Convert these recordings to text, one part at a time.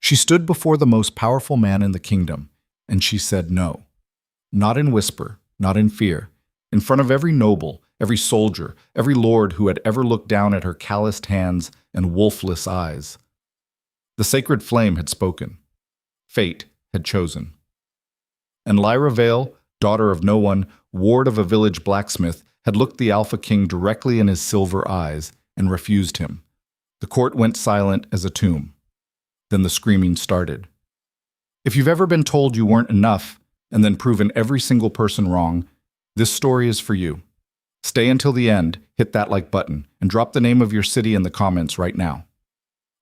She stood before the most powerful man in the kingdom, and she said no. Not in whisper, not in fear. In front of every noble, every soldier, every lord who had ever looked down at her calloused hands and wolfless eyes. The sacred flame had spoken. Fate had chosen. And Lyra Vale, daughter of no one, ward of a village blacksmith, had looked the Alpha King directly in his silver eyes and refused him. The court went silent as a tomb. Then the screaming started. If you've ever been told you weren't enough and then proven every single person wrong, this story is for you. Stay until the end, hit that like button, and drop the name of your city in the comments right now.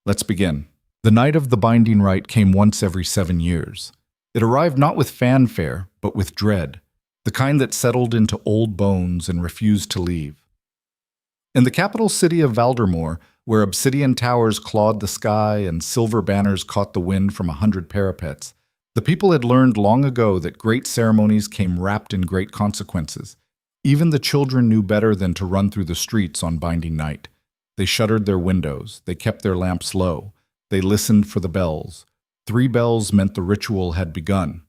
Let's begin. The night of the binding rite came once every 7 years. It arrived not with fanfare, but with dread, the kind that settled into old bones and refused to leave. In the capital city of Valdermoor, where obsidian towers clawed the sky and silver banners caught the wind from 100 parapets, the people had learned long ago that great ceremonies came wrapped in great consequences. Even the children knew better than to run through the streets on binding night. They shuttered their windows, they kept their lamps low, they listened for the bells. 3 bells meant the ritual had begun.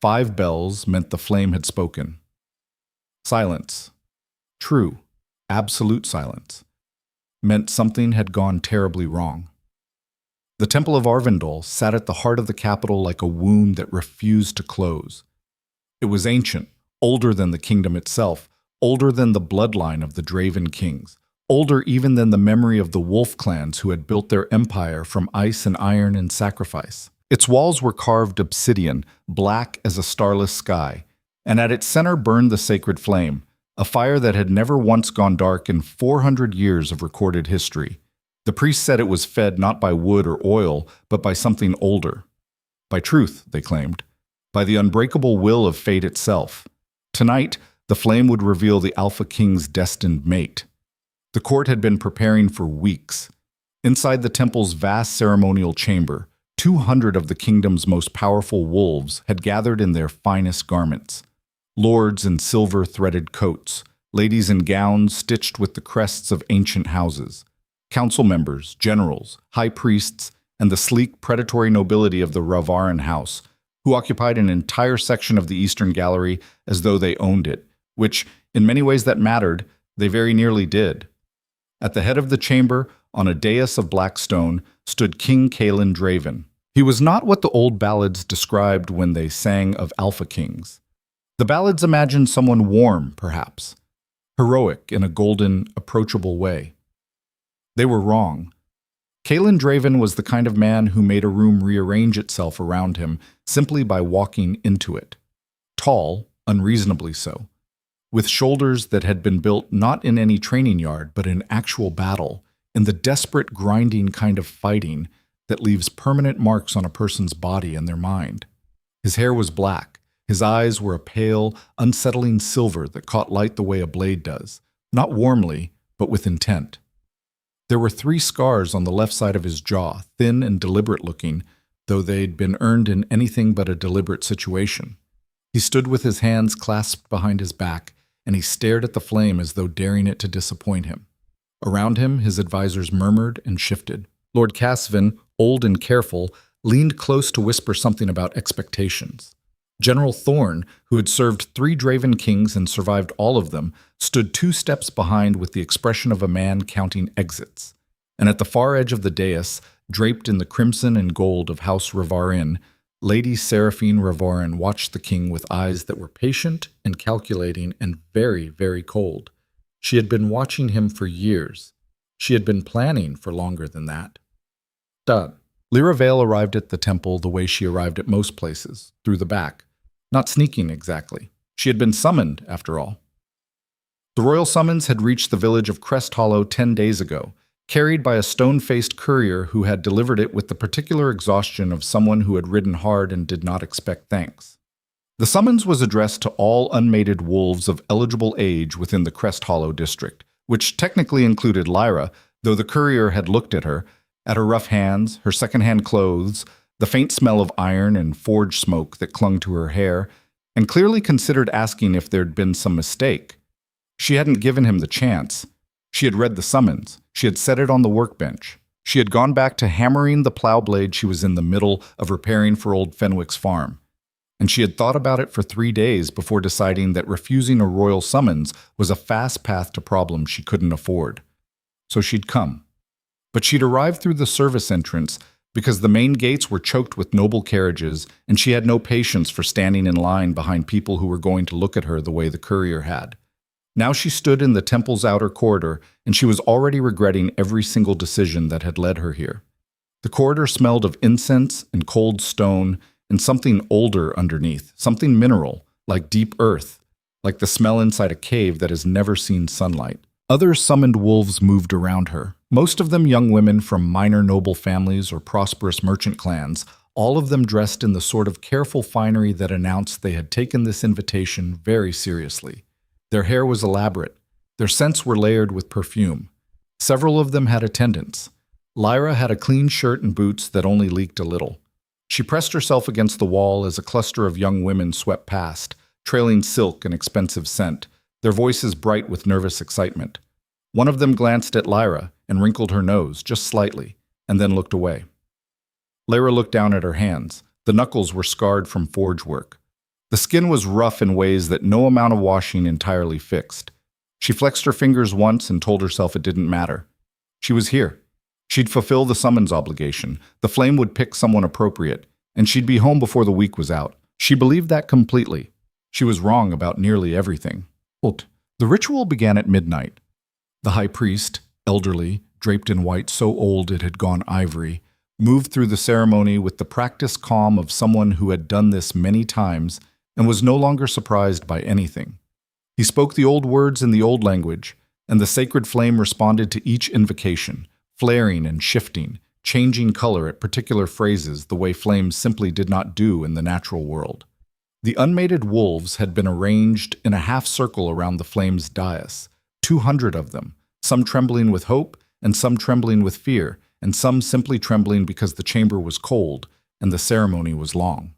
5 bells meant the flame had spoken. Silence, true, absolute silence, meant something had gone terribly wrong. The Temple of Arvindal sat at the heart of the capital like a wound that refused to close. It was ancient, older than the kingdom itself, older than the bloodline of the Draven kings, older even than the memory of the wolf clans who had built their empire from ice and iron and sacrifice. Its walls were carved obsidian, black as a starless sky, and at its center burned the sacred flame, a fire that had never once gone dark in 400 years of recorded history. The priests said it was fed not by wood or oil, but by something older. By truth, they claimed. By the unbreakable will of fate itself. Tonight, the flame would reveal the Alpha King's destined mate. The court had been preparing for weeks. Inside the temple's vast ceremonial chamber, 200 of the kingdom's most powerful wolves had gathered in their finest garments. Lords in silver-threaded coats, ladies in gowns stitched with the crests of ancient houses, council members, generals, high priests, and the sleek, predatory nobility of the Ravaran house, who occupied an entire section of the Eastern Gallery as though they owned it, which, in many ways that mattered, they very nearly did. At the head of the chamber, on a dais of black stone, stood King Caelan Draven. He was not what the old ballads described when they sang of Alpha Kings. The ballads imagined someone warm, perhaps, heroic in a golden, approachable way. They were wrong. Caelan Draven was the kind of man who made a room rearrange itself around him simply by walking into it. Tall, unreasonably so, with shoulders that had been built not in any training yard but in actual battle, in the desperate, grinding kind of fighting that leaves permanent marks on a person's body and their mind. His hair was black. His eyes were a pale, unsettling silver that caught light the way a blade does, not warmly, but with intent. There were 3 scars on the left side of his jaw, thin and deliberate-looking, though they'd been earned in anything but a deliberate situation. He stood with his hands clasped behind his back, and he stared at the flame as though daring it to disappoint him. Around him, his advisors murmured and shifted. Lord Casvin, old and careful, leaned close to whisper something about expectations. General Thorn, who had served 3 Draven kings and survived all of them, stood 2 steps behind with the expression of a man counting exits. And at the far edge of the dais, draped in the crimson and gold of House Ravarin, Lady Seraphine Ravarin watched the king with eyes that were patient and calculating and very, very cold. She had been watching him for years. She had been planning for longer than that. Done. Lyra Vale arrived at the temple the way she arrived at most places, through the back. Not sneaking exactly. She had been summoned, after all. The royal summons had reached the village of Crest Hollow 10 days ago, carried by a stone-faced courier who had delivered it with the particular exhaustion of someone who had ridden hard and did not expect thanks. The summons was addressed to all unmated wolves of eligible age within the Crest Hollow district, which technically included Lyra, though the courier had looked at her rough hands, her second-hand clothes, the faint smell of iron and forge smoke that clung to her hair, and clearly considered asking if there'd been some mistake. She hadn't given him the chance. She had read the summons. She had set it on the workbench. She had gone back to hammering the plow blade she was in the middle of repairing for old Fenwick's farm. And she had thought about it for 3 days before deciding that refusing a royal summons was a fast path to problems she couldn't afford. So she'd come. But she'd arrived through the service entrance because the main gates were choked with noble carriages, and she had no patience for standing in line behind people who were going to look at her the way the courier had. Now she stood in the temple's outer corridor, and she was already regretting every single decision that had led her here. The corridor smelled of incense and cold stone and something older underneath, something mineral, like deep earth, like the smell inside a cave that has never seen sunlight. Other summoned wolves moved around her, most of them young women from minor noble families or prosperous merchant clans, all of them dressed in the sort of careful finery that announced they had taken this invitation very seriously. Their hair was elaborate. Their scents were layered with perfume. Several of them had attendants. Lyra had a clean shirt and boots that only leaked a little. She pressed herself against the wall as a cluster of young women swept past, trailing silk and expensive scent, their voices bright with nervous excitement. One of them glanced at Lyra and wrinkled her nose just slightly, and then looked away. Lyra looked down at her hands. The knuckles were scarred from forge work. The skin was rough in ways that no amount of washing entirely fixed. She flexed her fingers once and told herself it didn't matter. She was here. She'd fulfill the summons obligation. The flame would pick someone appropriate, and she'd be home before the week was out. She believed that completely. She was wrong about nearly everything. The ritual began at midnight. The high priest, elderly, draped in white so old it had gone ivory, moved through the ceremony with the practiced calm of someone who had done this many times and was no longer surprised by anything. He spoke the old words in the old language, and the sacred flame responded to each invocation, flaring and shifting, changing color at particular phrases the way flames simply did not do in the natural world. The unmated wolves had been arranged in a half circle around the flame's dais, 200 of them, some trembling with hope and some trembling with fear, and some simply trembling because the chamber was cold and the ceremony was long.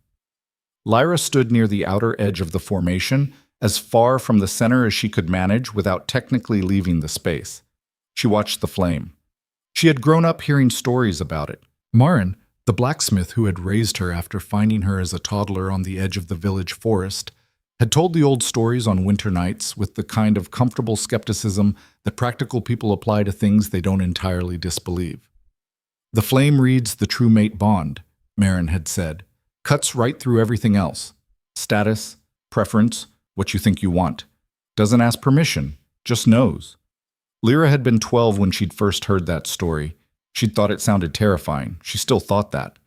Lyra stood near the outer edge of the formation, as far from the center as she could manage without technically leaving the space. She watched the flame. She had grown up hearing stories about it. Marin, the blacksmith who had raised her after finding her as a toddler on the edge of the village forest, had told the old stories on winter nights with the kind of comfortable skepticism that practical people apply to things they don't entirely disbelieve. The flame reads the true mate bond, Marin had said, cuts right through everything else. Status, preference, what you think you want. Doesn't ask permission, just knows. Lyra had been 12 when she'd first heard that story. She'd thought it sounded terrifying. She still thought that.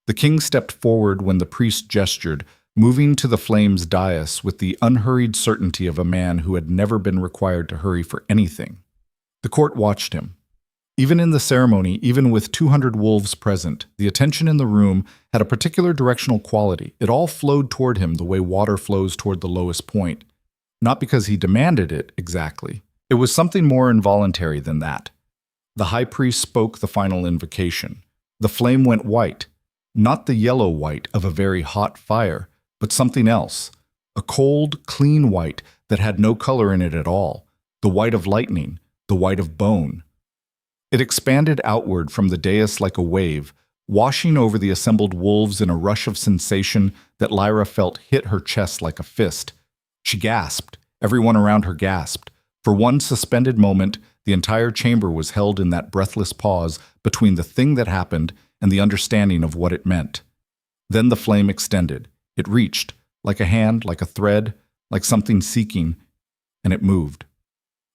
The king stepped forward when the priest gestured, moving to the flame's dais with the unhurried certainty of a man who had never been required to hurry for anything. The court watched him. Even in the ceremony, even with 200 wolves present, the attention in the room had a particular directional quality. It all flowed toward him the way water flows toward the lowest point. Not because he demanded it exactly. It was something more involuntary than that. The high priest spoke the final invocation. The flame went white, not the yellow white of a very hot fire, but something else, a cold, clean white that had no color in it at all, the white of lightning, the white of bone. It expanded outward from the dais like a wave, washing over the assembled wolves in a rush of sensation that Lyra felt hit her chest like a fist. She gasped. Everyone around her gasped. For one suspended moment, the entire chamber was held in that breathless pause between the thing that happened and the understanding of what it meant. Then the flame extended. It reached, like a hand, like a thread, like something seeking, and it moved.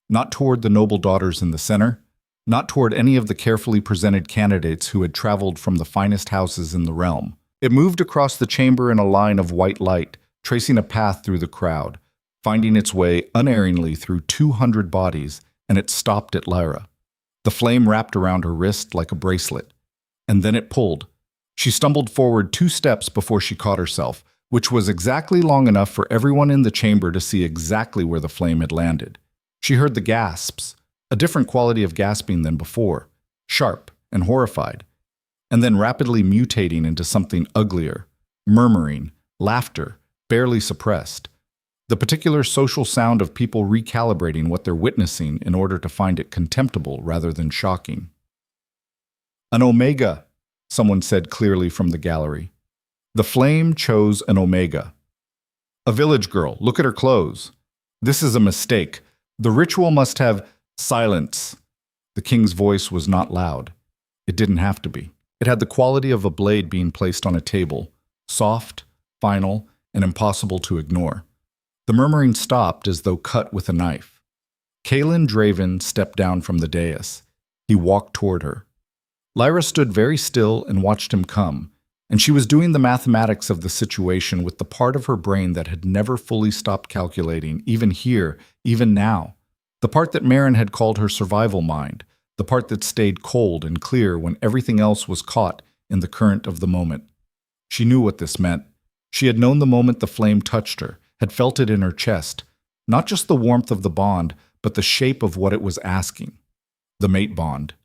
Not toward the noble daughters in the center, not toward any of the carefully presented candidates who had traveled from the finest houses in the realm. It moved across the chamber in a line of white light, tracing a path through the crowd, finding its way unerringly through 200 bodies, and it stopped at Lyra. The flame wrapped around her wrist like a bracelet, and then it pulled. She stumbled forward 2 steps before she caught herself, which was exactly long enough for everyone in the chamber to see exactly where the flame had landed. She heard the gasps, a different quality of gasping than before, sharp and horrified, and then rapidly mutating into something uglier, murmuring, laughter, barely suppressed. The particular social sound of people recalibrating what they're witnessing in order to find it contemptible rather than shocking. An omega, someone said clearly from the gallery. The flame chose an omega. A village girl, look at her clothes. This is a mistake. The ritual must have silence. The king's voice was not loud. It didn't have to be. It had the quality of a blade being placed on a table, soft, final, and impossible to ignore. The murmuring stopped as though cut with a knife. Kaelin Draven stepped down from the dais. He walked toward her. Lyra stood very still and watched him come, and she was doing the mathematics of the situation with the part of her brain that had never fully stopped calculating, even here, even now. The part that Marin had called her survival mind, the part that stayed cold and clear when everything else was caught in the current of the moment. She knew what this meant. She had known the moment the flame touched her, had felt it in her chest, not just the warmth of the bond, but the shape of what it was asking. The mate bond.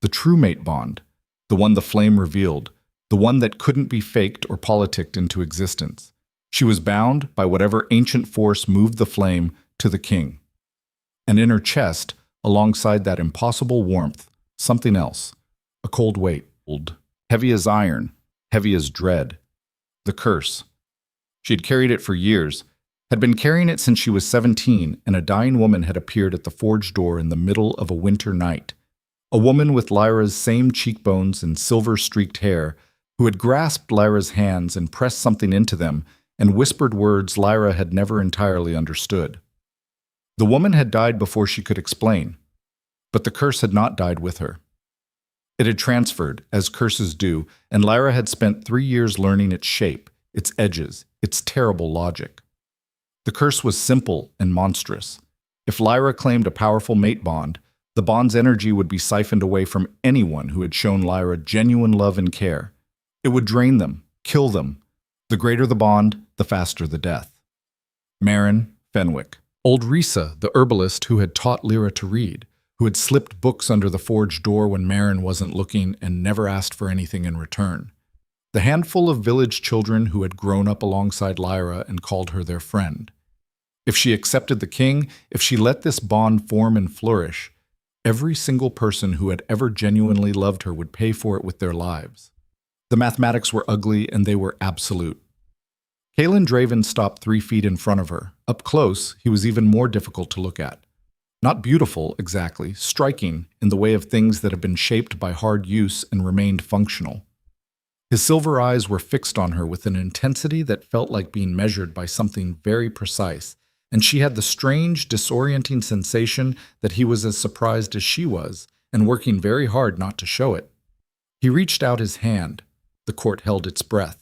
The true mate bond, the one the flame revealed, the one that couldn't be faked or politicked into existence. She was bound by whatever ancient force moved the flame to the king. And in her chest, alongside that impossible warmth, something else, a cold weight, heavy as iron, heavy as dread. The curse. She had carried it for years, had been carrying it since she was 17, and a dying woman had appeared at the forge door in the middle of a winter night. A woman with Lyra's same cheekbones and silver-streaked hair, who had grasped Lyra's hands and pressed something into them and whispered words Lyra had never entirely understood. The woman had died before she could explain, but the curse had not died with her. It had transferred, as curses do, and Lyra had spent 3 years learning its shape, its edges, its terrible logic. The curse was simple and monstrous. If Lyra claimed a powerful mate bond, the bond's energy would be siphoned away from anyone who had shown Lyra genuine love and care. It would drain them, kill them. The greater the bond, the faster the death. Marin Fenwick. Old Risa, the herbalist who had taught Lyra to read, who had slipped books under the forge door when Marin wasn't looking and never asked for anything in return. The handful of village children who had grown up alongside Lyra and called her their friend. If she accepted the king, if she let this bond form and flourish, every single person who had ever genuinely loved her would pay for it with their lives. The mathematics were ugly and they were absolute. Kaelin Draven stopped 3 feet in front of her. Up close, he was even more difficult to look at. Not beautiful, exactly, striking in the way of things that have been shaped by hard use and remained functional. His silver eyes were fixed on her with an intensity that felt like being measured by something very precise, and she had the strange, disorienting sensation that he was as surprised as she was, and working very hard not to show it. He reached out his hand. The court held its breath.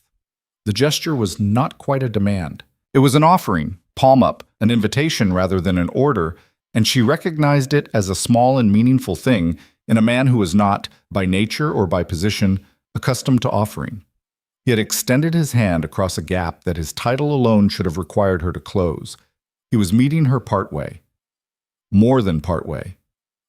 The gesture was not quite a demand. It was an offering, palm up, an invitation rather than an order, and she recognized it as a small and meaningful thing in a man who was not, by nature or by position, accustomed to offering. He had extended his hand across a gap that his title alone should have required her to close. He was meeting her partway. More than partway.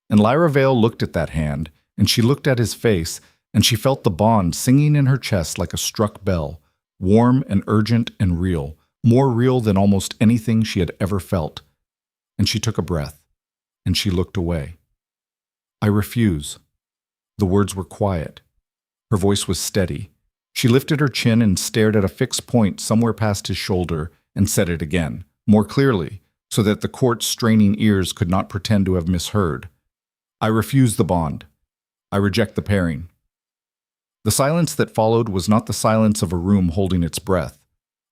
And Lyra Vale looked at that hand, and she looked at his face, and she felt the bond singing in her chest like a struck bell, warm and urgent and real, more real than almost anything she had ever felt. And she took a breath, and she looked away. "I refuse." The words were quiet. Her voice was steady. She lifted her chin and stared at a fixed point somewhere past his shoulder and said it again, more clearly, so that the court's straining ears could not pretend to have misheard. "I refuse the bond. I reject the pairing." The silence that followed was not the silence of a room holding its breath.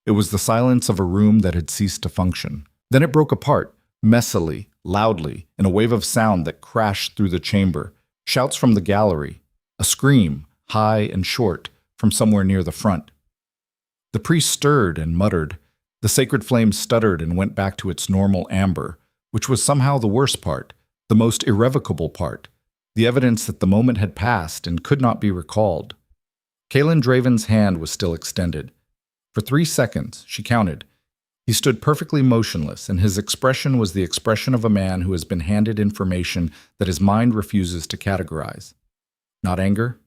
It was the silence of a room that had ceased to function. Then it broke apart, messily, loudly, in a wave of sound that crashed through the chamber, shouts from the gallery, a scream, high and short, from somewhere near the front. The priest stirred and muttered. The sacred flame stuttered and went back to its normal amber, which was somehow the worst part, the most irrevocable part, the evidence that the moment had passed and could not be recalled. Kaelin Draven's hand was still extended. For 3 seconds, she counted. He stood perfectly motionless, and his expression was the expression of a man who has been handed information that his mind refuses to categorize. Not anger?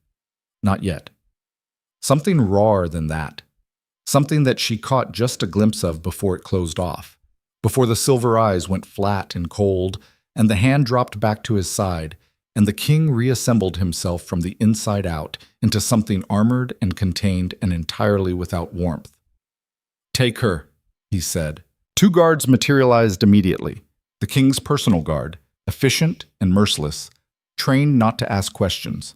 Not yet. Something rawer than that. Something that she caught just a glimpse of before it closed off, before the silver eyes went flat and cold, and the hand dropped back to his side, and the king reassembled himself from the inside out into something armored and contained and entirely without warmth. "Take her," he said. 2 guards materialized immediately. The king's personal guard, efficient and merciless, trained not to ask questions.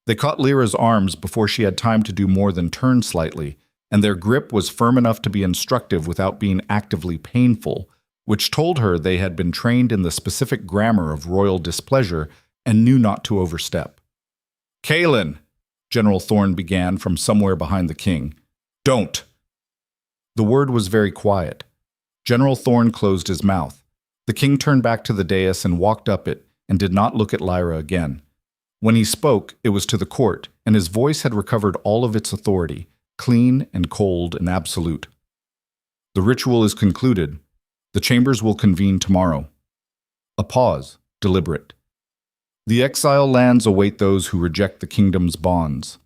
They caught Lyra's arms before she had time to do more than turn slightly, and their grip was firm enough to be instructive without being actively painful, which told her they had been trained in the specific grammar of royal displeasure and knew not to overstep. "Kaelin," General Thorne began from somewhere behind the king. "Don't." The word was very quiet. General Thorne closed his mouth. The king turned back to the dais and walked up it, and did not look at Lyra again. When he spoke, it was to the court, and his voice had recovered all of its authority, clean and cold and absolute. "The ritual is concluded. The chambers will convene tomorrow." A pause, deliberate. "The exile lands await those who reject the kingdom's bonds."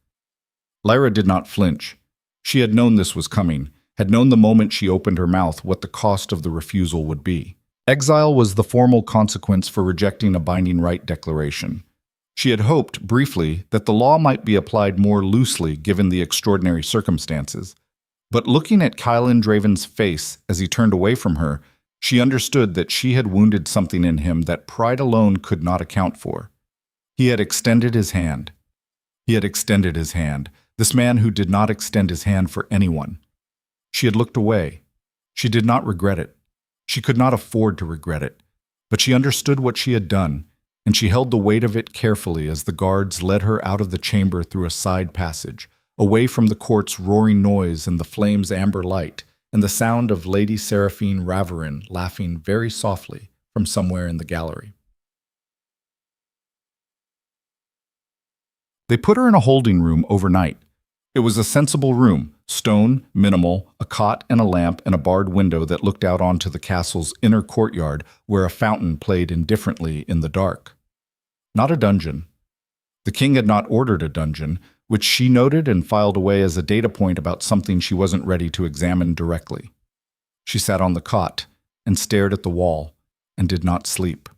Lyra did not flinch. She had known this was coming, had known the moment she opened her mouth what the cost of the refusal would be. Exile was the formal consequence for rejecting a binding right declaration. She had hoped, briefly, that the law might be applied more loosely given the extraordinary circumstances. But looking at Kaelin Draven's face as he turned away from her, she understood that she had wounded something in him that pride alone could not account for. He had extended his hand. He had extended his hand, this man who did not extend his hand for anyone. She had looked away. She did not regret it. She could not afford to regret it. But she understood what she had done, and she held the weight of it carefully as the guards led her out of the chamber through a side passage, away from the court's roaring noise and the flame's amber light, and the sound of Lady Seraphine Raverin laughing very softly from somewhere in the gallery. They put her in a holding room overnight. It was a sensible room, stone, minimal, a cot and a lamp and a barred window that looked out onto the castle's inner courtyard where a fountain played indifferently in the dark. Not a dungeon. The king had not ordered a dungeon, which she noted and filed away as a data point about something she wasn't ready to examine directly. She sat on the cot and stared at the wall and did not sleep.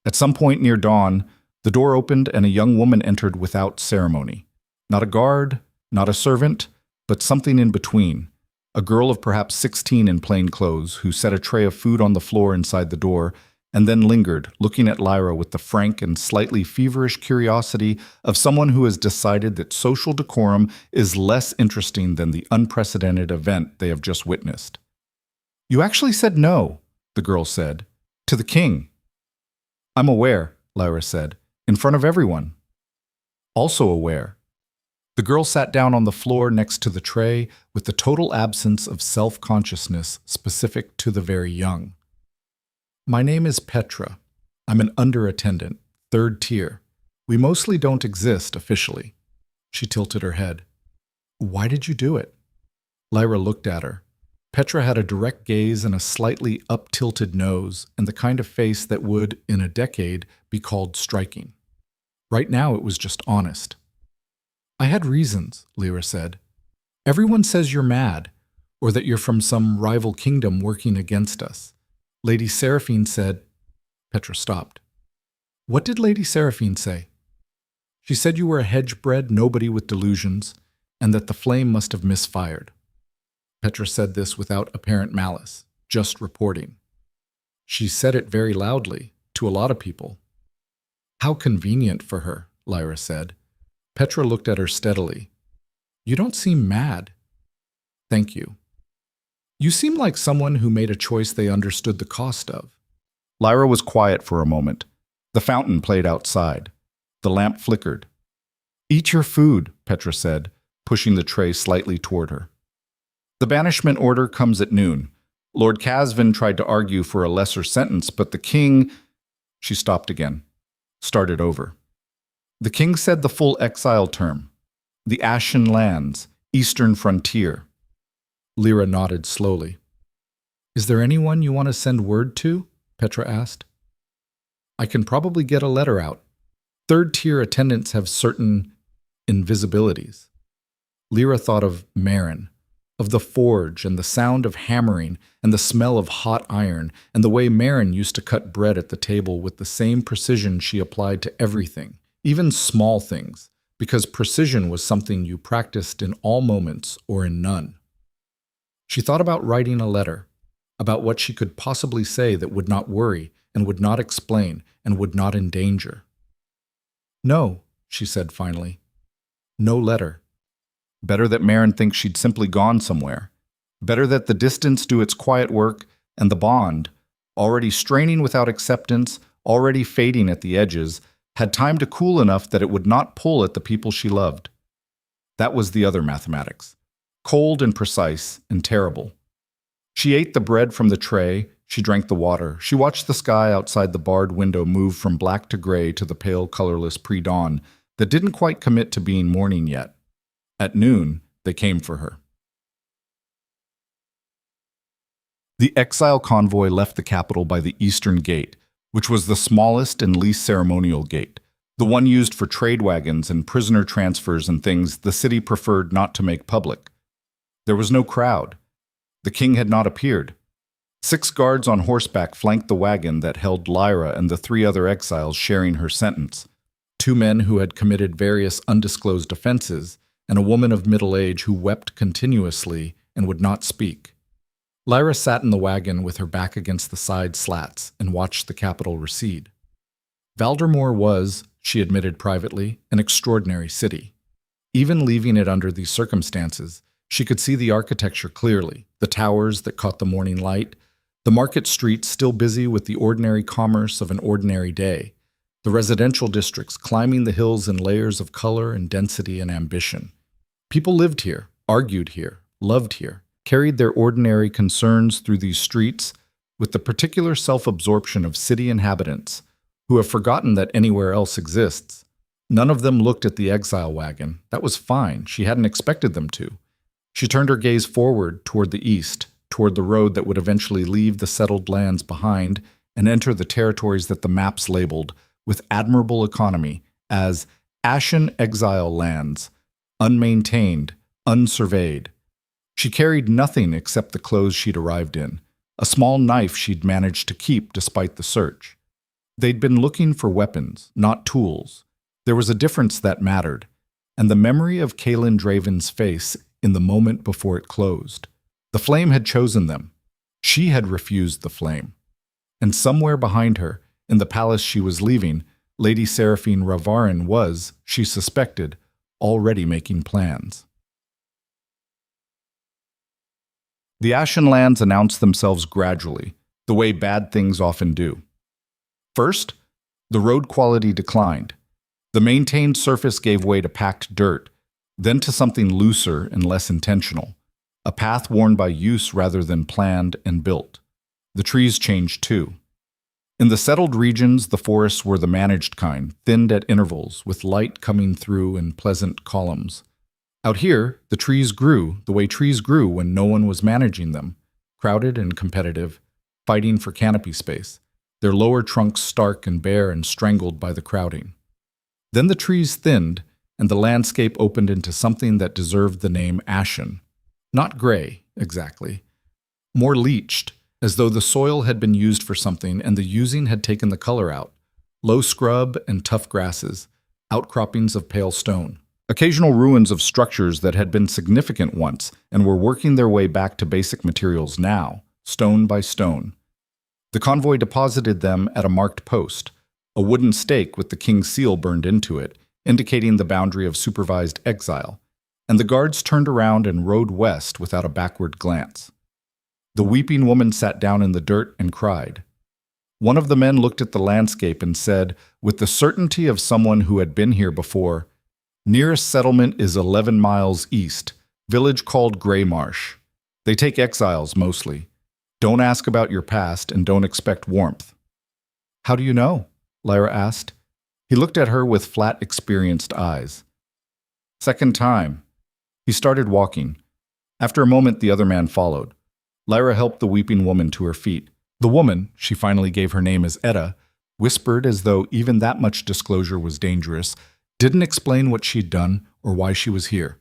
At some point near dawn, the door opened and a young woman entered without ceremony. Not a guard, not a servant, but something in between. A girl of perhaps 16 in plain clothes who set a tray of food on the floor inside the door and then lingered, looking at Lyra with the frank and slightly feverish curiosity of someone who has decided that social decorum is less interesting than the unprecedented event they have just witnessed. "You actually said no," the girl said, "to the king." "I'm aware," Lyra said, "in front of everyone." "Also aware." The girl sat down on the floor next to the tray with the total absence of self-consciousness specific to the very young. "My name is Petra. I'm an under-attendant, 3rd tier. We mostly don't exist officially." She tilted her head. "Why did you do it?" Lyra looked at her. Petra had a direct gaze and a slightly up-tilted nose and the kind of face that would, in a decade, be called striking. Right now it was just honest. "I had reasons," Lyra said. "Everyone says you're mad, or that you're from some rival kingdom working against us. Lady Seraphine said—" Petra stopped. "What did Lady Seraphine say?" "She said you were a hedge-bred nobody with delusions, and that the flame must have misfired." Petra said this without apparent malice, just reporting. "She said it very loudly, to a lot of people." "How convenient for her," Lyra said. Petra looked at her steadily. "You don't seem mad." "Thank you." "You seem like someone who made a choice they understood the cost of." Lyra was quiet for a moment. The fountain played outside. The lamp flickered. "Eat your food," Petra said, pushing the tray slightly toward her. "The banishment order comes at noon. Lord Casvin tried to argue for a lesser sentence, but the king—" She stopped again, started over. "The king said the full exile term. The Ashen Lands, Eastern Frontier." Lyra nodded slowly. "Is there anyone you want to send word to?" Petra asked. "I can probably get a letter out. 3rd-tier attendants have certain invisibilities." Lyra thought of Marin. of the forge and the sound of hammering and the smell of hot iron and the way Marin used to cut bread at the table with the same precision she applied to everything, even small things, because precision was something you practiced in all moments or in none. She thought about writing a letter, about what she could possibly say that would not worry and would not explain and would not endanger. "No," she said finally. "No letter. Better that Marin thinks she'd simply gone somewhere. Better that the distance do its quiet work and the bond, already straining without acceptance, already fading at the edges, had time to cool enough that it would not pull at the people she loved." That was the other mathematics. Cold and precise and terrible. She ate the bread from the tray, she drank the water, she watched the sky outside the barred window move from black to gray to the pale, colorless pre-dawn that didn't quite commit to being morning yet. At noon, they came for her. The exile convoy left the capital by the eastern gate, which was the smallest and least ceremonial gate, the one used for trade wagons and prisoner transfers and things the city preferred not to make public. There was no crowd. The king had not appeared. 6 guards on horseback flanked the wagon that held Lyra and the 3 other exiles sharing her sentence, 2 men who had committed various undisclosed offenses, and a woman of middle age who wept continuously and would not speak. Lyra sat in the wagon with her back against the side slats and watched the capital recede. Valdermoor was, she admitted privately, an extraordinary city. Even leaving it under these circumstances, she could see the architecture clearly, the towers that caught the morning light, the market streets still busy with the ordinary commerce of an ordinary day, the residential districts climbing the hills in layers of color and density and ambition. People lived here, argued here, loved here, carried their ordinary concerns through these streets with the particular self-absorption of city inhabitants who have forgotten that anywhere else exists. None of them looked at the exile wagon. That was fine. She hadn't expected them to. She turned her gaze forward toward the east, toward the road that would eventually leave the settled lands behind and enter the territories that the maps labeled, with admirable economy, as Ashen Exile Lands, unmaintained, unsurveyed. She carried nothing except the clothes she'd arrived in, a small knife she'd managed to keep despite the search. They'd been looking for weapons, not tools. There was a difference that mattered, and the memory of Kaelin Draven's face in the moment before it closed. The flame had chosen them. She had refused the flame. And somewhere behind her, in the palace she was leaving, Lady Seraphine Ravarin was, she suspected, already making plans. The Ashen Lands announced themselves gradually, the way bad things often do. First, the road quality declined. The maintained surface gave way to packed dirt, then to something looser and less intentional, a path worn by use rather than planned and built. The trees changed too. In the settled regions, the forests were the managed kind, thinned at intervals, with light coming through in pleasant columns. Out here, the trees grew the way trees grew when no one was managing them, crowded and competitive, fighting for canopy space, their lower trunks stark and bare and strangled by the crowding. Then the trees thinned, and the landscape opened into something that deserved the name ashen. Not gray, exactly. More leached, as though the soil had been used for something and the using had taken the color out. Low scrub and tough grasses, outcroppings of pale stone. Occasional ruins of structures that had been significant once and were working their way back to basic materials now, stone by stone. The convoy deposited them at a marked post, a wooden stake with the king's seal burned into it, indicating the boundary of supervised exile, and the guards turned around and rode west without a backward glance. The weeping woman sat down in the dirt and cried. One of the men looked at the landscape and said, with the certainty of someone who had been here before, "Nearest settlement is 11 miles east, village called Grey Marsh. They take exiles mostly. Don't ask about your past and don't expect warmth." "How do you know?" Lyra asked. He looked at her with flat, experienced eyes. "Second time." He started walking. After a moment, the other man followed. Lyra helped the weeping woman to her feet. The woman, she finally gave her name as Etta, whispered as though even that much disclosure was dangerous, didn't explain what she'd done or why she was here.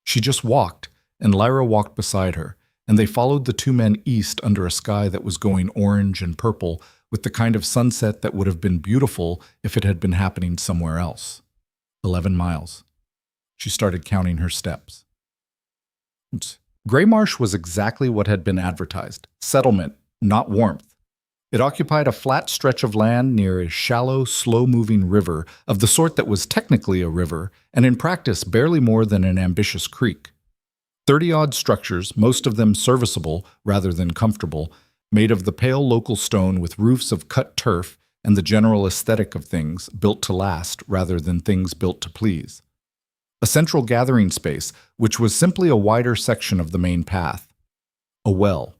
She just walked, and Lyra walked beside her, and they followed the two men east under a sky that was going orange and purple with the kind of sunset that would have been beautiful if it had been happening somewhere else. 11 miles. She started counting her steps. Grey Marsh was exactly what had been advertised. Settlement, not warmth. It occupied a flat stretch of land near a shallow, slow-moving river of the sort that was technically a river, and in practice barely more than an ambitious creek. 30-odd structures, most of them serviceable rather than comfortable, made of the pale local stone with roofs of cut turf and the general aesthetic of things built to last rather than things built to please. A central gathering space, which was simply a wider section of the main path. A well.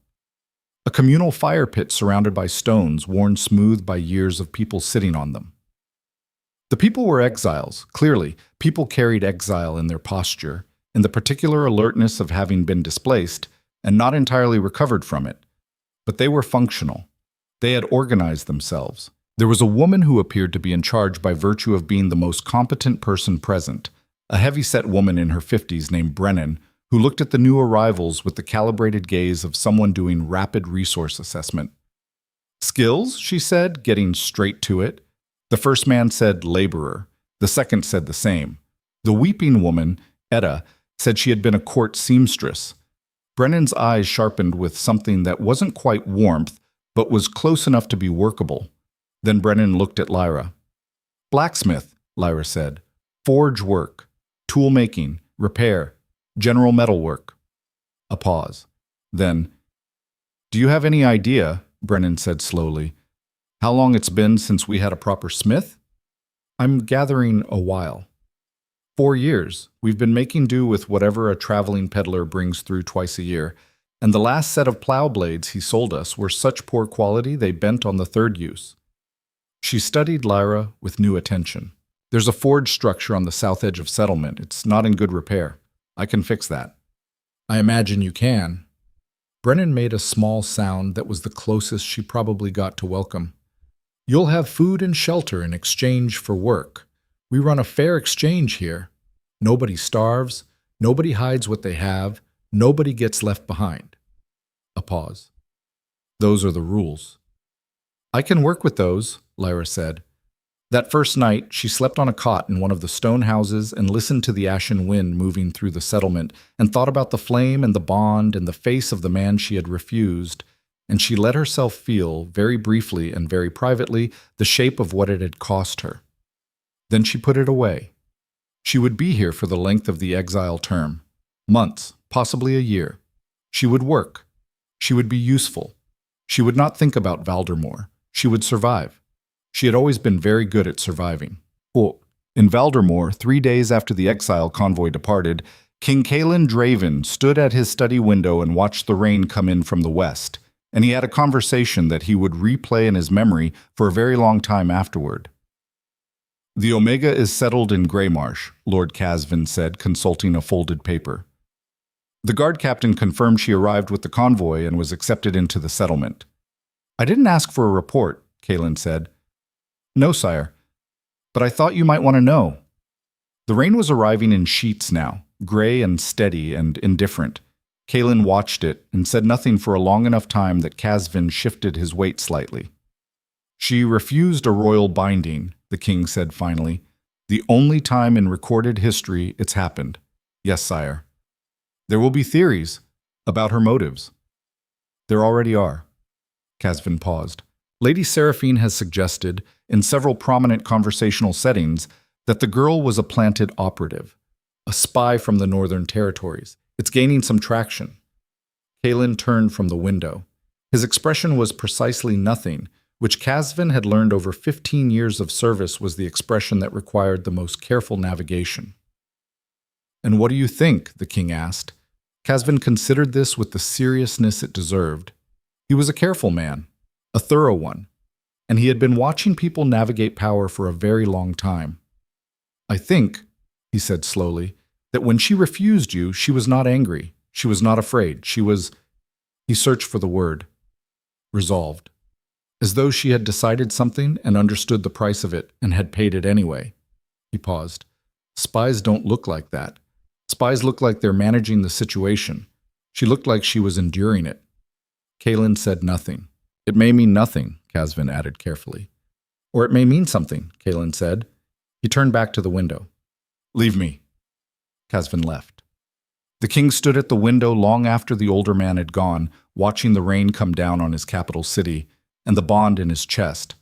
A communal fire pit surrounded by stones worn smooth by years of people sitting on them. The people were exiles, clearly. People carried exile in their posture, in the particular alertness of having been displaced and not entirely recovered from it. But they were functional. They had organized themselves. There was a woman who appeared to be in charge by virtue of being the most competent person present, a heavy-set woman in her 50s named Brennan, who looked at the new arrivals with the calibrated gaze of someone doing rapid resource assessment. "Skills?" she said, getting straight to it. The first man said laborer. The second said the same. The weeping woman, Etta, said she had been a court seamstress. Brennan's eyes sharpened with something that wasn't quite warmth, but was close enough to be workable. Then Brennan looked at Lyra. "Blacksmith," Lyra said. "Forge work. Tool making. Repair. General metal work." A pause. Then, "Do you have any idea," Brennan said slowly, "how long it's been since we had a proper smith?" "I'm gathering a while." 4 years. We've been making do with whatever a traveling peddler brings through twice a year, and the last set of plow blades he sold us were such poor quality they bent on the third use. She studied Lyra with new attention. "There's a forge structure on the south edge of settlement. It's not in good repair. I can fix that." "I imagine you can." Brennan made a small sound that was the closest she probably got to welcome. "You'll have food and shelter in exchange for work. We run a fair exchange here. Nobody starves, nobody hides what they have, nobody gets left behind." A pause. "Those are the rules." "I can work with those," Lyra said. That first night, she slept on a cot in one of the stone houses and listened to the ashen wind moving through the settlement and thought about the flame and the bond and the face of the man she had refused, and she let herself feel, very briefly and very privately, the shape of what it had cost her. Then she put it away. She would be here for the length of the exile term. Months, possibly a year. She would work. She would be useful. She would not think about Valdermoor. She would survive. She had always been very good at surviving. In Valdermoor, 3 days after the exile convoy departed, King Caelan Draven stood at his study window and watched the rain come in from the west, and he had a conversation that he would replay in his memory for a very long time afterward. "The Omega is settled in Grey Marsh," Lord Casvin said, consulting a folded paper. The guard captain confirmed she arrived with the convoy and was accepted into the settlement. "I didn't ask for a report," Caelan said. "No, sire. But I thought you might want to know." The rain was arriving in sheets now, gray and steady and indifferent. Caelan watched it and said nothing for a long enough time that Casvin shifted his weight slightly. "She refused a royal binding," the king said finally. "The only time in recorded history it's happened." "Yes, sire." "There will be theories about her motives." "There already are." Casvin paused. "Lady Seraphine has suggested, in several prominent conversational settings, that the girl was a planted operative, a spy from the Northern Territories. It's gaining some traction." Caelan turned from the window. His expression was precisely nothing, which Casvin had learned over 15 years of service was the expression that required the most careful navigation. "And what do you think?" the king asked. Casvin considered this with the seriousness it deserved. He was a careful man. A thorough one, and he had been watching people navigate power for a very long time. "I think," he said slowly, "that when she refused you, she was not angry. She was not afraid. She was—" he searched for the word. "Resolved. As though she had decided something and understood the price of it and had paid it anyway." He paused. "Spies don't look like that. spies look like they're managing the situation. She looked like she was enduring it. Kaelin said nothing. It may mean nothing, Casvin added carefully. Or it may mean something, Kaelin said. He turned back to the window. Leave me. Casvin left. The king stood at the window long after the older man had gone, watching the rain come down on his capital city, and the bond in his chest,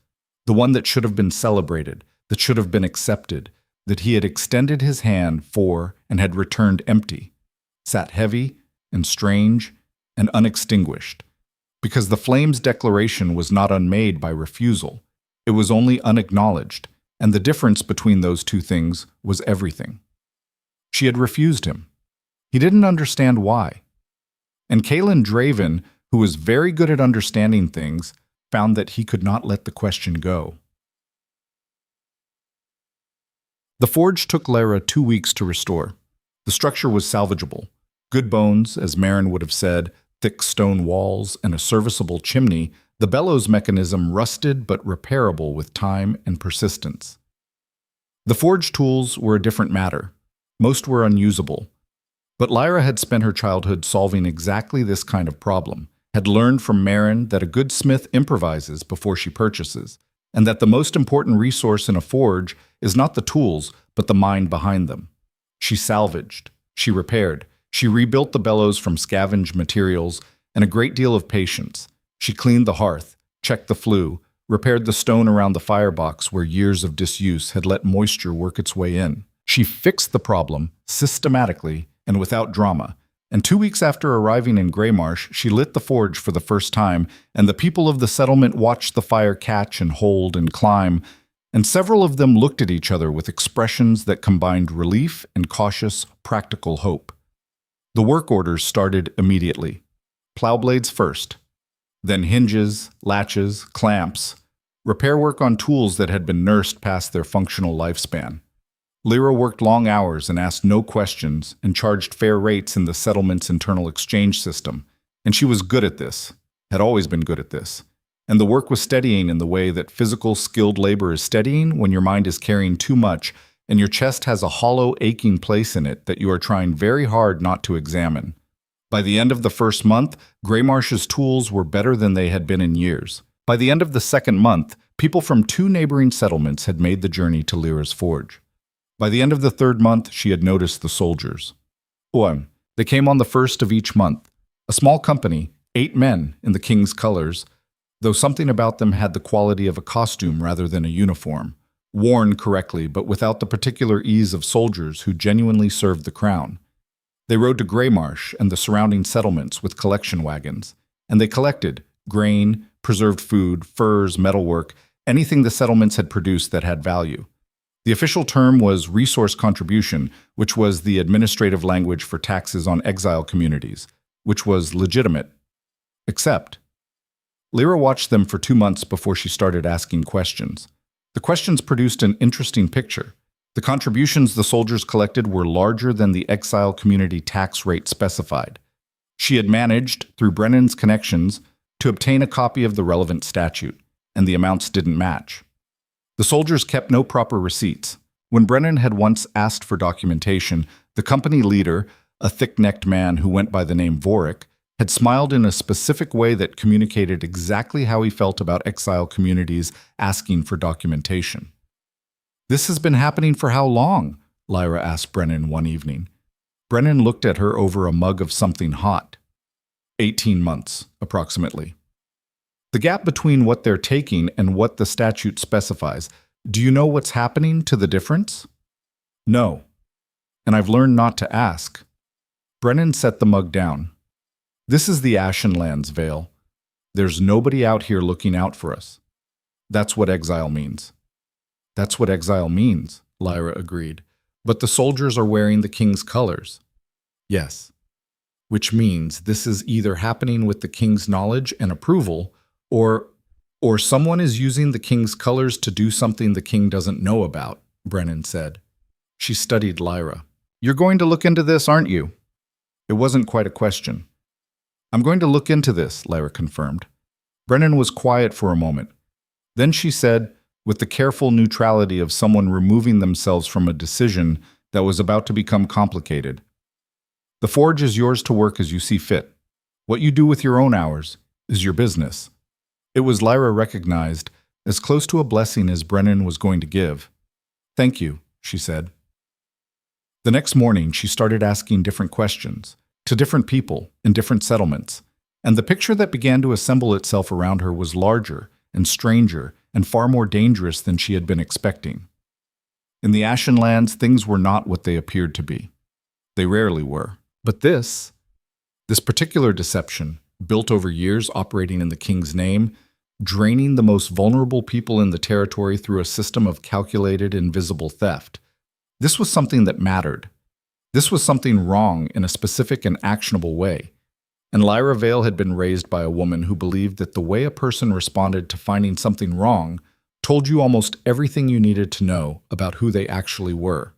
the one that should have been celebrated, that should have been accepted, that he had extended his hand for and had returned empty, sat heavy and strange and unextinguished, because the flame's declaration was not unmade by refusal, it was only unacknowledged, and the difference between those two things was everything. She had refused him. He didn't understand why. And Kaelin Draven, who was very good at understanding things, found that he could not let the question go. The forge took Lyra 2 weeks to restore. The structure was salvageable. Good bones, as Marin would have said, thick stone walls, and a serviceable chimney, the bellows mechanism rusted but repairable with time and persistence. The forge tools were a different matter. Most were unusable. But Lyra had spent her childhood solving exactly this kind of problem, had learned from Marin that a good smith improvises before she purchases, and that the most important resource in a forge is not the tools, but the mind behind them. She salvaged, she repaired, she rebuilt the bellows from scavenged materials, and a great deal of patience. She cleaned the hearth, checked the flue, repaired the stone around the firebox where years of disuse had let moisture work its way in. She fixed the problem systematically and without drama, and 2 weeks after arriving in Greymarsh, she lit the forge for the first time, and the people of the settlement watched the fire catch and hold and climb, and several of them looked at each other with expressions that combined relief and cautious, practical hope. The work orders started immediately. Plow blades first, then hinges, latches, clamps, repair work on tools that had been nursed past their functional lifespan. Lyra worked long hours and asked no questions and charged fair rates in the settlement's internal exchange system, and she was good at this, had always been good at this. And the work was steadying in the way that physical, skilled labor is steadying when your mind is carrying too much and your chest has a hollow, aching place in it that you are trying very hard not to examine. By the end of the first month, Greymarsh's tools were better than they had been in years. By the end of the second month, people from 2 neighboring settlements had made the journey to Lyra's forge. By the end of the third month, she had noticed the soldiers. They came on the first of each month. A small company, 8 men in the king's colors, though something about them had the quality of a costume rather than a uniform, worn correctly but without the particular ease of soldiers who genuinely served the crown. They rode to Greymarsh and the surrounding settlements with collection wagons, and they collected grain, preserved food, furs, metalwork, anything the settlements had produced that had value. The official term was resource contribution, which was the administrative language for taxes on exile communities, which was legitimate. Except, Lyra watched them for 2 months before she started asking questions. The questions produced an interesting picture. The contributions the soldiers collected were larger than the exile community tax rate specified. She had managed, through Brennan's connections, to obtain a copy of the relevant statute, and the amounts didn't match. The soldiers kept no proper receipts. When Brennan had once asked for documentation, the company leader, a thick-necked man who went by the name Vorik, had smiled in a specific way that communicated exactly how he felt about exile communities asking for documentation. "This has been happening for how long?" Lyra asked Brennan one evening. Brennan looked at her over a mug of something hot. 18 months, approximately. The gap between what they're taking and what the statute specifies, do you know what's happening to the difference? No. And I've learned not to ask. Brennan set the mug down. This is the Ashenlands, Vale. There's nobody out here looking out for us. That's what exile means. That's what exile means, Lyra agreed. But the soldiers are wearing the king's colors. Yes. Which means this is either happening with the king's knowledge and approval, or someone is using the king's colors to do something the king doesn't know about, Brennan said. She studied Lyra. You're going to look into this, aren't you? It wasn't quite a question. I'm going to look into this, Lyra confirmed. Brennan was quiet for a moment. Then she said, with the careful neutrality of someone removing themselves from a decision that was about to become complicated, The forge is yours to work as you see fit. What you do with your own hours is your business. It was, Lyra recognized, as close to a blessing as Brennan was going to give. Thank you, she said. The next morning, she started asking different questions, to different people, in different settlements, and the picture that began to assemble itself around her was larger and stranger and far more dangerous than she had been expecting. In the Ashen Lands, things were not what they appeared to be. They rarely were. But this particular deception, built over years operating in the king's name, draining the most vulnerable people in the territory through a system of calculated, invisible theft, this was something that mattered. This was something wrong in a specific and actionable way. And Lyra Vale had been raised by a woman who believed that the way a person responded to finding something wrong told you almost everything you needed to know about who they actually were.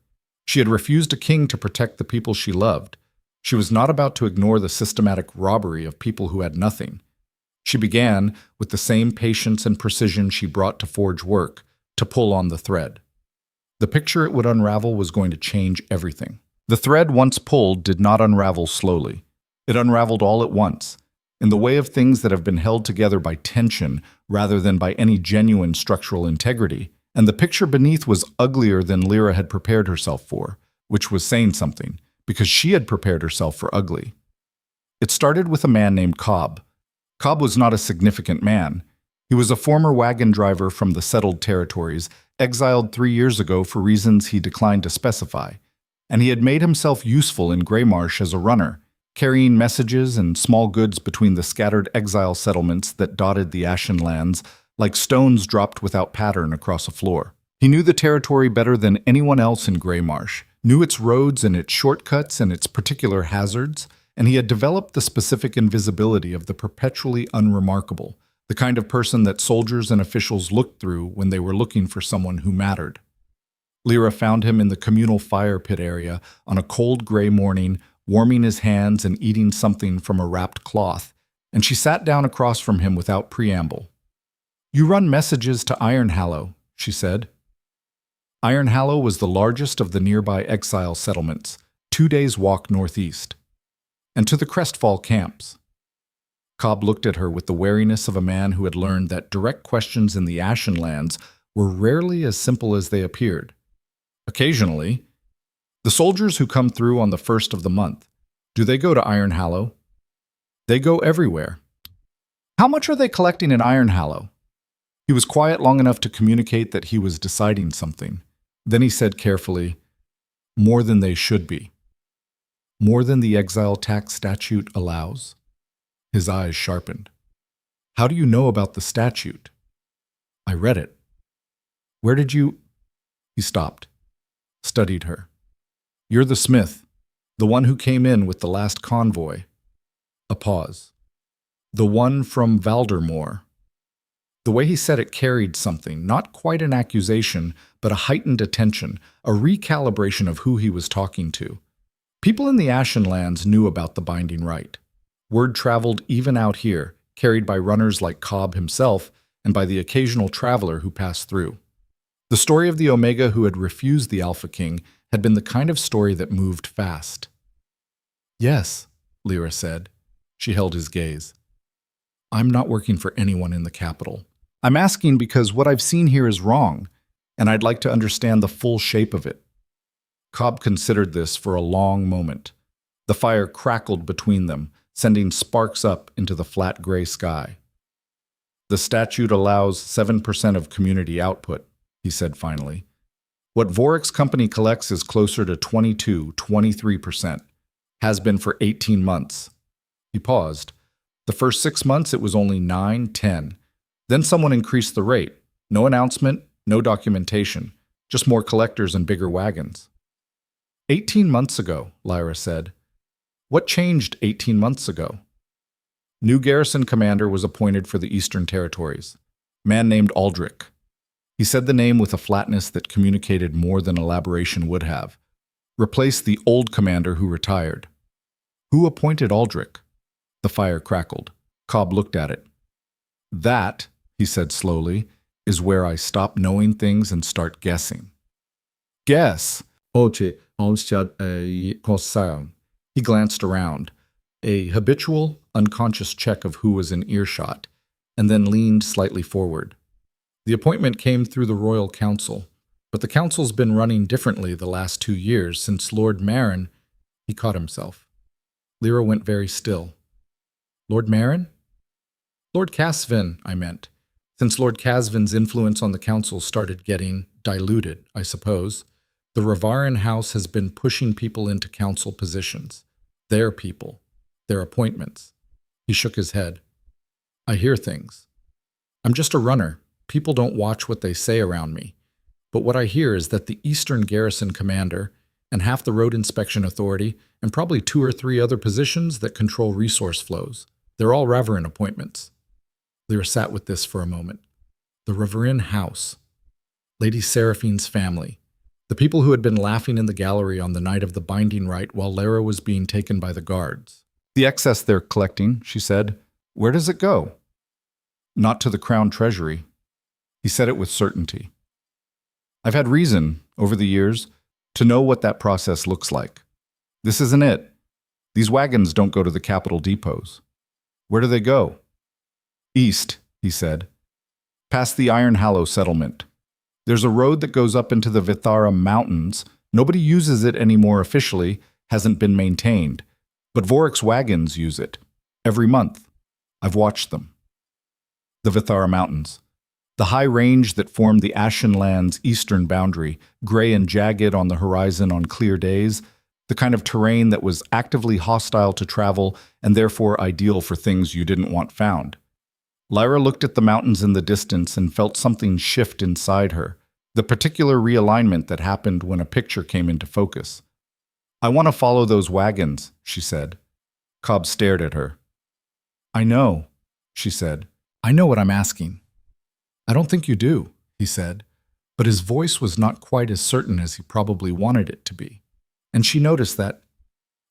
She had refused a king to protect the people she loved. She was not about to ignore the systematic robbery of people who had nothing. She began, with the same patience and precision she brought to forge work, to pull on the thread. The picture it would unravel was going to change everything. The thread once pulled did not unravel slowly. It unraveled all at once, in the way of things that have been held together by tension rather than by any genuine structural integrity, and the picture beneath was uglier than Lyra had prepared herself for, which was saying something, because she had prepared herself for ugly. It started with a man named Cobb. Cobb was not a significant man. He was a former wagon driver from the settled territories, exiled 3 years ago for reasons he declined to specify, and he had made himself useful in Greymarsh as a runner, carrying messages and small goods between the scattered exile settlements that dotted the Ashen Lands like stones dropped without pattern across a floor. He knew the territory better than anyone else in Greymarsh, knew its roads and its shortcuts and its particular hazards, and he had developed the specific invisibility of the perpetually unremarkable, the kind of person that soldiers and officials looked through when they were looking for someone who mattered. Lyra found him in the communal fire pit area on a cold gray morning, warming his hands and eating something from a wrapped cloth, and she sat down across from him without preamble. "You run messages to Ironhallow," she said. Ironhallow was the largest of the nearby exile settlements, 2 days' walk northeast, and to the Crestfall camps. Cobb looked at her with the wariness of a man who had learned that direct questions in the Ashen Lands were rarely as simple as they appeared. Occasionally, the soldiers who come through on the 1st of the month, do they go to Ironhallow? They go everywhere. How much are they collecting in Ironhallow? He was quiet long enough to communicate that he was deciding something. Then he said carefully, "More than they should be. More than the exile tax statute allows." His eyes sharpened. "How do you know about the statute?" "I read it." "Where did you—" He stopped, studied her. "You're the smith, the one who came in with the last convoy." A pause. "The one from Valdermoor." The way he said it carried something, not quite an accusation, but a heightened attention, a recalibration of who he was talking to. People in the Ashen Lands knew about the binding right. Word traveled even out here, carried by runners like Cobb himself and by the occasional traveler who passed through. The story of the Omega who had refused the Alpha King had been the kind of story that moved fast. "Yes," Lyra said. She held his gaze. "I'm not working for anyone in the capital. I'm asking because what I've seen here is wrong, and I'd like to understand the full shape of it." Cobb considered this for a long moment. The fire crackled between them, sending sparks up into the flat gray sky. "The statute allows 7% of community output," he said finally. "What Vorik's company collects is closer to 22–23%. Has been for 18 months. He paused. The first 6 months it was only 9–10. Then someone increased the rate. No announcement, no documentation, just more collectors and bigger wagons. 18 months ago, Lyra said. What changed 18 months ago? New garrison commander was appointed for the Eastern Territories. Man named Aldrich. He said the name with a flatness that communicated more than elaboration would have. Replaced the old commander who retired. Who appointed Aldrich? The fire crackled. Cobb looked at it. That, he said slowly, is where I stop knowing things and start guessing. Guess. He He glanced around, a habitual, unconscious check of who was in earshot, and then leaned slightly forward. The appointment came through the Royal Council, but the Council's been running differently the last 2 years since Lord Marin. He caught himself. Lyra went very still. Lord Marin? Lord Casvin, I meant. Since Lord Casvin's influence on the Council started getting diluted, I suppose, the Ravarin House has been pushing people into Council positions. Their people. Their appointments. He shook his head. I hear things. I'm just a runner. People don't watch what they say around me. But what I hear is that the Eastern Garrison Commander and half the Road Inspection Authority and probably 2 or 3 other positions that control resource flows. They're all Ravarin appointments. Lyra sat with this for a moment. The Ravarin House. Lady Seraphine's family. The people who had been laughing in the gallery on the night of the binding rite while Lyra was being taken by the guards. The excess they're collecting, she said. Where does it go? Not to the Crown Treasury. He said it with certainty. I've had reason, over the years, to know what that process looks like. This isn't it. These wagons don't go to the capital depots. Where do they go? East, he said. Past the Iron Hallow settlement. There's a road that goes up into the Vithara Mountains. Nobody uses it anymore officially, hasn't been maintained. But Vorik's wagons use it. Every month. I've watched them. The Vithara Mountains. The high range that formed the Ashenland's eastern boundary, gray and jagged on the horizon on clear days, the kind of terrain that was actively hostile to travel and therefore ideal for things you didn't want found. Lyra looked at the mountains in the distance and felt something shift inside her, the particular realignment that happened when a picture came into focus. I want to follow those wagons, she said. Cobb stared at her. I know, she said. I know what I'm asking. I don't think you do, he said, but his voice was not quite as certain as he probably wanted it to be. And she noticed that.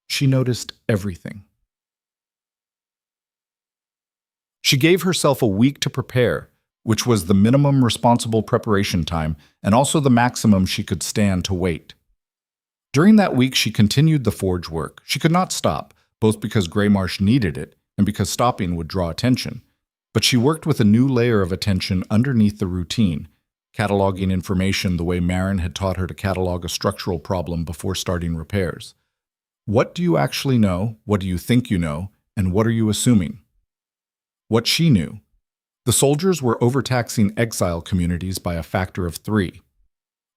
She noticed everything. She gave herself a week to prepare, which was the minimum responsible preparation time and also the maximum she could stand to wait. During that week, she continued the forge work. She could not stop, both because Greymarsh needed it and because stopping would draw attention. But she worked with a new layer of attention underneath the routine, cataloging information the way Marin had taught her to catalog a structural problem before starting repairs. What do you actually know? What do you think you know? And what are you assuming? What she knew. The soldiers were overtaxing exile communities by a factor of 3.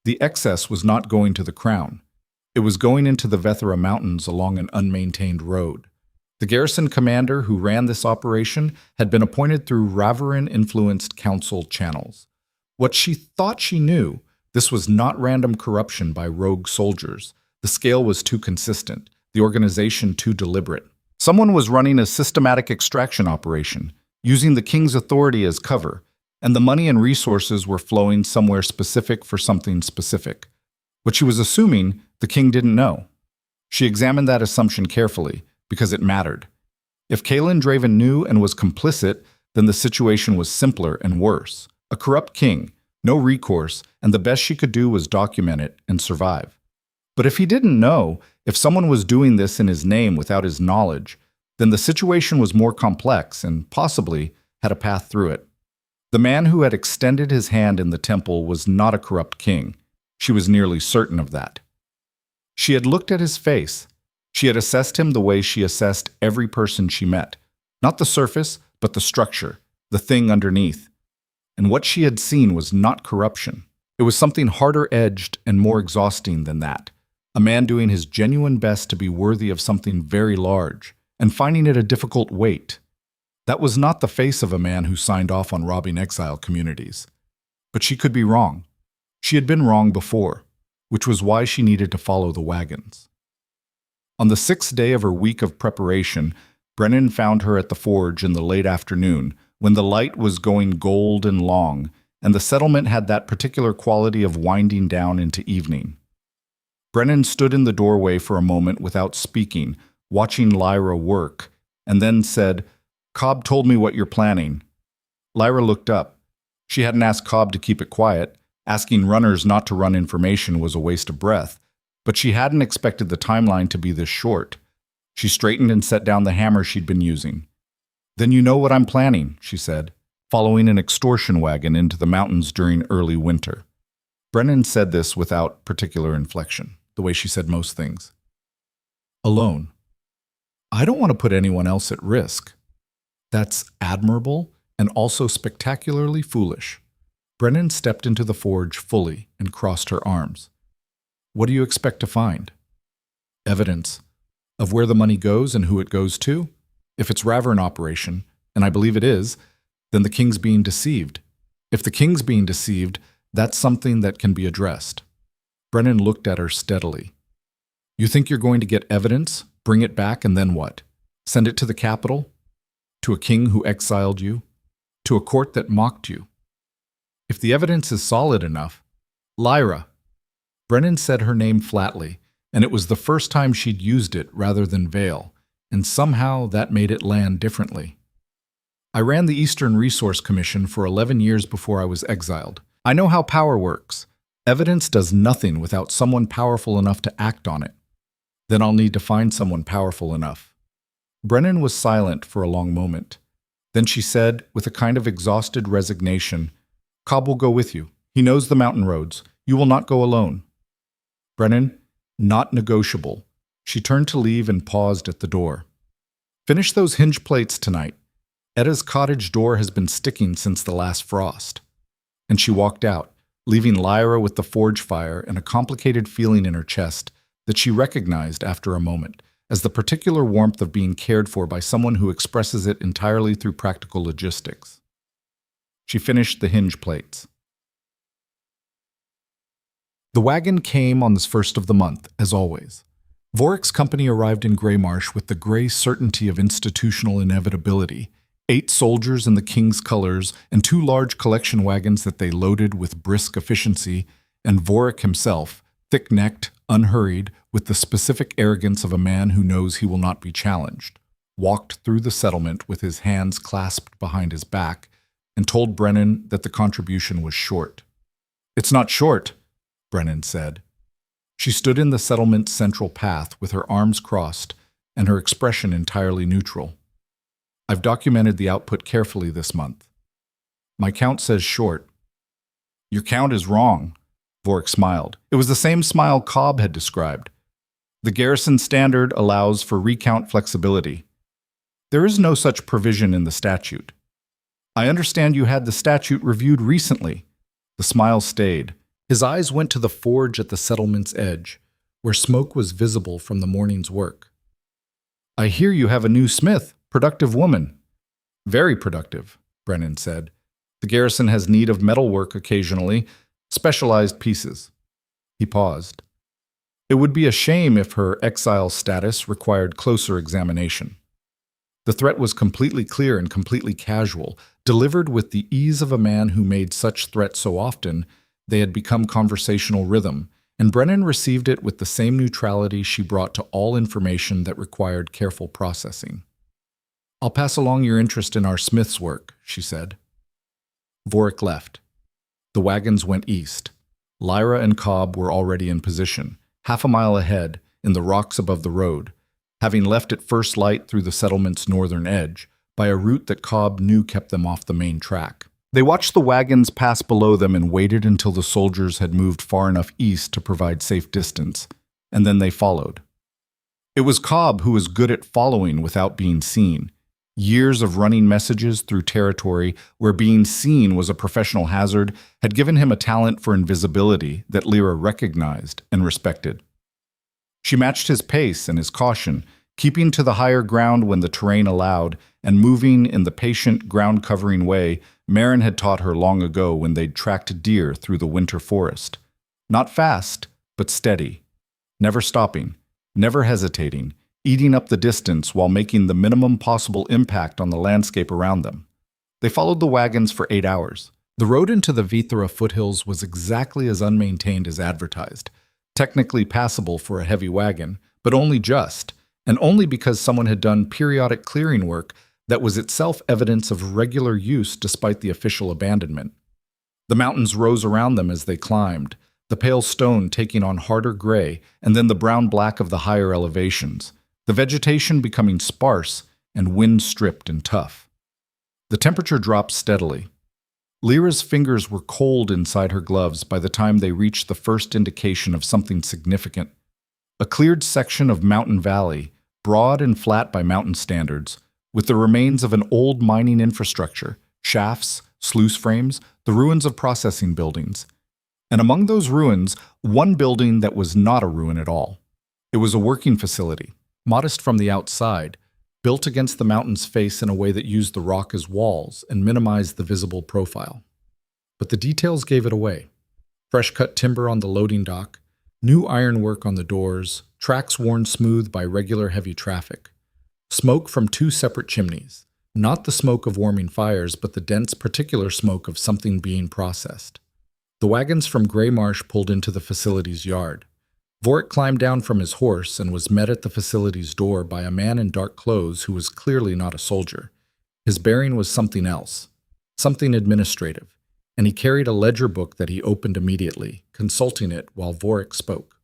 The excess was not going to the Crown. It was going into the Vethera Mountains along an unmaintained road. The garrison commander who ran this operation had been appointed through Ravarin-influenced council channels. What she thought she knew, this was not random corruption by rogue soldiers. The scale was too consistent, the organization too deliberate. Someone was running a systematic extraction operation, using the king's authority as cover, and the money and resources were flowing somewhere specific for something specific. What she was assuming, the king didn't know. She examined that assumption carefully, because it mattered. If Kaelin Draven knew and was complicit, then the situation was simpler and worse. A corrupt king, no recourse, and the best she could do was document it and survive. But if he didn't know, if someone was doing this in his name without his knowledge, then the situation was more complex and possibly had a path through it. The man who had extended his hand in the temple was not a corrupt king. She was nearly certain of that. She had looked at his face. She had assessed him the way she assessed every person she met. Not the surface, but the structure, the thing underneath. And what she had seen was not corruption. It was something harder-edged and more exhausting than that. A man doing his genuine best to be worthy of something very large, and finding it a difficult weight. That was not the face of a man who signed off on robbing exile communities. But she could be wrong. She had been wrong before, which was why she needed to follow the wagons. On the 6th day of her week of preparation, Brennan found her at the forge in the late afternoon, when the light was going gold and long, and the settlement had that particular quality of winding down into evening. Brennan stood in the doorway for a moment without speaking, watching Lyra work, and then said, "Cobb told me what you're planning." Lyra looked up. She hadn't asked Cobb to keep it quiet. Asking runners not to run information was a waste of breath, but she hadn't expected the timeline to be this short. She straightened and set down the hammer she'd been using. "Then you know what I'm planning," she said, following an extortion wagon into the mountains during early winter. Brennan said this without particular inflection, the way she said most things. "Alone. I don't want to put anyone else at risk." "That's admirable and also spectacularly foolish." Brennan stepped into the forge fully and crossed her arms. "What do you expect to find?" "Evidence of where the money goes and who it goes to. If it's Ravern operation, and I believe it is, then the king's being deceived. If the king's being deceived, that's something that can be addressed." Brennan looked at her steadily. "You think you're going to get evidence, bring it back, and then what? Send it to the capital? To a king who exiled you? To a court that mocked you? If the evidence is solid enough..." "Lyra." Brennan said her name flatly, and it was the first time she'd used it rather than Vale, and somehow that made it land differently. "I ran the Eastern Resource Commission for 11 years before I was exiled. I know how power works. Evidence does nothing without someone powerful enough to act on it. Then I'll need to find someone powerful enough." Brennan was silent for a long moment. Then she said, with a kind of exhausted resignation, "Cobb will go with you. He knows the mountain roads. You will not go alone." "Brennan, not negotiable." She turned to leave and paused at the door. "Finish those hinge plates tonight. Etta's cottage door has been sticking since the last frost." And she walked out, leaving Lyra with the forge fire and a complicated feeling in her chest that she recognized after a moment as the particular warmth of being cared for by someone who expresses it entirely through practical logistics. She finished the hinge plates. The wagon came on the first of the month, as always. Vorik's company arrived in Greymarsh with the gray certainty of institutional inevitability, 8 soldiers in the king's colors and 2 large collection wagons that they loaded with brisk efficiency, and Vorik himself, thick-necked, unhurried, with the specific arrogance of a man who knows he will not be challenged, walked through the settlement with his hands clasped behind his back and told Brennan that the contribution was short. "It's not short," Brennan said. She stood in the settlement's central path with her arms crossed and her expression entirely neutral. "I've documented the output carefully this month. My count says short." "Your count is wrong," Vorik smiled. It was the same smile Cobb had described. "The garrison standard allows for recount flexibility. There is no such provision in the statute." "I understand you had the statute reviewed recently." The smile stayed. His eyes went to the forge at the settlement's edge, where smoke was visible from the morning's work. "I hear you have a new smith, productive woman." "Very productive," Brennan said. "The garrison has need of metalwork occasionally, specialized pieces." He paused. It would be a shame if her exile status required closer examination. The threat was completely clear and completely casual, delivered with the ease of a man who made such threats so often they had become conversational rhythm, and Brennan received it with the same neutrality she brought to all information that required careful processing. "I'll pass along your interest in our smith's work," she said. Vorik left. The wagons went east. Lyra and Cobb were already in position, half a mile ahead, in the rocks above the road, having left at first light through the settlement's northern edge, by a route that Cobb knew kept them off the main track. They watched the wagons pass below them and waited until the soldiers had moved far enough east to provide safe distance, and then they followed. It was Cobb who was good at following without being seen. Years of running messages through territory where being seen was a professional hazard had given him a talent for invisibility that Lyra recognized and respected. She matched his pace and his caution, keeping to the higher ground when the terrain allowed, and moving in the patient, ground-covering way Marin had taught her long ago when they'd tracked deer through the winter forest. Not fast, but steady. Never stopping, never hesitating, eating up the distance while making the minimum possible impact on the landscape around them. They followed the wagons for 8 hours. The road into the Vithra foothills was exactly as unmaintained as advertised, technically passable for a heavy wagon, but only just, and only because someone had done periodic clearing work that was itself evidence of regular use despite the official abandonment. The mountains rose around them as they climbed, the pale stone taking on harder gray and then the brown-black of the higher elevations, the vegetation becoming sparse and wind-stripped and tough. The temperature dropped steadily. Lyra's fingers were cold inside her gloves by the time they reached the first indication of something significant. A cleared section of mountain valley, broad and flat by mountain standards, with the remains of an old mining infrastructure, shafts, sluice frames, the ruins of processing buildings. And among those ruins, one building that was not a ruin at all. It was a working facility, modest from the outside, built against the mountain's face in a way that used the rock as walls and minimized the visible profile. But the details gave it away. Fresh-cut timber on the loading dock, new ironwork on the doors, tracks worn smooth by regular heavy traffic. Smoke from two separate chimneys, not the smoke of warming fires, but the dense particular smoke of something being processed. The wagons from Grey Marsh pulled into the facility's yard. Vorik climbed down from his horse and was met at the facility's door by a man in dark clothes who was clearly not a soldier. His bearing was something else, something administrative, and he carried a ledger book that he opened immediately, consulting it while Vorik spoke.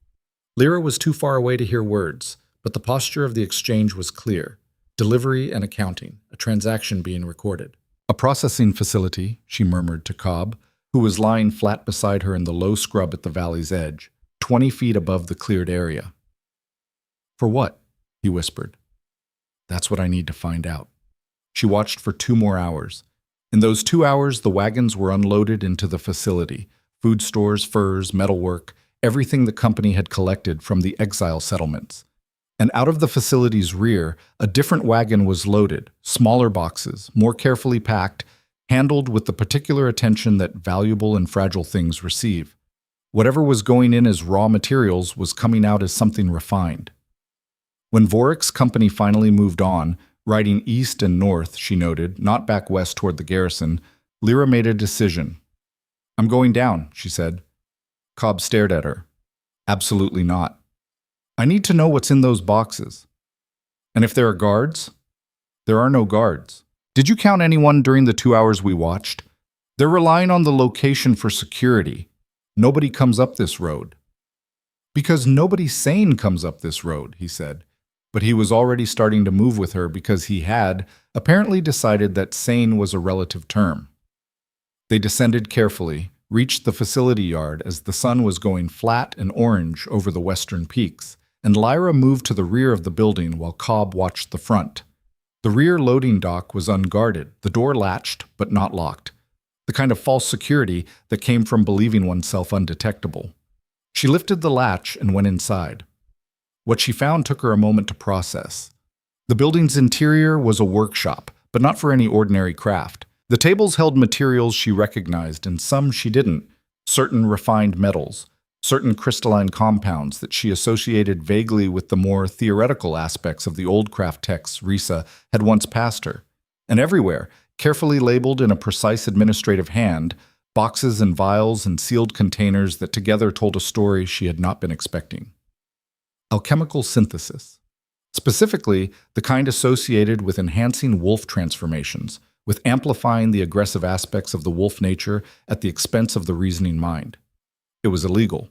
Lyra was too far away to hear words, but the posture of the exchange was clear. Delivery and accounting, a transaction being recorded. A processing facility, she murmured to Cobb, who was lying flat beside her in the low scrub at the valley's edge, 20 feet above the cleared area. For what? He whispered. That's what I need to find out. She watched for 2 more hours. In those 2 hours, the wagons were unloaded into the facility. Food stores, furs, metalwork, everything the company had collected from the exile settlements. And out of the facility's rear, a different wagon was loaded, smaller boxes, more carefully packed, handled with the particular attention that valuable and fragile things receive. Whatever was going in as raw materials was coming out as something refined. When Vorik's company finally moved on, riding east and north, she noted, not back west toward the garrison, Lyra made a decision. I'm going down, she said. Cobb stared at her. Absolutely not. I need to know what's in those boxes. And if there are guards? There are no guards. Did you count anyone during the 2 hours we watched? They're relying on the location for security. Nobody comes up this road. Because nobody sane comes up this road, he said. But he was already starting to move with her because he had apparently decided that sane was a relative term. They descended carefully, reached the facility yard as the sun was going flat and orange over the western peaks, and Lyra moved to the rear of the building while Cobb watched the front. The rear loading dock was unguarded, the door latched but not locked, the kind of false security that came from believing oneself undetectable. She lifted the latch and went inside. What she found took her a moment to process. The building's interior was a workshop, but not for any ordinary craft. The tables held materials she recognized and some she didn't, certain refined metals, certain crystalline compounds that she associated vaguely with the more theoretical aspects of the old craft texts Risa had once passed her. And everywhere, carefully labeled in a precise administrative hand, boxes and vials and sealed containers that together told a story she had not been expecting. Alchemical synthesis. Specifically, the kind associated with enhancing wolf transformations, with amplifying the aggressive aspects of the wolf nature at the expense of the reasoning mind. It was illegal.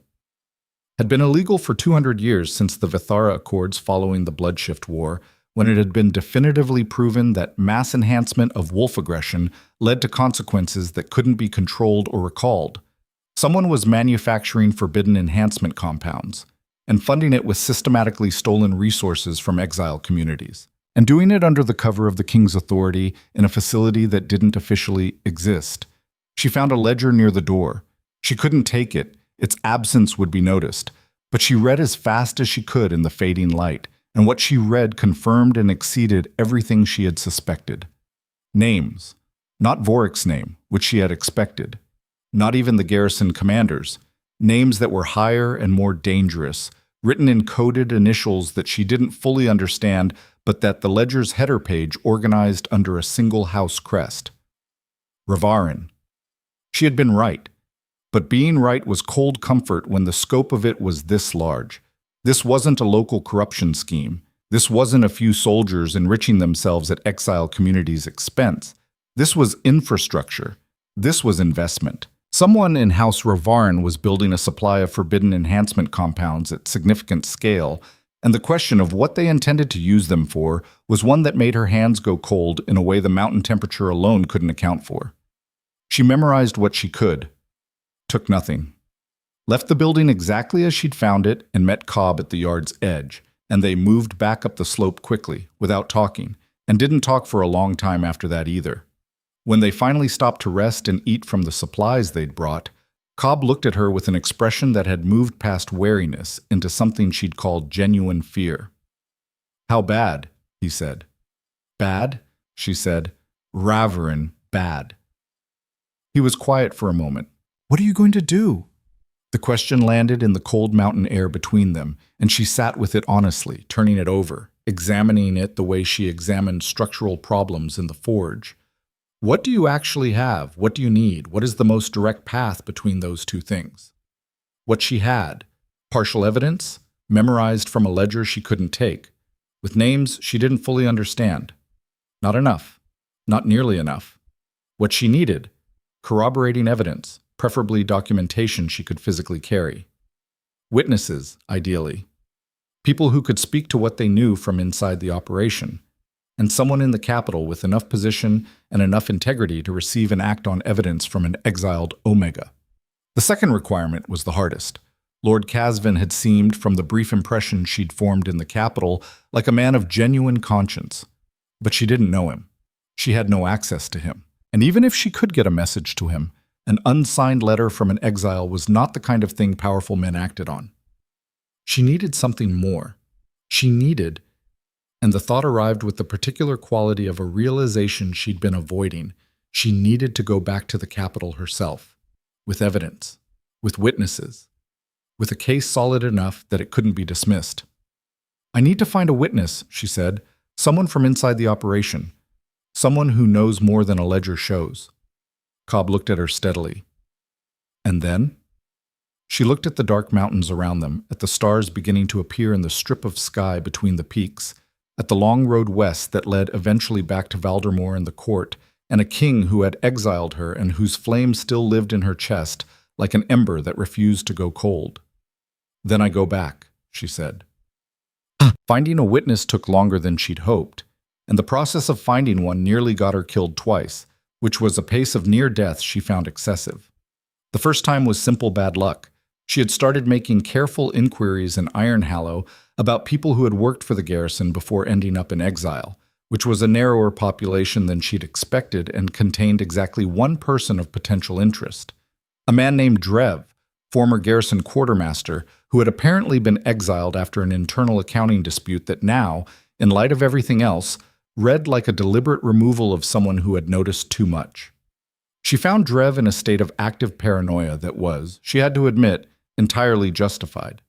Had been illegal for 200 years since the Vithara Accords following the Bloodshift War, when it had been definitively proven that mass enhancement of wolf aggression led to consequences that couldn't be controlled or recalled. Someone was manufacturing forbidden enhancement compounds, and funding it with systematically stolen resources from exile communities, and doing it under the cover of the king's authority in a facility that didn't officially exist. She found a ledger near the door. She couldn't take it. Its absence would be noticed, but she read as fast as she could in the fading light, and what she read confirmed and exceeded everything she had suspected. Names. Not Vorik's name, which she had expected. Not even the garrison commander's. Names that were higher and more dangerous, written in coded initials that she didn't fully understand, but that the ledger's header page organized under a single house crest. Ravarin. She had been right. But being right was cold comfort when the scope of it was this large. This wasn't a local corruption scheme. This wasn't a few soldiers enriching themselves at exile communities' expense. This was infrastructure. This was investment. Someone in House Ravarin was building a supply of forbidden enhancement compounds at significant scale, And the question of what they intended to use them for was one that made her hands go cold in a way the mountain temperature alone couldn't account for. She memorized what she could, took nothing, left the building exactly as she'd found it, and met Cobb at the yard's edge, and they moved back up the slope quickly, without talking, and didn't talk for a long time after that either. When they finally stopped to rest and eat from the supplies they'd brought, Cobb looked at her with an expression that had moved past wariness into something she'd called genuine fear. "How bad?" he said. "Bad?" she said. "Raverin bad." He was quiet for a moment. "What are you going to do?" The question landed in the cold mountain air between them, and she sat with it honestly, turning it over, examining it the way she examined structural problems in the forge. What do you actually have? What do you need? What is the most direct path between those two things? What she had: partial evidence, memorized from a ledger she couldn't take, with names she didn't fully understand. Not enough. Not nearly enough. What she needed: corroborating evidence, preferably documentation she could physically carry. Witnesses, ideally. People who could speak to what they knew from inside the operation. And someone in the capital with enough position and enough integrity to receive and act on evidence from an exiled Omega. The second requirement was the hardest. Lord Casvin had seemed, from the brief impression she'd formed in the capital, like a man of genuine conscience. But she didn't know him. She had no access to him. And even if she could get a message to him, an unsigned letter from an exile was not the kind of thing powerful men acted on. She needed something more. She needed, and the thought arrived with the particular quality of a realization she'd been avoiding, she needed to go back to the capital herself, with evidence, with witnesses, with a case solid enough that it couldn't be dismissed. "I need to find a witness," she said, "someone from inside the operation, someone who knows more than a ledger shows." Cobb looked at her steadily. "And then?" She looked at the dark mountains around them, at the stars beginning to appear in the strip of sky between the peaks, at the long road west that led eventually back to Valdemar and the court, and a king who had exiled her and whose flame still lived in her chest like an ember that refused to go cold. "Then I go back," she said. Finding a witness took longer than she'd hoped, and the process of finding one nearly got her killed twice, which was a pace of near death she found excessive. The first time was simple bad luck. She had started making careful inquiries in Ironhallow about people who had worked for the garrison before ending up in exile, which was a narrower population than she'd expected and contained exactly one person of potential interest. A man named Drev, former garrison quartermaster, who had apparently been exiled after an internal accounting dispute that now, in light of everything else, read like a deliberate removal of someone who had noticed too much. She found Drev in a state of active paranoia that was, she had to admit, entirely justified.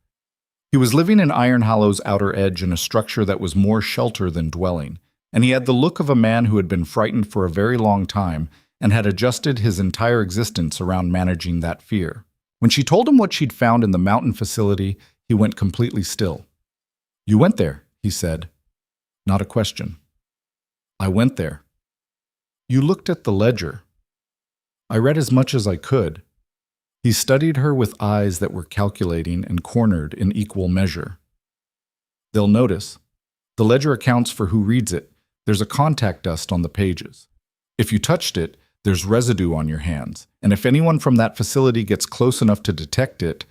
He was living in Ironhallow's outer edge in a structure that was more shelter than dwelling, and he had the look of a man who had been frightened for a very long time and had adjusted his entire existence around managing that fear. When she told him what she'd found in the mountain facility, he went completely still. "You went there," he said. Not a question. "I went there." "You looked at the ledger." "I read as much as I could." He studied her with eyes that were calculating and cornered in equal measure. "They'll notice. The ledger accounts for who reads it. There's a contact dust on the pages. If you touched it, there's residue on your hands, and if anyone from that facility gets close enough to detect it—"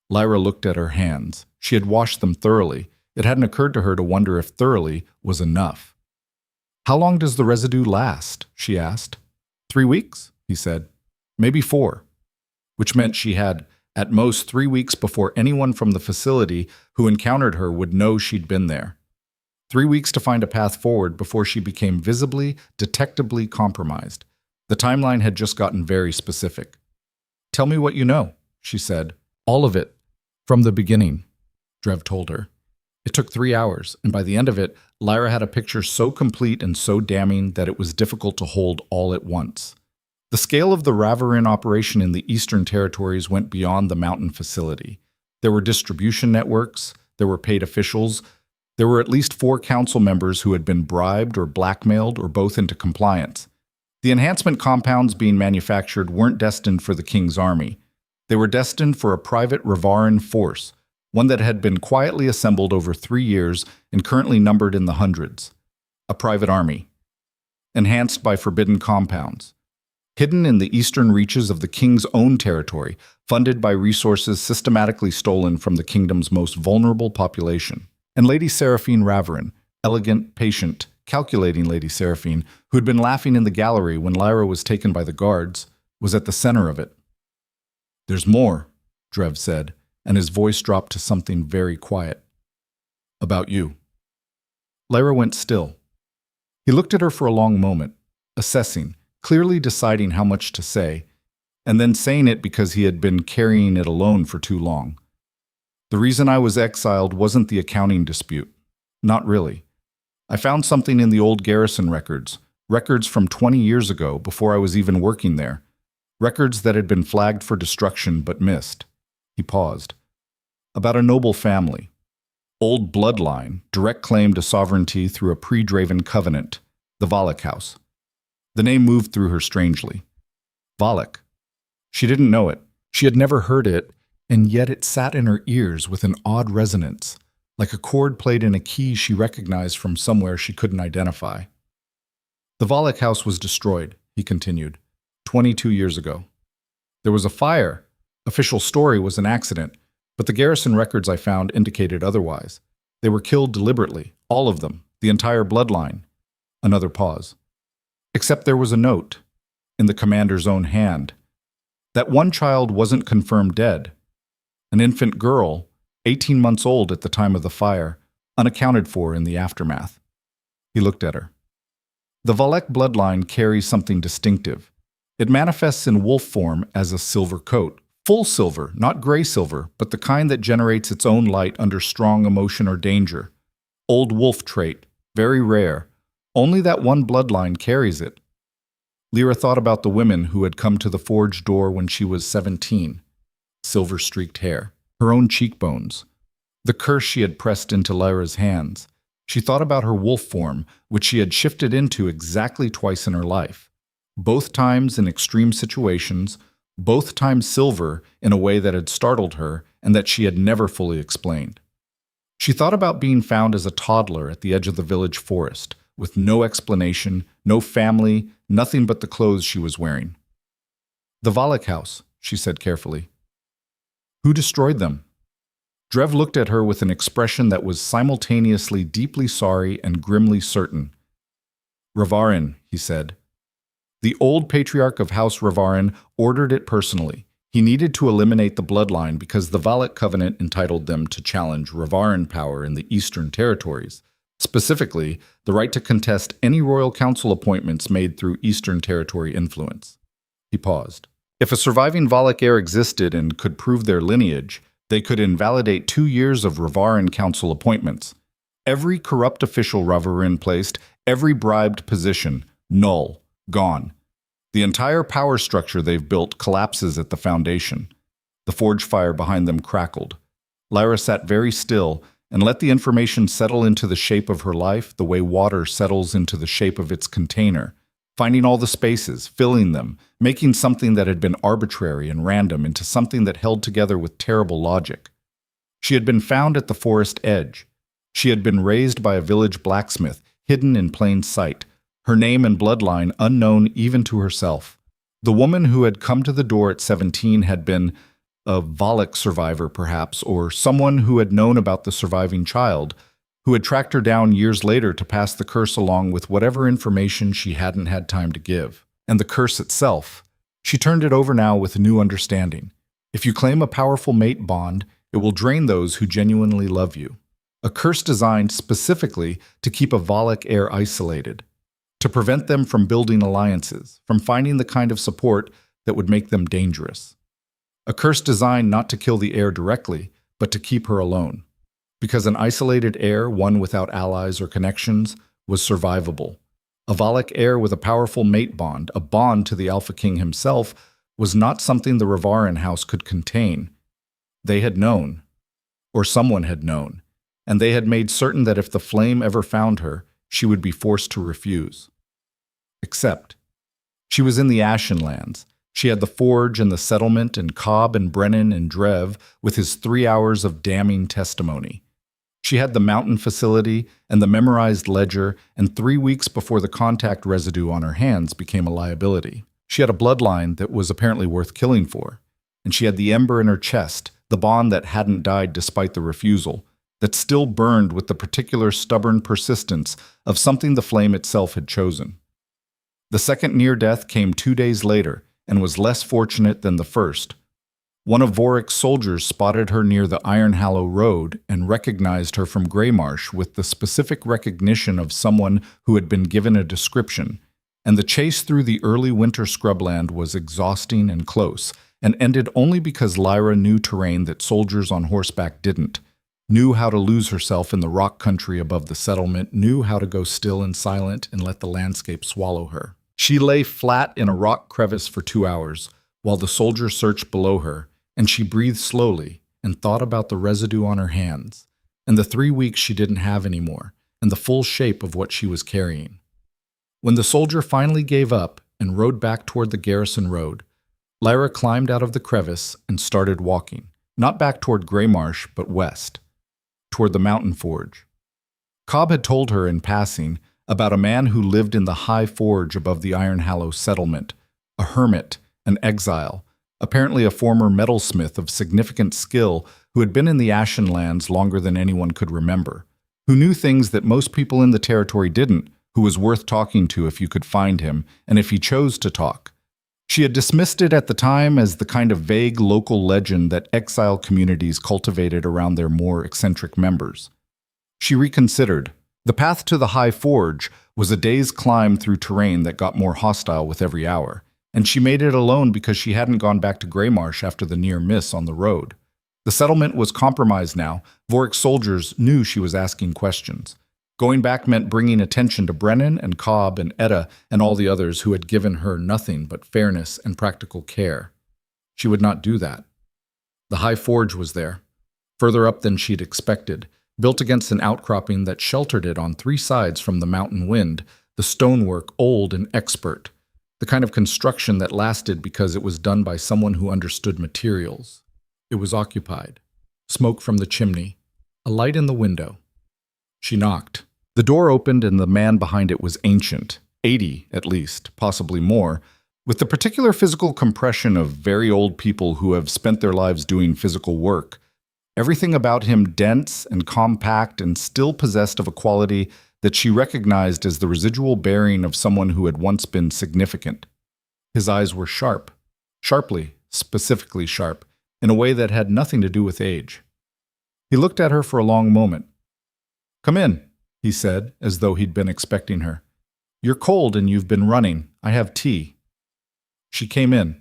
Lyra looked at her hands. She had washed them thoroughly. It hadn't occurred to her to wonder if thoroughly was enough. "How long does the residue last?" she asked. 3 weeks, he said. "Maybe 4. Which meant she had, at most, 3 weeks before anyone from the facility who encountered her would know she'd been there. 3 weeks to find a path forward before she became visibly, detectably compromised. The timeline had just gotten very specific. "Tell me what you know," she said. "All of it. From the beginning," Drev told her. It took 3 hours, and by the end of it, Lyra had a picture so complete and so damning that it was difficult to hold all at once. The scale of the Raverin operation in the Eastern Territories went beyond the mountain facility. There were distribution networks, there were paid officials, there were at least 4 council members who had been bribed or blackmailed or both into compliance. The enhancement compounds being manufactured weren't destined for the King's army. They were destined for a private Ravarin force, one that had been quietly assembled over 3 years and currently numbered in the hundreds. A private army, enhanced by forbidden compounds, hidden in the eastern reaches of the king's own territory, funded by resources systematically stolen from the kingdom's most vulnerable population. And Lady Seraphine Raverin, elegant, patient, calculating Lady Seraphine, who had been laughing in the gallery when Lyra was taken by the guards, was at the center of it. "There's more," Drev said, and his voice dropped to something very quiet. "About you." Lyra went still. He looked at her for a long moment, assessing, clearly deciding how much to say, and then saying it because he had been carrying it alone for too long. "The reason I was exiled wasn't the accounting dispute. Not really. I found something in the old garrison records from 20 years ago, before I was even working there. Records that had been flagged for destruction but missed." He paused. "About a noble family. Old bloodline, direct claim to sovereignty through a pre-Draven covenant, the Valak house." The name moved through her strangely. Valak. She didn't know it. She had never heard it, and yet it sat in her ears with an odd resonance, like a chord played in a key she recognized from somewhere she couldn't identify. "The Valak house was destroyed," he continued, 22 years ago. "There was a fire. Official story was an accident, but the garrison records I found indicated otherwise. They were killed deliberately, all of them, the entire bloodline." Another pause. "Except there was a note, in the commander's own hand. That one child wasn't confirmed dead. An infant girl, 18 months old at the time of the fire, unaccounted for in the aftermath." He looked at her. "The Valak bloodline carries something distinctive. It manifests in wolf form as a silver coat. Full silver, not gray silver, but the kind that generates its own light under strong emotion or danger. Old wolf trait, very rare. Only that one bloodline carries it." Lyra thought about the women who had come to the forge door when she was 17. Silver-streaked hair, her own cheekbones, the curse she had pressed into Lyra's hands. She thought about her wolf form, which she had shifted into exactly twice in her life. Both times in extreme situations, both times silver in a way that had startled her and that she had never fully explained. She thought about being found as a toddler at the edge of the village forest, with no explanation, no family, nothing but the clothes she was wearing. "The Valak house," she said carefully. "Who destroyed them?" Drev looked at her with an expression that was simultaneously deeply sorry and grimly certain. "Ravarin," he said. "The old patriarch of House Ravarin ordered it personally. He needed to eliminate the bloodline because the Valak covenant entitled them to challenge Ravarin power in the eastern territories, specifically the right to contest any royal council appointments made through eastern territory influence." He paused. "If a surviving Valak heir existed and could prove their lineage, they could invalidate 2 years of Ravarin council appointments. Every corrupt official Ravarin placed, every bribed position, null. Gone. The entire power structure they've built collapses at the foundation." The forge fire behind them crackled. Lyra sat very still and let the information settle into the shape of her life the way water settles into the shape of its container, finding all the spaces, filling them, making something that had been arbitrary and random into something that held together with terrible logic. She had been found at the forest edge. She had been raised by a village blacksmith, hidden in plain sight, her name and bloodline unknown even to herself. The woman who had come to the door at 17 had been a Valak survivor, perhaps, or someone who had known about the surviving child, who had tracked her down years later to pass the curse along with whatever information she hadn't had time to give. And the curse itself. She turned it over now with a new understanding. If you claim a powerful mate bond, it will drain those who genuinely love you. A curse designed specifically to keep a Valak heir isolated, to prevent them from building alliances, from finding the kind of support that would make them dangerous. A curse designed not to kill the heir directly, but to keep her alone. Because an isolated heir, one without allies or connections, was survivable. A Valak heir with a powerful mate bond, a bond to the Alpha King himself, was not something the Ravarin house could contain. They had known, or someone had known, and they had made certain that if the flame ever found her, she would be forced to refuse. Except, she was in the Ashen Lands, She had the forge and the settlement and Cobb and Brennan and Drev with his 3 hours of damning testimony. She had the mountain facility and the memorized ledger, and 3 weeks before the contact residue on her hands became a liability. She had a bloodline that was apparently worth killing for, and she had the ember in her chest, the bond that hadn't died despite the refusal, that still burned with the particular stubborn persistence of something the flame itself had chosen. The second near-death came 2 days later and was less fortunate than the first. One of Vorik's soldiers spotted her near the Iron Hallow Road and recognized her from Greymarsh with the specific recognition of someone who had been given a description, and the chase through the early winter scrubland was exhausting and close, and ended only because Lyra knew terrain that soldiers on horseback didn't, knew how to lose herself in the rock country above the settlement, knew how to go still and silent and let the landscape swallow her. She lay flat in a rock crevice for 2 hours, while the soldiers searched below her, and she breathed slowly and thought about the residue on her hands, and the 3 weeks she didn't have anymore, and the full shape of what she was carrying. When the soldier finally gave up and rode back toward the garrison road, Lyra climbed out of the crevice and started walking, not back toward Greymarsh, but west, toward the mountain forge. Cobb had told her in passing about a man who lived in the high forge above the Iron Hallow settlement, a hermit, an exile, apparently a former metalsmith of significant skill who had been in the Ashen Lands longer than anyone could remember, who knew things that most people in the territory didn't, who was worth talking to if you could find him, and if he chose to talk. She had dismissed it at the time as the kind of vague local legend that exile communities cultivated around their more eccentric members. She reconsidered. The path to the High Forge was a day's climb through terrain that got more hostile with every hour, and she made it alone because she hadn't gone back to Greymarsh after the near miss on the road. The settlement was compromised now. Vorik's soldiers knew she was asking questions. Going back meant bringing attention to Brennan and Cobb and Etta and all the others who had given her nothing but fairness and practical care. She would not do that. The High Forge was there, further up than she'd expected, built against an outcropping that sheltered it on 3 sides from the mountain wind, the stonework old and expert, the kind of construction that lasted because it was done by someone who understood materials. It was occupied. Smoke from the chimney. A light in the window. She knocked. The door opened and the man behind it was ancient, 80 at least, possibly more, with the particular physical compression of very old people who have spent their lives doing physical work. Everything about him dense and compact and still possessed of a quality that she recognized as the residual bearing of someone who had once been significant. His eyes were sharp, sharply, specifically sharp, in a way that had nothing to do with age. He looked at her for a long moment. "Come in," he said, as though he'd been expecting her. "You're cold and you've been running. I have tea." She came in.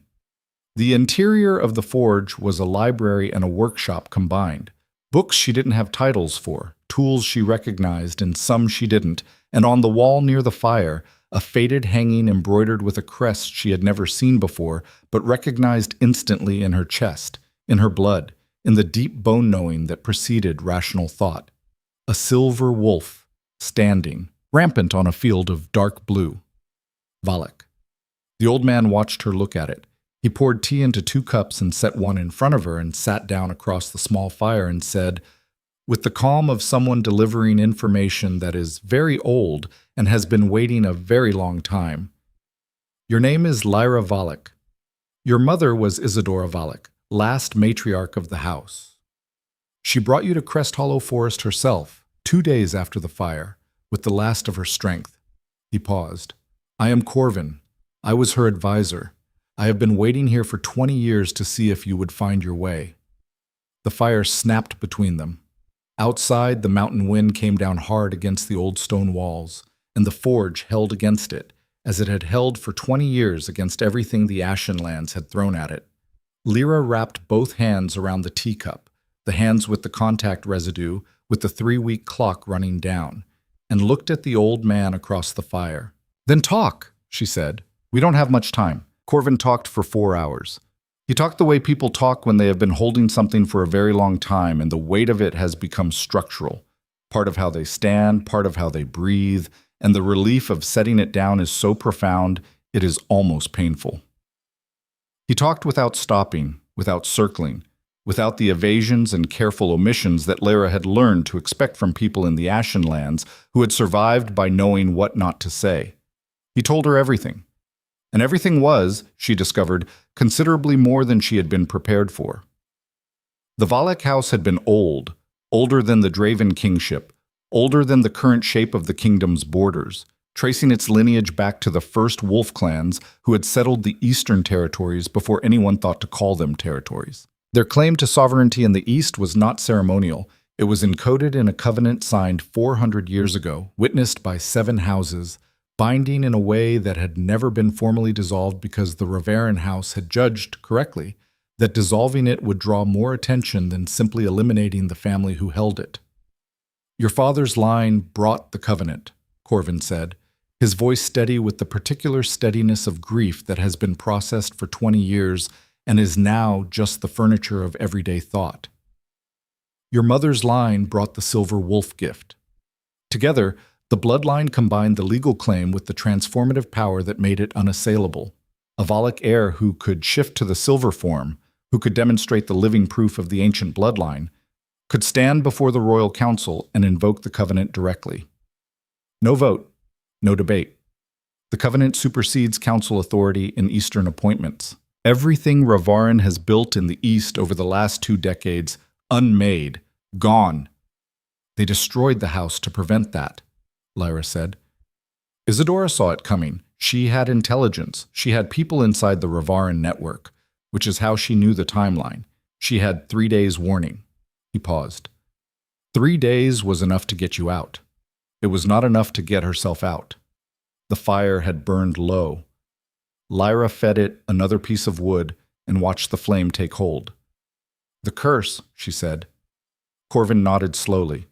The interior of the forge was a library and a workshop combined. Books she didn't have titles for, tools she recognized and some she didn't, and on the wall near the fire, a faded hanging embroidered with a crest she had never seen before, but recognized instantly in her chest, in her blood, in the deep bone-knowing that preceded rational thought. A silver wolf, standing, rampant on a field of dark blue. Valak. The old man watched her look at it. He poured tea into 2 cups and set one in front of her and sat down across the small fire and said, with the calm of someone delivering information that is very old and has been waiting a very long time, "Your name is Lyra Valak. Your mother was Isadora Valak, last matriarch of the house. She brought you to Crest Hollow Forest herself, 2 days after the fire, with the last of her strength." He paused. "I am Corvin. I was her advisor. I have been waiting here for 20 years to see if you would find your way." The fire snapped between them. Outside, the mountain wind came down hard against the old stone walls, and the forge held against it, as it had held for 20 years against everything the Ashen Lands had thrown at it. Lyra wrapped both hands around the teacup, the hands with the contact residue, with the 3-week clock running down, and looked at the old man across the fire. "Then talk," she said. "We don't have much time." Corvin talked for 4 hours. He talked the way people talk when they have been holding something for a very long time and the weight of it has become structural. Part of how they stand, part of how they breathe, and the relief of setting it down is so profound, it is almost painful. He talked without stopping, without circling, without the evasions and careful omissions that Lyra had learned to expect from people in the Ashen Lands who had survived by knowing what not to say. He told her everything. And everything was, she discovered, considerably more than she had been prepared for. The Valak house had been old, older than the Draven kingship, older than the current shape of the kingdom's borders, tracing its lineage back to the first wolf clans who had settled the eastern territories before anyone thought to call them territories. Their claim to sovereignty in the east was not ceremonial. It was encoded in a covenant signed 400 years ago, witnessed by 7 houses, binding in a way that had never been formally dissolved because the Reveran house had judged correctly that dissolving it would draw more attention than simply eliminating the family who held it. "Your father's line brought the covenant," Corvin said, his voice steady with the particular steadiness of grief that has been processed for 20 years and is now just the furniture of everyday thought. "Your mother's line brought the silver wolf gift." Together, the bloodline combined the legal claim with the transformative power that made it unassailable. A Valak heir who could shift to the silver form, who could demonstrate the living proof of the ancient bloodline, could stand before the royal council and invoke the covenant directly. No vote, no debate. The covenant supersedes council authority in Eastern appointments. Everything Revaran has built in the East over the last 2 decades, unmade, gone. They destroyed the house to prevent that, Lyra said. Isadora saw it coming. She had intelligence. She had people inside the Revaran network, which is how she knew the timeline. She had 3 days warning. He paused. 3 days was enough to get you out. It was not enough to get herself out. The fire had burned low. Lyra fed it another piece of wood and watched the flame take hold. "The curse," she said. Corvin nodded slowly.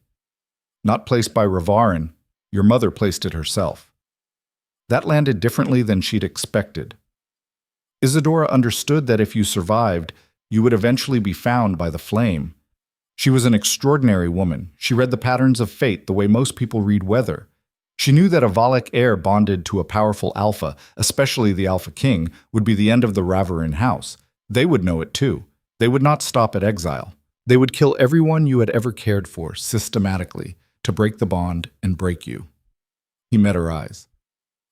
"Not placed by Revaran. Your mother placed it herself." That landed differently than she'd expected. Isadora understood that if you survived, you would eventually be found by the flame. She was an extraordinary woman. She read the patterns of fate the way most people read weather. She knew that a Valak heir bonded to a powerful alpha, especially the Alpha King, would be the end of the Revaran house. They would know it too. They would not stop at exile. They would kill everyone you had ever cared for, systematically, to break the bond and break you. He met her eyes.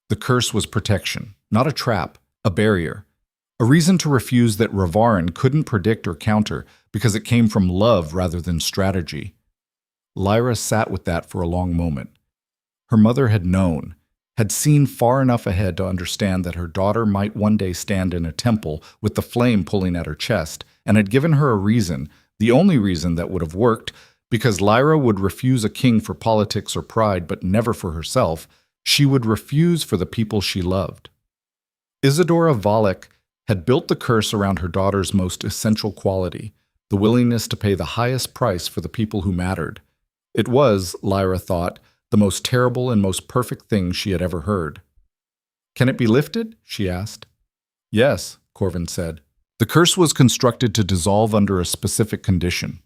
The curse was protection, not a trap, a barrier. A reason to refuse that Revaran couldn't predict or counter because it came from love rather than strategy. Lyra sat with that for a long moment. Her mother had known, had seen far enough ahead to understand that her daughter might one day stand in a temple with the flame pulling at her chest, and had given her a reason, the only reason that would have worked, because Lyra would refuse a king for politics or pride but never for herself. She would refuse for the people she loved. Isadora Valak had built the curse around her daughter's most essential quality, the willingness to pay the highest price for the people who mattered. It was, Lyra thought, the most terrible and most perfect thing she had ever heard. "Can it be lifted?" she asked. "Yes," Corvin said. "The curse was constructed to dissolve under a specific condition.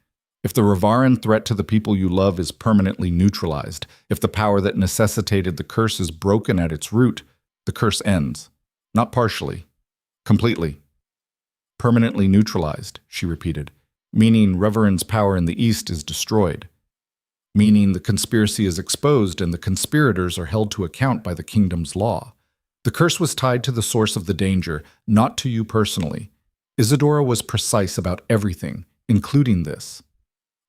If the Revaran threat to the people you love is permanently neutralized, if the power that necessitated the curse is broken at its root, the curse ends. Not partially. Completely." "Permanently neutralized," she repeated, "meaning Revaran's power in the East is destroyed. Meaning the conspiracy is exposed and the conspirators are held to account by the kingdom's law. The curse was tied to the source of the danger, not to you personally. Isadora was precise about everything, including this."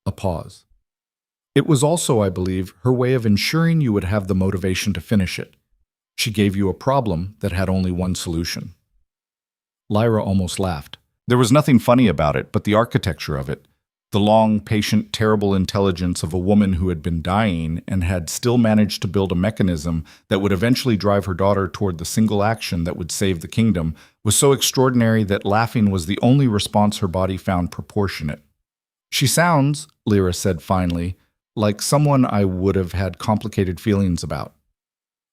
A pause. "It was also, I believe, her way of ensuring you would have the motivation to finish it. She gave you a problem that had only one solution." Lyra almost laughed. There was nothing funny about it, but the architecture of it. The long, patient, terrible intelligence of a woman who had been dying and had still managed to build a mechanism that would eventually drive her daughter toward the single action that would save the kingdom was so extraordinary that laughing was the only response her body found proportionate. "She sounds," Lyra said finally, "like someone I would have had complicated feelings about."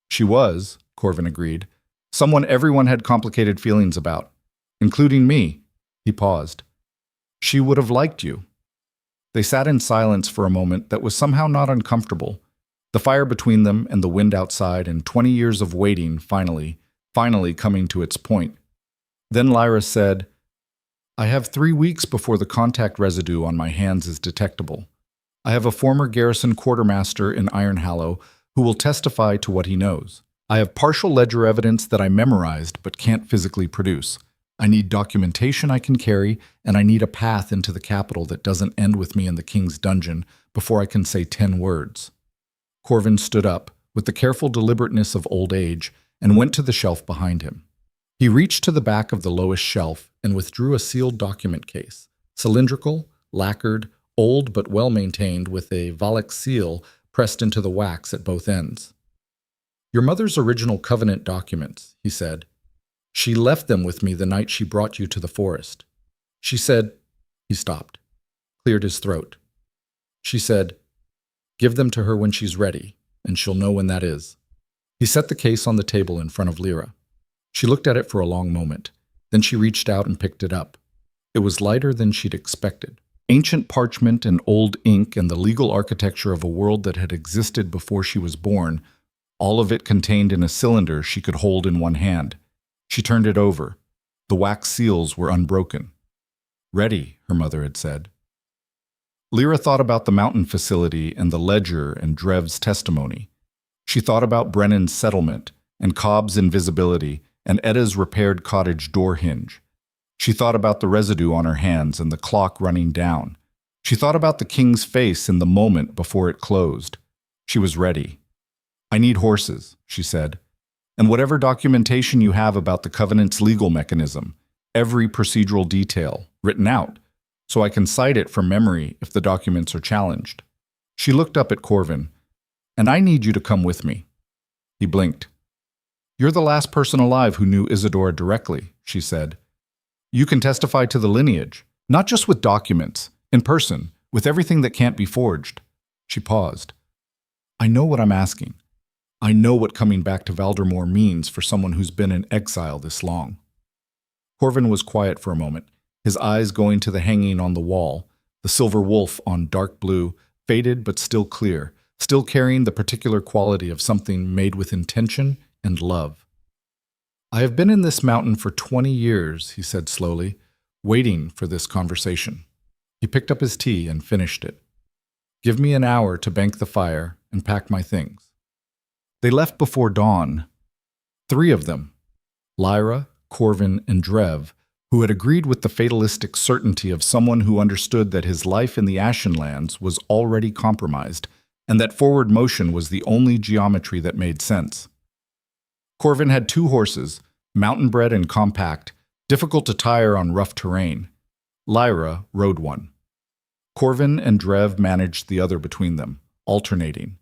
"She was," Corvin agreed. "Someone everyone had complicated feelings about, including me." He paused. "She would have liked you." They sat in silence for a moment that was somehow not uncomfortable. The fire between them and the wind outside and 20 years of waiting finally coming to its point. Then Lyra said, I have 3 weeks before the contact residue on my hands is detectable. I have a former garrison quartermaster in Iron Hallow who will testify to what he knows. I have partial ledger evidence that I memorized but can't physically produce. I need documentation I can carry, and I need a path into the capital that doesn't end with me in the king's dungeon before I can say 10 words. Corvin stood up, with the careful deliberateness of old age, and went to the shelf behind him. He reached to the back of the lowest shelf and withdrew a sealed document case, cylindrical, lacquered, old but well-maintained, with a Valak seal pressed into the wax at both ends. Your mother's original covenant documents, he said. She left them with me the night she brought you to the forest. She said, he stopped, cleared his throat. She said, give them to her when she's ready, and she'll know when that is. He set the case on the table in front of Lyra. She looked at it for a long moment. Then she reached out and picked it up. It was lighter than she'd expected. Ancient parchment and old ink and the legal architecture of a world that had existed before she was born, all of it contained in a cylinder she could hold in one hand. She turned it over. The wax seals were unbroken. Ready, her mother had said. Lyra thought about the mountain facility and the ledger and Drev's testimony. She thought about Brennan's settlement and Cobb's invisibility and Edda's repaired cottage door hinge. She thought about the residue on her hands and the clock running down. She thought about the king's face in the moment before it closed. She was ready. I need horses, she said, and whatever documentation you have about the Covenant's legal mechanism, every procedural detail, written out, so I can cite it from memory if the documents are challenged. She looked up at Corvin. And I need you to come with me. He blinked. You're the last person alive who knew Isadora directly, she said. You can testify to the lineage, not just with documents, in person, with everything that can't be forged. She paused. I know what I'm asking. I know what coming back to Valdermoor means for someone who's been in exile this long. Corvin was quiet for a moment, his eyes going to the hanging on the wall, the silver wolf on dark blue, faded but still clear, still carrying the particular quality of something made with intention and love. I have been in this mountain for 20 years, he said slowly, waiting for this conversation. He picked up his tea and finished it. Give me an hour to bank the fire and pack my things. They left before dawn. 3 of them, Lyra, Corvin, and Drev, who had agreed with the fatalistic certainty of someone who understood that his life in the Ashenlands was already compromised, and that forward motion was the only geometry that made sense. Corvin had 2 horses, mountain-bred and compact, difficult to tire on rough terrain. Lyra rode one. Corvin and Drev managed the other between them, alternating.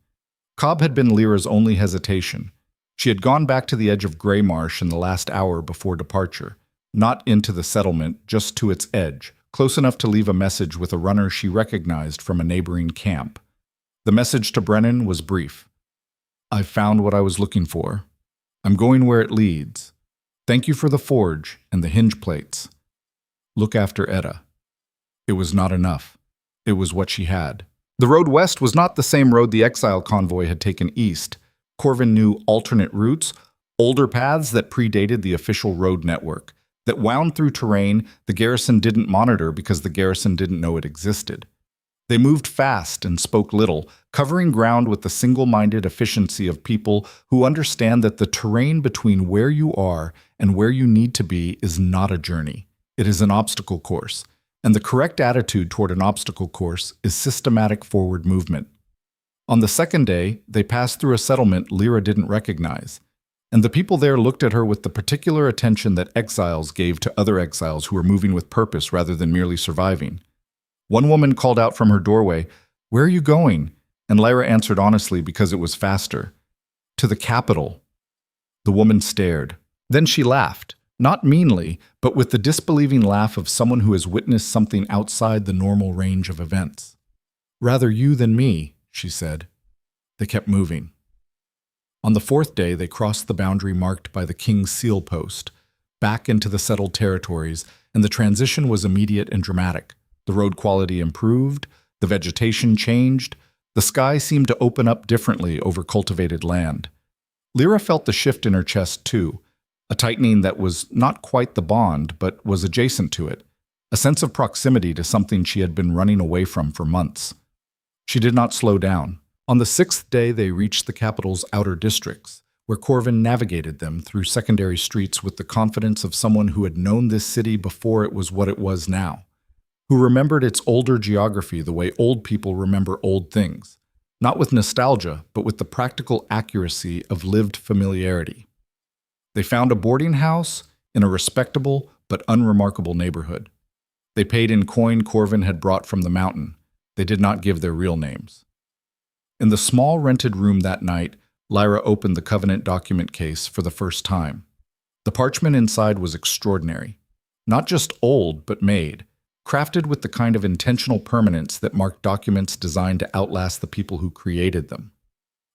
Cobb had been Lyra's only hesitation. She had gone back to the edge of Grey Marsh in the last hour before departure, not into the settlement, just to its edge, close enough to leave a message with a runner she recognized from a neighboring camp. The message to Brennan was brief. I've found what I was looking for. I'm going where it leads. Thank you for the forge and the hinge plates. Look after Edda. It was not enough. It was what she had. The road west was not the same road the exile convoy had taken east. Corvin knew alternate routes, older paths that predated the official road network, that wound through terrain the garrison didn't monitor because the garrison didn't know it existed. They moved fast and spoke little, covering ground with the single-minded efficiency of people who understand that the terrain between where you are and where you need to be is not a journey. It is an obstacle course, and the correct attitude toward an obstacle course is systematic forward movement. On the second day, they passed through a settlement Lyra didn't recognize, and the people there looked at her with the particular attention that exiles gave to other exiles who were moving with purpose rather than merely surviving. One woman called out from her doorway, "Where are you going?" And Lyra answered honestly because it was faster. "To the capital." The woman stared. Then she laughed, not meanly, but with the disbelieving laugh of someone who has witnessed something outside the normal range of events. "Rather you than me," she said. They kept moving. On the 4th day, they crossed the boundary marked by the king's seal post, back into the settled territories, and the transition was immediate and dramatic. The road quality improved, the vegetation changed, the sky seemed to open up differently over cultivated land. Lyra felt the shift in her chest too. a tightening that was not quite the bond, but was adjacent to it, a sense of proximity to something she had been running away from for months. She did not slow down. On the sixth day, they reached the capital's outer districts, where Corvin navigated them through secondary streets with the confidence of someone who had known this city before it was what it was now, who remembered its older geography the way old people remember old things, not with nostalgia, but with the practical accuracy of lived familiarity. They found a boarding house in a respectable but unremarkable neighborhood. They paid in coin Corvin had brought from the mountain. They did not give their real names. In the small rented room that night, Lyra opened the covenant document case for the first time. The parchment inside was extraordinary. Not just old, but made, crafted with the kind of intentional permanence that marked documents designed to outlast the people who created them.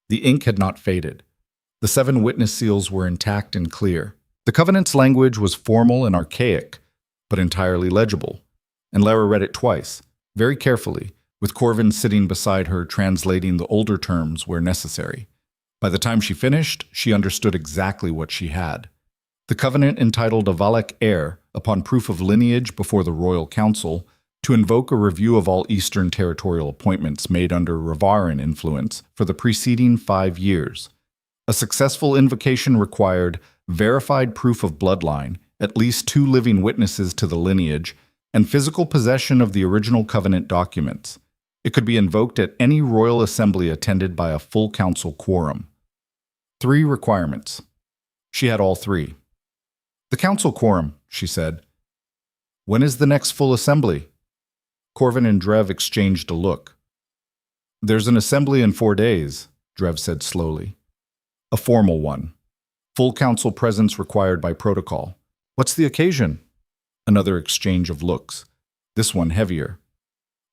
The ink had not faded. The 7 witness seals were intact and clear. The covenant's language was formal and archaic, but entirely legible, and Lyra read it twice, very carefully, with Corvin sitting beside her translating the older terms where necessary. By the time she finished, she understood exactly what she had. The covenant entitled a Valak heir, upon proof of lineage before the royal council, to invoke a review of all Eastern territorial appointments made under Ravaran influence for the preceding 5 years. A successful invocation required verified proof of bloodline, at least 2 living witnesses to the lineage, and physical possession of the original covenant documents. It could be invoked at any royal assembly attended by a full council quorum. 3 requirements. She had all 3. The council quorum, she said. When is the next full assembly? Corvin and Drev exchanged a look. There's an assembly in 4 days, Drev said slowly. A formal one. Full council presence required by protocol. What's the occasion? Another exchange of looks. This one heavier.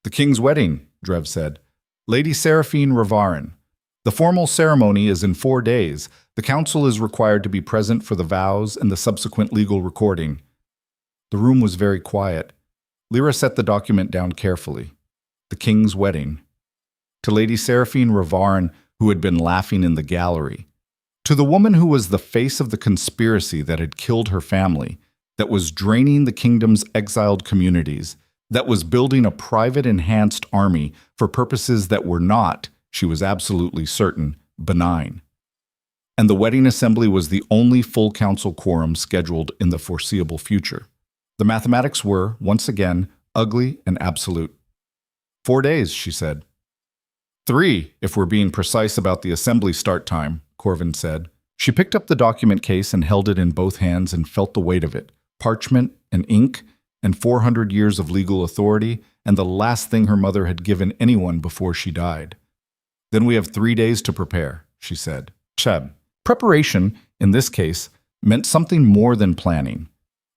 The king's wedding, Drev said. Lady Seraphine Ravaran. The formal ceremony is in 4 days. The council is required to be present for the vows and the subsequent legal recording. The room was very quiet. Lyra set the document down carefully. The king's wedding. To Lady Seraphine Ravaran, who had been laughing in the gallery. To the woman who was the face of the conspiracy that had killed her family, that was draining the kingdom's exiled communities, that was building a private enhanced army for purposes that were not, she was absolutely certain, benign. And the wedding assembly was the only full council quorum scheduled in the foreseeable future. The mathematics were, once again, ugly and absolute. 4 days, she said. 3, if we're being precise about the assembly start time, Corvin said. She picked up the document case and held it in both hands and felt the weight of it. Parchment and ink and 400 years of legal authority and the last thing her mother had given anyone before she died. Then we have 3 days to prepare, she said. Cheb. Preparation, in this case, meant something more than planning.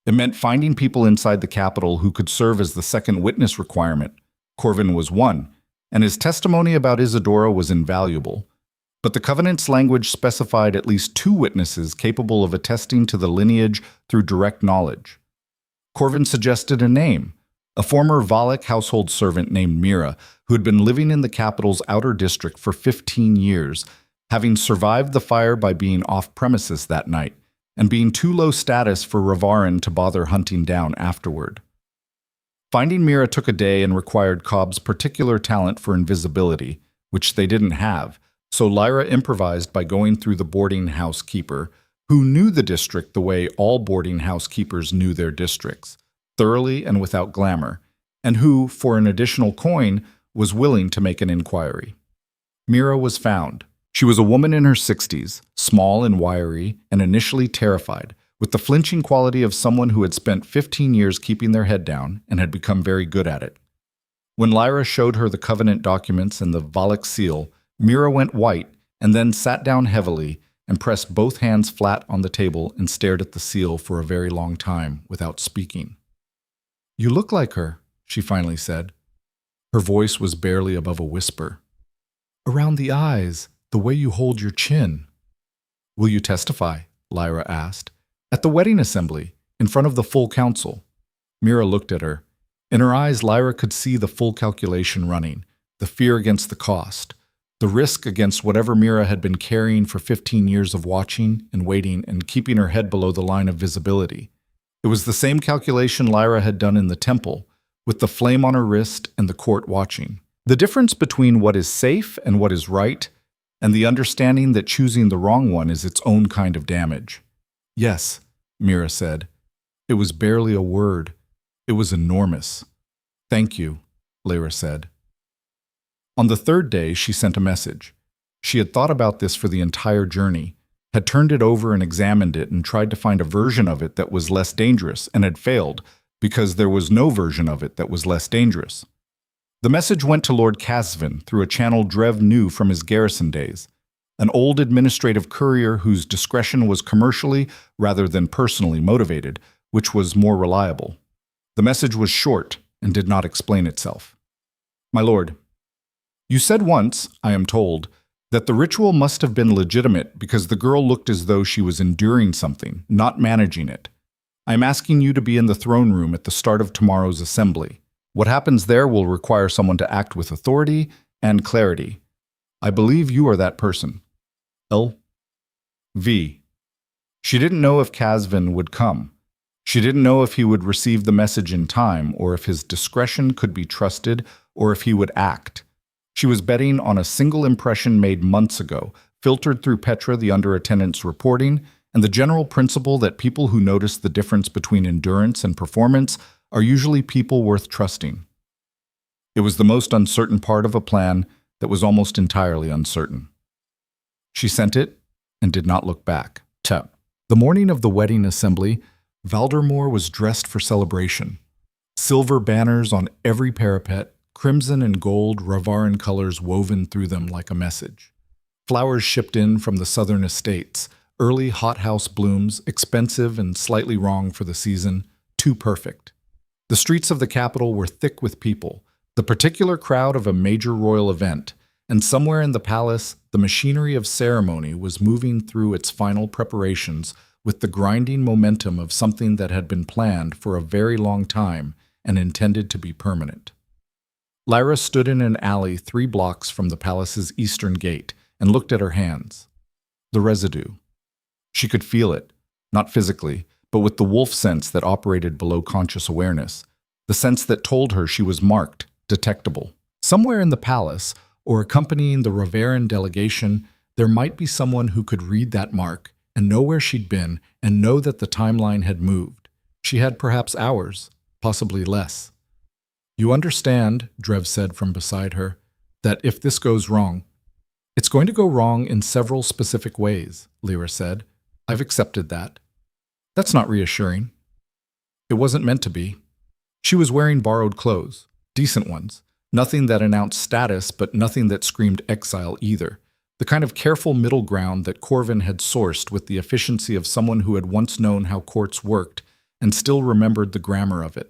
It meant finding people inside the capital who could serve as the second witness requirement. Corvin was one, and his testimony about Isadora was invaluable. But the covenant's language specified at least 2 witnesses capable of attesting to the lineage through direct knowledge. Corvin suggested a name, a former Valak household servant named Mira, who had been living in the capital's outer district for 15 years, having survived the fire by being off-premises that night, and being too low status for Ravaran to bother hunting down afterward. Finding Mira took a day and required Cobb's particular talent for invisibility, which they didn't have, so Lyra improvised by going through the boarding house keeper, who knew the district the way all boarding house keepers knew their districts, thoroughly and without glamour, and who, for an additional coin, was willing to make an inquiry. Mira was found. She was a woman in her 60s, small and wiry, and initially terrified, with the flinching quality of someone who had spent 15 years keeping their head down and had become very good at it. When Lyra showed her the covenant documents and the Valak seal, Mira went white and then sat down heavily and pressed both hands flat on the table and stared at the seal for a very long time without speaking. "You look like her," she finally said. Her voice was barely above a whisper. "Around the eyes, the way you hold your chin." "Will you testify?" Lyra asked. "At the wedding assembly, in front of the full council." Mira looked at her. In her eyes, Lyra could see the full calculation running, the fear against the cost, The risk against whatever Mira had been carrying for 15 years of watching and waiting and keeping her head below the line of visibility. It was the same calculation Lyra had done in the temple, with the flame on her wrist and the court watching. The difference between what is safe and what is right, and the understanding that choosing the wrong one is its own kind of damage. Yes, Mira said. It was barely a word. It was enormous. Thank you, Lyra said. On the third day, she sent a message. She had thought about this for the entire journey, had turned it over and examined it and tried to find a version of it that was less dangerous, and had failed because there was no version of it that was less dangerous. The message went to Lord Casvin through a channel Drev knew from his garrison days, an old administrative courier whose discretion was commercially rather than personally motivated, which was more reliable. The message was short and did not explain itself. My lord, you said once, I am told, that the ritual must have been legitimate because the girl looked as though she was enduring something, not managing it. I am asking you to be in the throne room at the start of tomorrow's assembly. What happens there will require someone to act with authority and clarity. I believe you are that person. L. V. She didn't know if Casvin would come. She didn't know if he would receive the message in time, or if his discretion could be trusted, or if he would act. She was betting on a single impression made months ago, filtered through Petra, the under-attendant's reporting, and the general principle that people who notice the difference between endurance and performance are usually people worth trusting. It was the most uncertain part of a plan that was almost entirely uncertain. She sent it and did not look back. The morning of the wedding assembly, Valdermoor was dressed for celebration. Silver banners on every parapet, crimson and gold Ravaran colors woven through them like a message. Flowers shipped in from the southern estates, early hothouse blooms, expensive and slightly wrong for the season, too perfect. The streets of the capital were thick with people, the particular crowd of a major royal event, and somewhere in the palace, the machinery of ceremony was moving through its final preparations with the grinding momentum of something that had been planned for a very long time and intended to be permanent. Lyra stood in an alley 3 blocks from the palace's eastern gate and looked at her hands. The residue. She could feel it, not physically, but with the wolf sense that operated below conscious awareness, the sense that told her she was marked, detectable. Somewhere in the palace, or accompanying the Ravaran delegation, there might be someone who could read that mark and know where she'd been and know that the timeline had moved. She had perhaps hours, possibly less. You understand, Drev said from beside her, that if this goes wrong, it's going to go wrong in several specific ways, Lyra said. I've accepted that. That's not reassuring. It wasn't meant to be. She was wearing borrowed clothes, decent ones, nothing that announced status but nothing that screamed exile either, the kind of careful middle ground that Corvin had sourced with the efficiency of someone who had once known how courts worked and still remembered the grammar of it.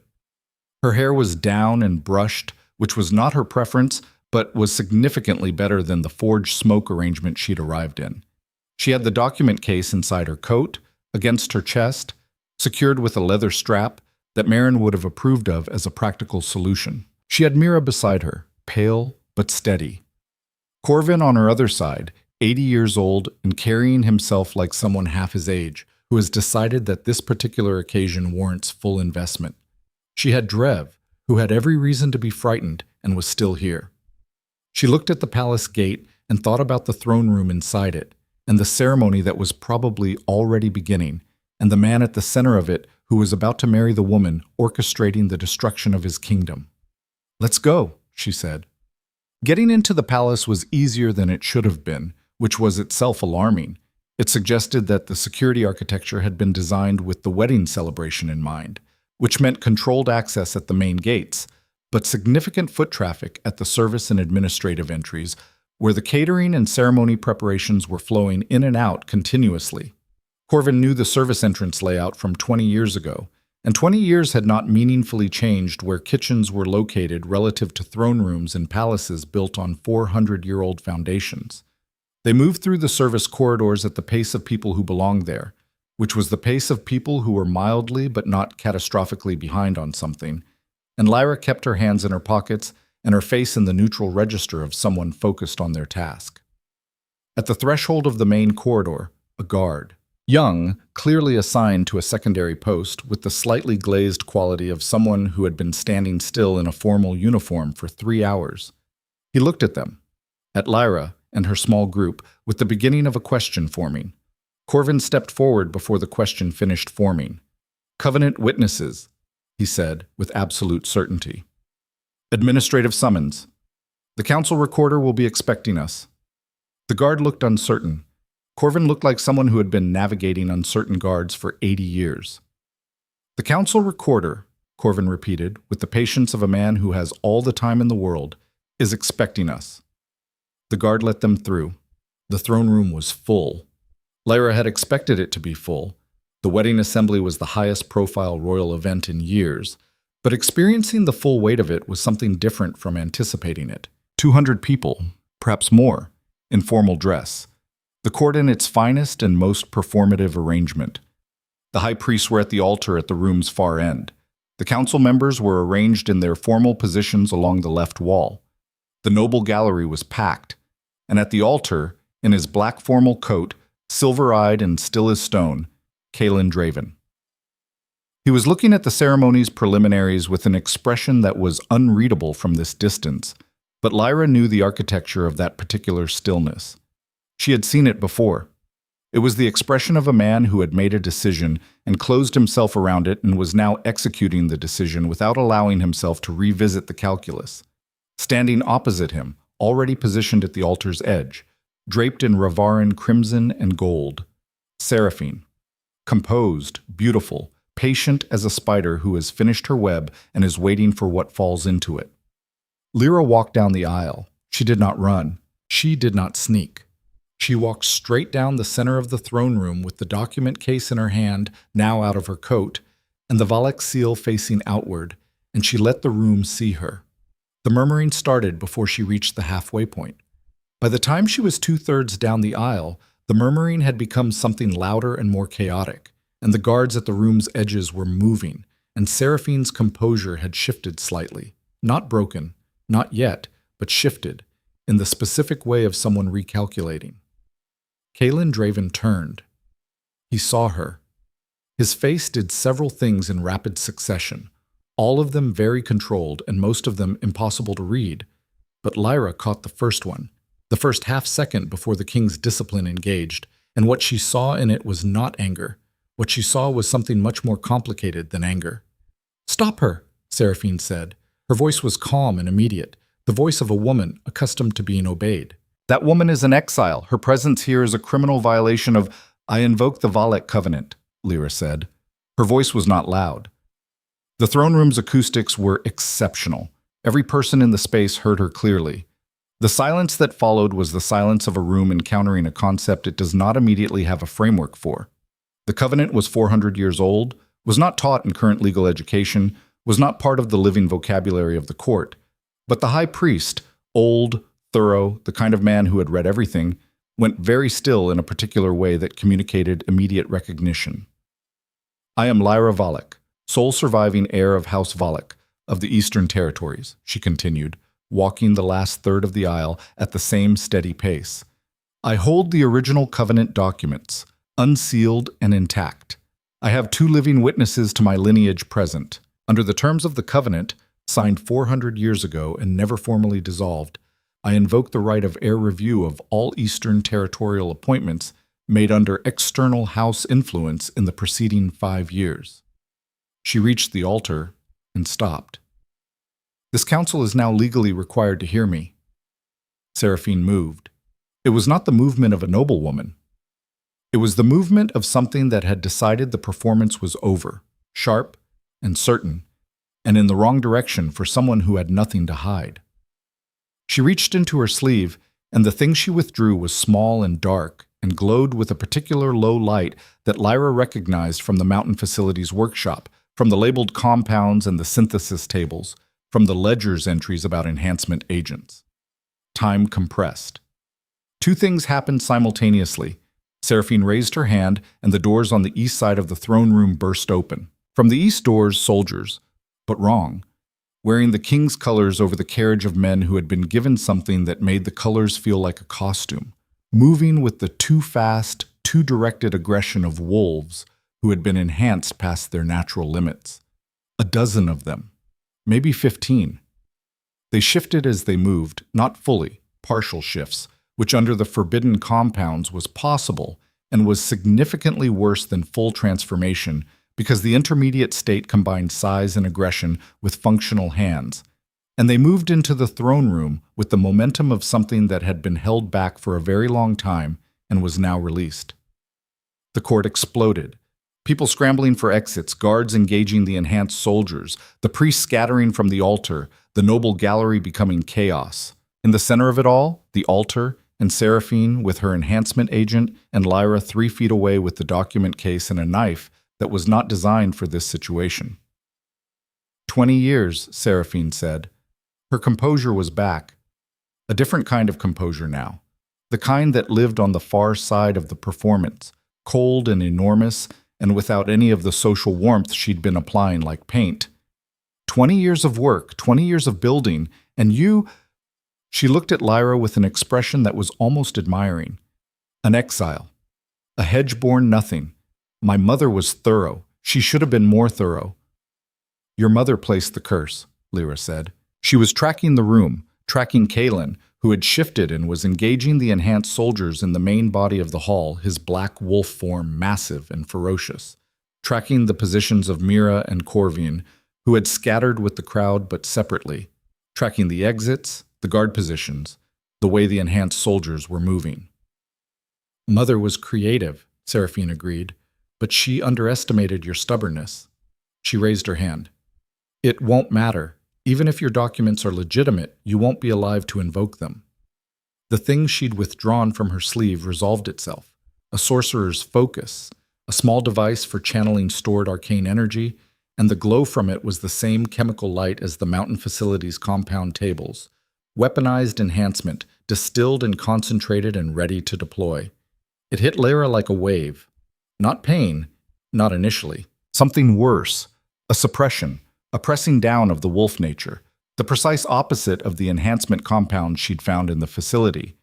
Her hair was down and brushed, which was not her preference, but was significantly better than the forged smoke arrangement she'd arrived in. She had the document case inside her coat, against her chest, secured with a leather strap that Marin would have approved of as a practical solution. She had Mira beside her, pale but steady. Corvin on her other side, 80 years old and carrying himself like someone half his age, who has decided that this particular occasion warrants full investment. She had Drev, who had every reason to be frightened and was still here. She looked at the palace gate and thought about the throne room inside it, and the ceremony that was probably already beginning, and the man at the center of it who was about to marry the woman orchestrating the destruction of his kingdom. Let's go, she said. Getting into the palace was easier than it should have been, which was itself alarming. It suggested that the security architecture had been designed with the wedding celebration in mind, which meant controlled access at the main gates, but significant foot traffic at the service and administrative entries, where the catering and ceremony preparations were flowing in and out continuously. Corvin knew the service entrance layout from 20 years ago, and 20 years had not meaningfully changed where kitchens were located relative to throne rooms in palaces built on 400-year-old foundations. They moved through the service corridors at the pace of people who belonged there, which was the pace of people who were mildly but not catastrophically behind on something, and Lyra kept her hands in her pockets and her face in the neutral register of someone focused on their task. At the threshold of the main corridor, a guard. Young, clearly assigned to a secondary post with the slightly glazed quality of someone who had been standing still in a formal uniform for 3 hours. He looked at them, at Lyra and her small group, with the beginning of a question forming. Corvin stepped forward before the question finished forming. "Covenant witnesses," he said with absolute certainty. "Administrative summons. The council recorder will be expecting us." The guard looked uncertain. Corvin looked like someone who had been navigating uncertain guards for 80 years. "The council recorder," Corvin repeated, with the patience of a man who has all the time in the world, "is expecting us." The guard let them through. The throne room was full. Lyra had expected it to be full. The wedding assembly was the highest-profile royal event in years, but experiencing the full weight of it was something different from anticipating it. 200 people, perhaps more, in formal dress. The court in its finest and most performative arrangement. The high priests were at the altar at the room's far end. The council members were arranged in their formal positions along the left wall. The noble gallery was packed, and at the altar, in his black formal coat, silver-eyed and still as stone, Kaelin Draven. He was looking at the ceremony's preliminaries with an expression that was unreadable from this distance, but Lyra knew the architecture of that particular stillness. She had seen it before. It was the expression of a man who had made a decision and closed himself around it and was now executing the decision without allowing himself to revisit the calculus. Standing opposite him, already positioned at the altar's edge, draped in Ravaran crimson and gold, Seraphine. Composed, beautiful, patient as a spider who has finished her web and is waiting for what falls into it. Lyra walked down the aisle. She did not run. She did not sneak. She walked straight down the center of the throne room with the document case in her hand, now out of her coat, and the Valak seal facing outward, and she let the room see her. The murmuring started before she reached the halfway point. By the time she was 2/3 down the aisle, the murmuring had become something louder and more chaotic, and the guards at the room's edges were moving, and Seraphine's composure had shifted slightly. Not broken, not yet, but shifted, in the specific way of someone recalculating. Kaelin Draven turned. He saw her. His face did several things in rapid succession, all of them very controlled and most of them impossible to read, but Lyra caught the first one, the first half-second before the king's discipline engaged, and what she saw in it was not anger. What she saw was something much more complicated than anger. "Stop her," Seraphine said. Her voice was calm and immediate, the voice of a woman accustomed to being obeyed. "That woman is an exile. Her presence here is a criminal violation of—" "I invoke the Valak covenant," Lyra said. Her voice was not loud. The throne room's acoustics were exceptional. Every person in the space heard her clearly. The silence that followed was the silence of a room encountering a concept it does not immediately have a framework for. The covenant was 400 years old, was not taught in current legal education, was not part of the living vocabulary of the court. But the high priest, old, thorough, the kind of man who had read everything, went very still in a particular way that communicated immediate recognition. "I am Lyra Valak, sole surviving heir of House Valak, of the Eastern Territories," she continued, walking the last third of the aisle at the same steady pace. "I hold the original covenant documents, unsealed and intact. I have 2 living witnesses to my lineage present. Under the terms of the covenant, signed 400 years ago and never formally dissolved, I invoke the right of heir review of all Eastern territorial appointments made under external house influence in the preceding 5 years." She reached the altar and stopped. "This council is now legally required to hear me." Seraphine moved. It was not the movement of a noblewoman. It was the movement of something that had decided the performance was over, sharp and certain, and in the wrong direction for someone who had nothing to hide. She reached into her sleeve, and the thing she withdrew was small and dark and glowed with a particular low light that Lyra recognized from the Mountain Facilities workshop, from the labeled compounds and the synthesis tables, from the ledger's entries about enhancement agents. Time compressed. 2 things happened simultaneously. Seraphine raised her hand, and the doors on the east side of the throne room burst open. From the east doors, soldiers, but wrong. wearing the king's colors over the carriage of men who had been given something that made the colors feel like a costume, moving with the too fast, too directed aggression of wolves who had been enhanced past their natural limits. A dozen of them, maybe 15. They shifted as they moved, not fully, partial shifts, which under the forbidden compounds was possible and was significantly worse than full transformation because the intermediate state combined size and aggression with functional hands, and they moved into the throne room with the momentum of something that had been held back for a very long time and was now released. The court exploded. People scrambling for exits, guards engaging the enhanced soldiers, the priests scattering from the altar, the noble gallery becoming chaos. In the center of it all, the altar, and Seraphine with her enhancement agent, and Lyra 3 feet away with the document case and a knife that was not designed for this situation. 20 years, Seraphine said. Her composure was back. A different kind of composure now. The kind that lived on the far side of the performance, cold and enormous, and without any of the social warmth she'd been applying like paint. 20 years of work, 20 years of building, and you... She looked at Lyra with an expression that was almost admiring. An exile. A hedge-born nothing. My mother was thorough. She should have been more thorough. Your mother placed the curse, Lyra said. She was tracking the room, tracking Kalen, who had shifted and was engaging the enhanced soldiers in the main body of the hall, his black wolf form massive and ferocious, tracking the positions of Mira and Corvine, who had scattered with the crowd but separately, tracking the exits, the guard positions, the way the enhanced soldiers were moving. Mother was creative, Seraphine agreed, but she underestimated your stubbornness. She raised her hand. It won't matter. Even if your documents are legitimate, you won't be alive to invoke them. The thing she'd withdrawn from her sleeve resolved itself. A sorcerer's focus, a small device for channeling stored arcane energy, and the glow from it was the same chemical light as the mountain facility's compound tables. Weaponized enhancement, distilled and concentrated and ready to deploy. It hit Lyra like a wave. Not pain, not initially. Something worse, a suppression, a pressing down of the wolf nature, the precise opposite of the enhancement compound she'd found in the facility.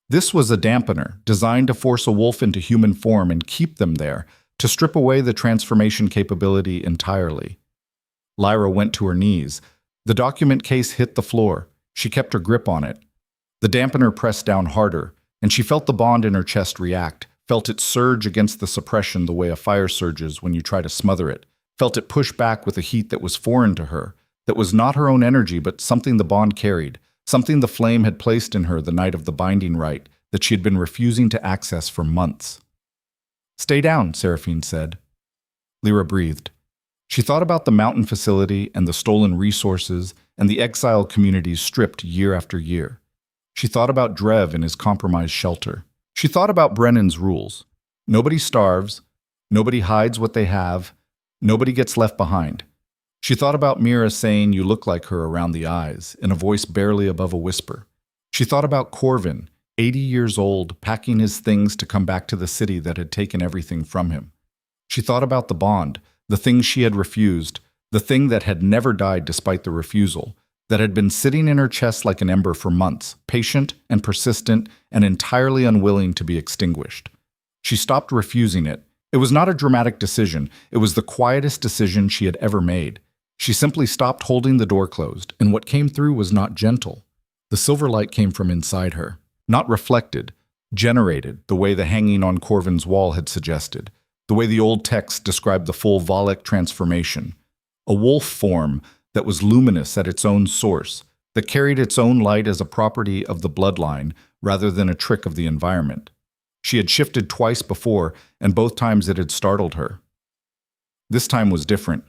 This was a dampener, designed to force a wolf into human form and keep them there, to strip away the transformation capability entirely. Lyra went to her knees. The document case hit the floor. She kept her grip on it. The dampener pressed down harder, and she felt the bond in her chest react, felt it surge against the suppression the way a fire surges when you try to smother it, felt it push back with a heat that was foreign to her, that was not her own energy but something the bond carried, something the flame had placed in her the night of the binding rite that she had been refusing to access for months. Stay down, Seraphine said. Lyra breathed. She thought about the mountain facility and the stolen resources and the exile communities stripped year after year. She thought about Drev and his compromised shelter. She thought about Brennan's rules. Nobody starves, nobody hides what they have, nobody gets left behind. She thought about Mira saying you look like her around the eyes, in a voice barely above a whisper. She thought about Corvin, 80 years old, packing his things to come back to the city that had taken everything from him. She thought about the bond, the thing she had refused, the thing that had never died despite the refusal, that had been sitting in her chest like an ember for months, patient and persistent and entirely unwilling to be extinguished. She stopped refusing it. It was not a dramatic decision. It was the quietest decision she had ever made. She simply stopped holding the door closed, and what came through was not gentle. The silver light came from inside her, not reflected, generated, the way the hanging on Corvin's wall had suggested, the way the old text described the full Valak transformation. A wolf form that was luminous at its own source, that carried its own light as a property of the bloodline rather than a trick of the environment. She had shifted twice before, and both times it had startled her. This time was different.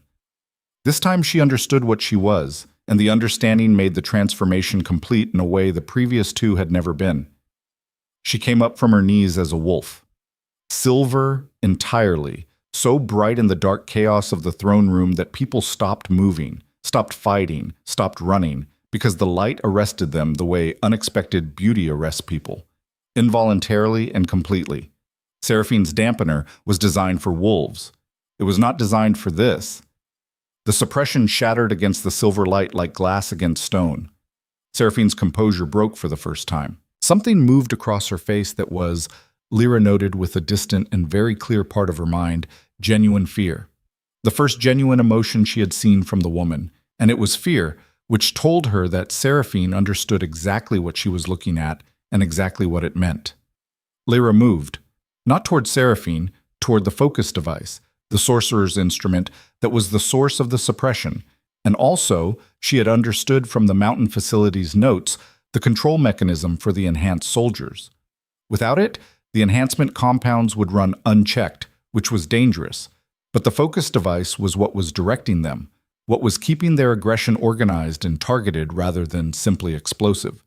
This time she understood what she was, and the understanding made the transformation complete in a way the previous two had never been. She came up from her knees as a wolf. Silver entirely, so bright in the dark chaos of the throne room that people stopped moving, stopped fighting, stopped running, because the light arrested them the way unexpected beauty arrests people, involuntarily and completely. Seraphine's dampener was designed for wolves. It was not designed for this. The The suppression shattered against the silver light like glass against stone. Seraphine's composure broke for the first time. Something moved across her face that was, Lyra noted with a distant and very clear part of her mind, genuine fear. The first genuine emotion she had seen from the woman, and it was fear, which told her that Seraphine understood exactly what she was looking at and exactly what it meant. Lyra moved, not toward Seraphine, toward the focus device, the sorcerer's instrument that was the source of the suppression, and also, she had understood from the mountain facility's notes, the control mechanism for the enhanced soldiers. Without it, the enhancement compounds would run unchecked, which was dangerous. But the focus device was what was directing them, what was keeping their aggression organized and targeted rather than simply explosive.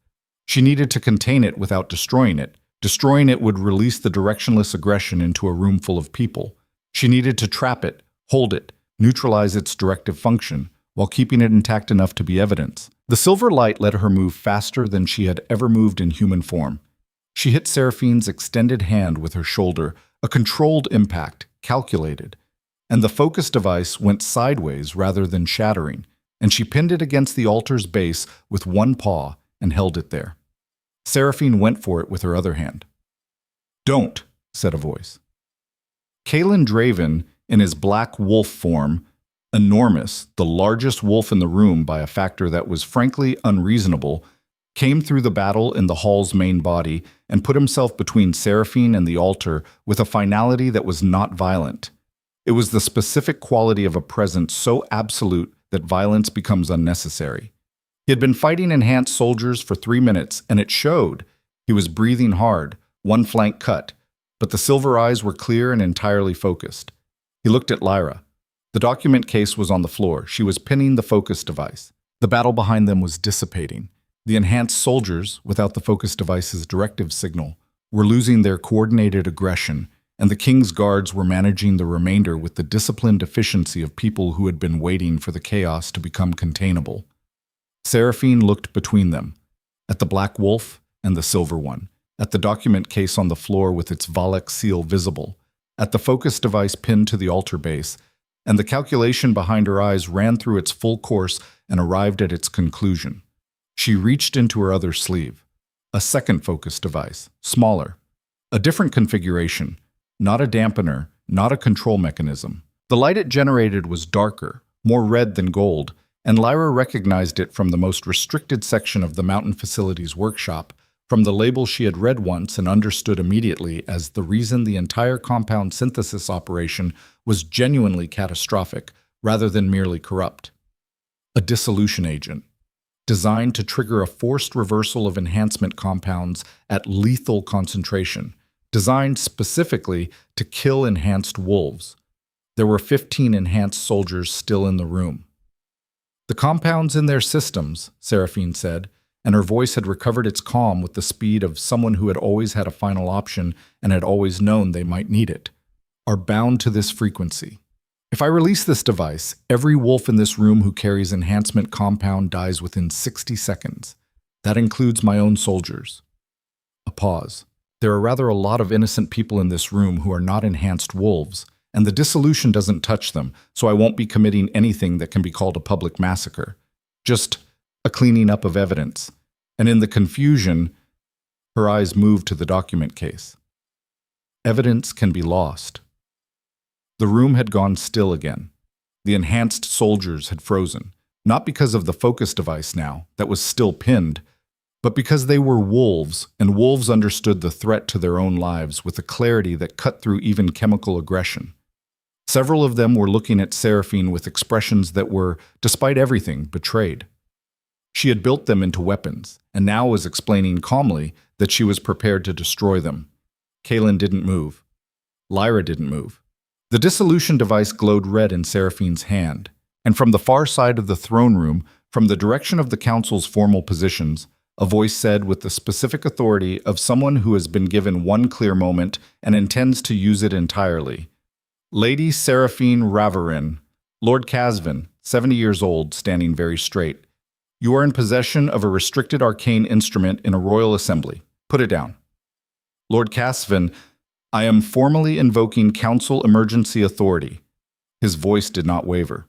She needed to contain it without destroying it. Destroying it would release the directionless aggression into a room full of people. She needed to trap it, hold it, neutralize its directive function, while keeping it intact enough to be evidence. The silver light let her move faster than she had ever moved in human form. She hit Seraphine's extended hand with her shoulder, a controlled impact, calculated. And the focus device went sideways rather than shattering, and she pinned it against the altar's base with one paw and held it there. Seraphine went for it with her other hand. "Don't," said a voice. Kalen Draven, in his black wolf form, enormous, the largest wolf in the room by a factor that was frankly unreasonable, came through the battle in the hall's main body and put himself between Seraphine and the altar with a finality that was not violent. It was the specific quality of a presence so absolute that violence becomes unnecessary. He had been fighting enhanced soldiers for 3 minutes, and it showed. He was breathing hard, one flank cut, but the silver eyes were clear and entirely focused. He looked at Lyra. The document case was on the floor. She was pinning the focus device. The battle behind them was dissipating. The enhanced soldiers, without the focus device's directive signal, were losing their coordinated aggression, and the king's guards were managing the remainder with the disciplined efficiency of people who had been waiting for the chaos to become containable. Seraphine looked between them, at the black wolf and the silver one, at the document case on the floor with its Valek seal visible, at the focus device pinned to the altar base, and the calculation behind her eyes ran through its full course and arrived at its conclusion. She reached into her other sleeve. A second focus device, smaller. A different configuration, not a dampener, not a control mechanism. The light it generated was darker, more red than gold, and Lyra recognized it from the most restricted section of the mountain facility's workshop, from the label she had read once and understood immediately as the reason the entire compound synthesis operation was genuinely catastrophic rather than merely corrupt. A dissolution agent, designed to trigger a forced reversal of enhancement compounds at lethal concentration, designed specifically to kill enhanced wolves. There were 15 enhanced soldiers still in the room. "The compounds in their systems," Seraphine said, and her voice had recovered its calm with the speed of someone who had always had a final option and had always known they might need it, "are bound to this frequency. If I release this device, every wolf in this room who carries enhancement compound dies within 60 seconds. That includes my own soldiers." A pause. "There are rather a lot of innocent people in this room who are not enhanced wolves, and the dissolution doesn't touch them, so I won't be committing anything that can be called a public massacre. Just a cleaning up of evidence." And in the confusion, her eyes moved to the document case. Evidence can be lost. The room had gone still again. The enhanced soldiers had frozen, not because of the focus device now, that was still pinned, but because they were wolves, and wolves understood the threat to their own lives with a clarity that cut through even chemical aggression. Several of them were looking at Seraphine with expressions that were, despite everything, betrayed. She had built them into weapons, and now was explaining calmly that she was prepared to destroy them. Kalen didn't move. Lyra didn't move. The dissolution device glowed red in Seraphine's hand, and from the far side of the throne room, from the direction of the council's formal positions, a voice said with the specific authority of someone who has been given one clear moment and intends to use it entirely. "Lady Seraphine Ravarin, Lord Casvin, 70 years old, standing very straight. You are in possession of a restricted arcane instrument in a royal assembly. Put it down." "Lord Casvin, I am formally invoking council emergency authority." His voice did not waver.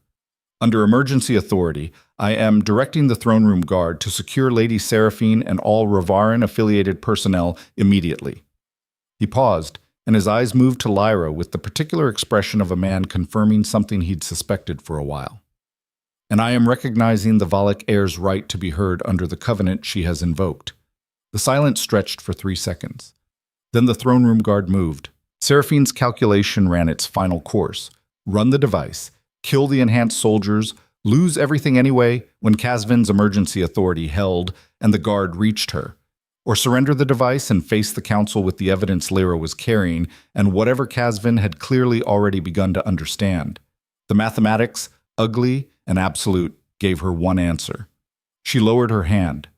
Under emergency authority, I am directing the throne room guard to secure Lady Seraphine and all Ravaran-affiliated personnel immediately." He paused, and his eyes moved to Lyra with the particular expression of a man confirming something he'd suspected for a while. "And I am recognizing the Valak heir's right to be heard under the covenant she has invoked." The silence stretched for 3 seconds. Then the throne room guard moved. Seraphine's calculation ran its final course. Run the device, kill the enhanced soldiers, lose everything anyway when Casvin's emergency authority held and the guard reached her. Or surrender the device and face the council with the evidence Lyra was carrying and whatever Casvin had clearly already begun to understand. The mathematics, ugly and absolute, gave her one answer. She lowered her hand.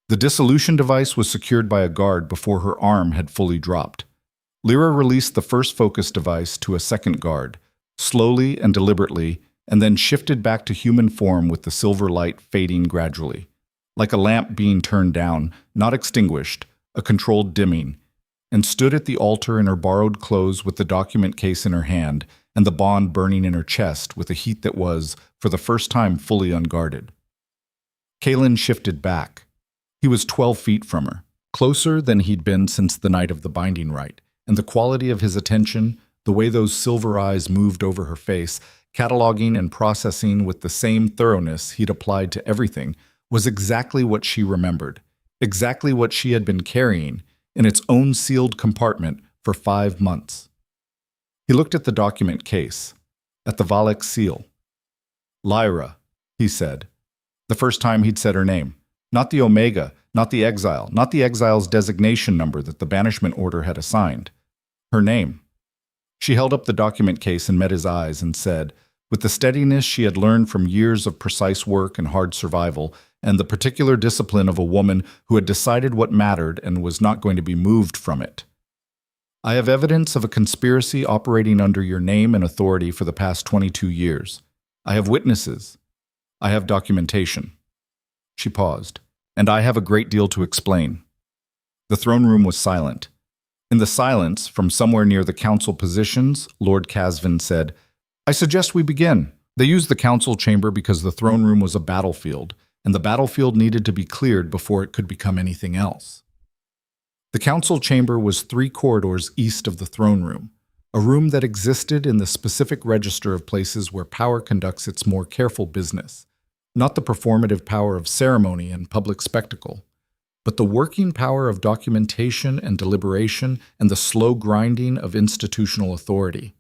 The dissolution device was secured by a guard before her arm had fully dropped. Lyra released the first focus device to a second guard, slowly and deliberately, and then shifted back to human form with the silver light fading gradually. Like a lamp being turned down, not extinguished, a controlled dimming, and stood at the altar in her borrowed clothes with the document case in her hand and the bond burning in her chest with a heat that was, for the first time, fully unguarded. Kalen shifted back. He was 12 feet from her, closer than he'd been since the night of the binding rite, and the quality of his attention, the way those silver eyes moved over her face, cataloging and processing with the same thoroughness he'd applied to everything, was exactly what she remembered, exactly what she had been carrying in its own sealed compartment for 5 months. He looked at the document case, at the Valak seal. "Lyra," he said, the first time he'd said her name. Not the Omega, not the exile, not the exile's designation number that the banishment order had assigned. Her name. She held up the document case and met his eyes and said, with the steadiness she had learned from years of precise work and hard survival, and the particular discipline of a woman who had decided what mattered and was not going to be moved from it. "I have evidence of a conspiracy operating under your name and authority for the past 22 years. I have witnesses. I have documentation." She paused. "And I have a great deal to explain." The throne room was silent. In the silence, from somewhere near the council positions, Lord Casvin said, "I suggest we begin." They used the council chamber because the throne room was a battlefield, and the battlefield needed to be cleared before it could become anything else. The council chamber was 3 corridors east of the throne room, a room that existed in the specific register of places where power conducts its more careful business, not the performative power of ceremony and public spectacle, but the working power of documentation and deliberation and the slow grinding of institutional authority.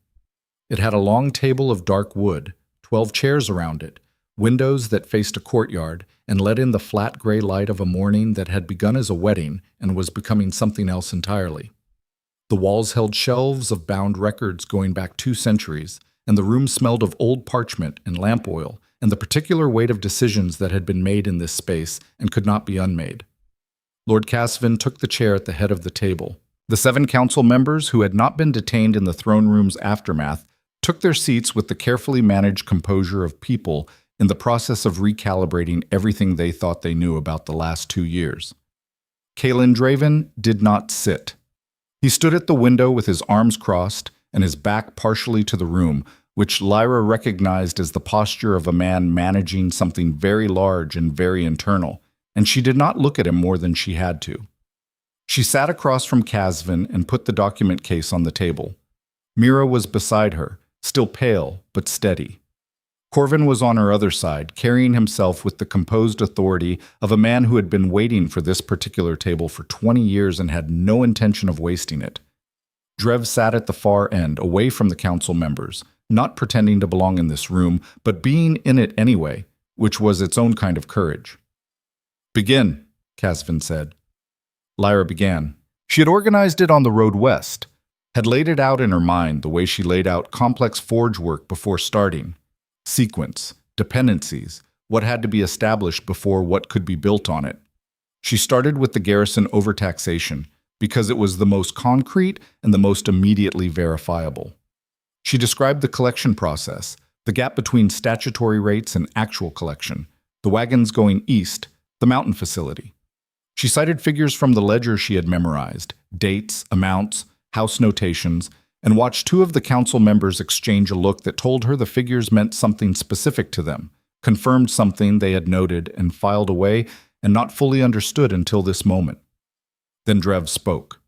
It had a long table of dark wood, 12 chairs around it, windows that faced a courtyard and let in the flat gray light of a morning that had begun as a wedding and was becoming something else entirely. The walls held shelves of bound records going back 2 centuries, and the room smelled of old parchment and lamp oil and the particular weight of decisions that had been made in this space and could not be unmade. Lord Casvin took the chair at the head of the table. The 7 council members who had not been detained in the throne room's aftermath took their seats with the carefully managed composure of people in the process of recalibrating everything they thought they knew about the last 2 years. Kalen Draven did not sit. He stood at the window with his arms crossed and his back partially to the room, which Lyra recognized as the posture of a man managing something very large and very internal, and she did not look at him more than she had to. She sat across from Casvin and put the document case on the table. Mira was beside her, still pale but steady. Corvin was on her other side, carrying himself with the composed authority of a man who had been waiting for this particular table for 20 years and had no intention of wasting it. Drev sat at the far end, away from the council members, not pretending to belong in this room, but being in it anyway, which was its own kind of courage. "Begin," Casvin said. Lyra began. She had organized it on the road west, had laid it out in her mind the way she laid out complex forge work before starting. Sequence, dependencies, what had to be established before what could be built on it. She started with the garrison overtaxation because it was the most concrete and the most immediately verifiable. She described the collection process, the gap between statutory rates and actual collection, the wagons going east, the mountain facility. She cited figures from the ledger she had memorized, dates, amounts, house notations, and watched 2 of the council members exchange a look that told her the figures meant something specific to them, confirmed something they had noted and filed away and not fully understood until this moment. Then Drev spoke.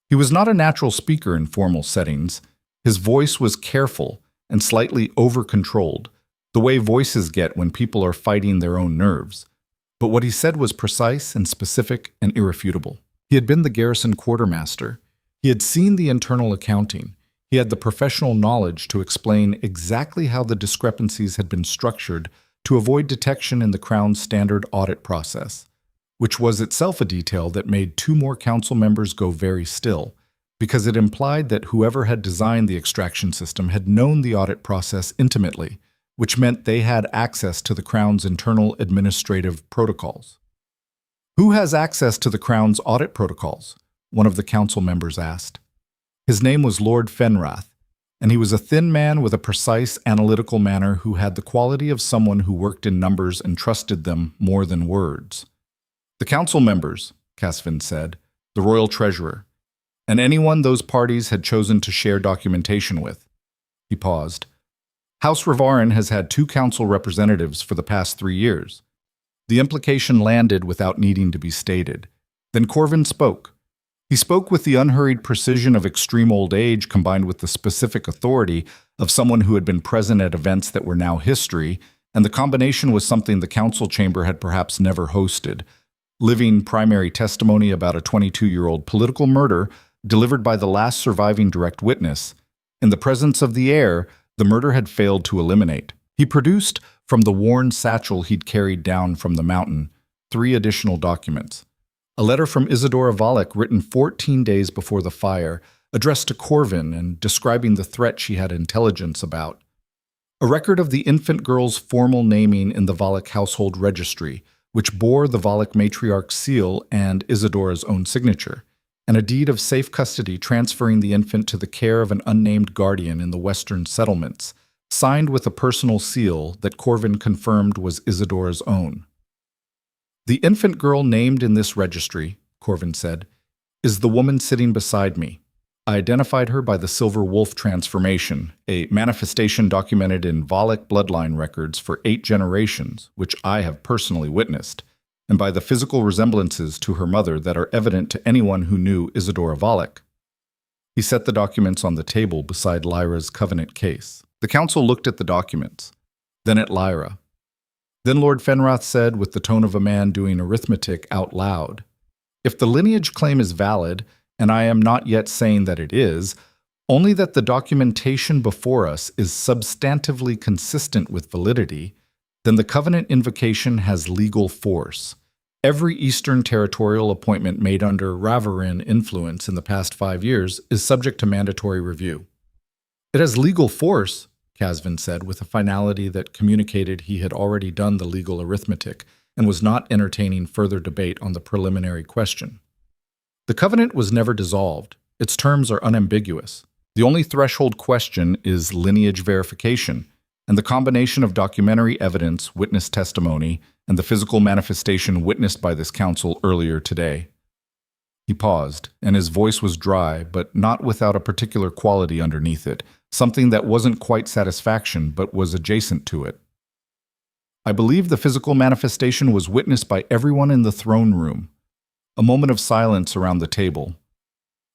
He was not a natural speaker in formal settings. His voice was careful and slightly over-controlled, the way voices get when people are fighting their own nerves. But what he said was precise and specific and irrefutable. He had been the garrison quartermaster. He had seen the internal accounting. He had the professional knowledge to explain exactly how the discrepancies had been structured to avoid detection in the Crown's standard audit process, which was itself a detail that made two more council members go very still, because it implied that whoever had designed the extraction system had known the audit process intimately, which meant they had access to the Crown's internal administrative protocols. "Who has access to the Crown's audit protocols?" one of the council members asked. His name was Lord Fenrath, and he was a thin man with a precise, analytical manner who had the quality of someone who worked in numbers and trusted them more than words. "The council members," Casvin said, "the royal treasurer, and anyone those parties had chosen to share documentation with." He paused. "House Ravarin has had 2 council representatives for the past 3 years. The implication landed without needing to be stated. Then Corvin spoke. He spoke with the unhurried precision of extreme old age combined with the specific authority of someone who had been present at events that were now history, and the combination was something the council chamber had perhaps never hosted: living primary testimony about a 22-year-old political murder delivered by the last surviving direct witness. In the presence of the heir, the murder had failed to eliminate. He produced, from the worn satchel he'd carried down from the mountain, 3 additional documents. A letter from Isadora Valak written 14 days before the fire, addressed to Corvin and describing the threat she had intelligence about. A record of the infant girl's formal naming in the Valak household registry, which bore the Valak matriarch's seal and Isadora's own signature, and a deed of safe custody transferring the infant to the care of an unnamed guardian in the western settlements, signed with a personal seal that Corvin confirmed was Isadora's own. "The infant girl named in this registry," Corvin said, "is the woman sitting beside me. I identified her by the Silver Wolf transformation, a manifestation documented in Valak bloodline records for 8 generations, which I have personally witnessed, and by the physical resemblances to her mother that are evident to anyone who knew Isadora Valak." He set the documents on the table beside Lyra's covenant case. The council looked at the documents, then at Lyra. Then Lord Fenrath said, with the tone of a man doing arithmetic out loud, "If the lineage claim is valid, and I am not yet saying that it is, only that the documentation before us is substantively consistent with validity, then the covenant invocation has legal force. Every Eastern territorial appointment made under Ravarin influence in the past 5 years is subject to mandatory review." "It has legal force," Casvin said with a finality that communicated he had already done the legal arithmetic and was not entertaining further debate on the preliminary question. "The covenant was never dissolved. Its terms are unambiguous. The only threshold question is lineage verification, and the combination of documentary evidence, witness testimony, and the physical manifestation witnessed by this council earlier today." He paused, and his voice was dry, but not without a particular quality underneath it, something that wasn't quite satisfaction but was adjacent to it. "I believe the physical manifestation was witnessed by everyone in the throne room." A moment of silence around the table.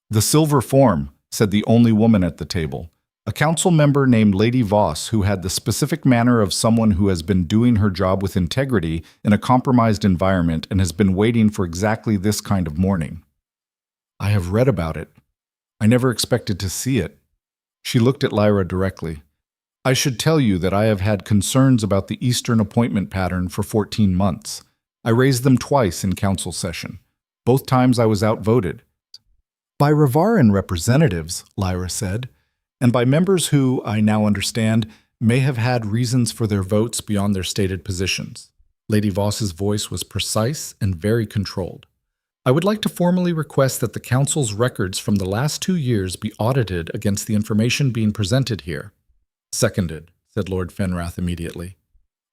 "The silver form," said the only woman at the table, a council member named Lady Voss, who had the specific manner of someone who has been doing her job with integrity in a compromised environment and has been waiting for exactly this kind of morning. "I have read about it. I never expected to see it." She looked at Lyra directly. "I should tell you that I have had concerns about the Eastern appointment pattern for 14 months. I raised them twice in council session. Both times I was outvoted." "By Ravarin representatives," Lyra said, "and by members who, I now understand, may have had reasons for their votes beyond their stated positions." Lady Voss's voice was precise and very controlled. "I would like to formally request that the Council's records from the last 2 years be audited against the information being presented here." "Seconded," said Lord Fenrath immediately.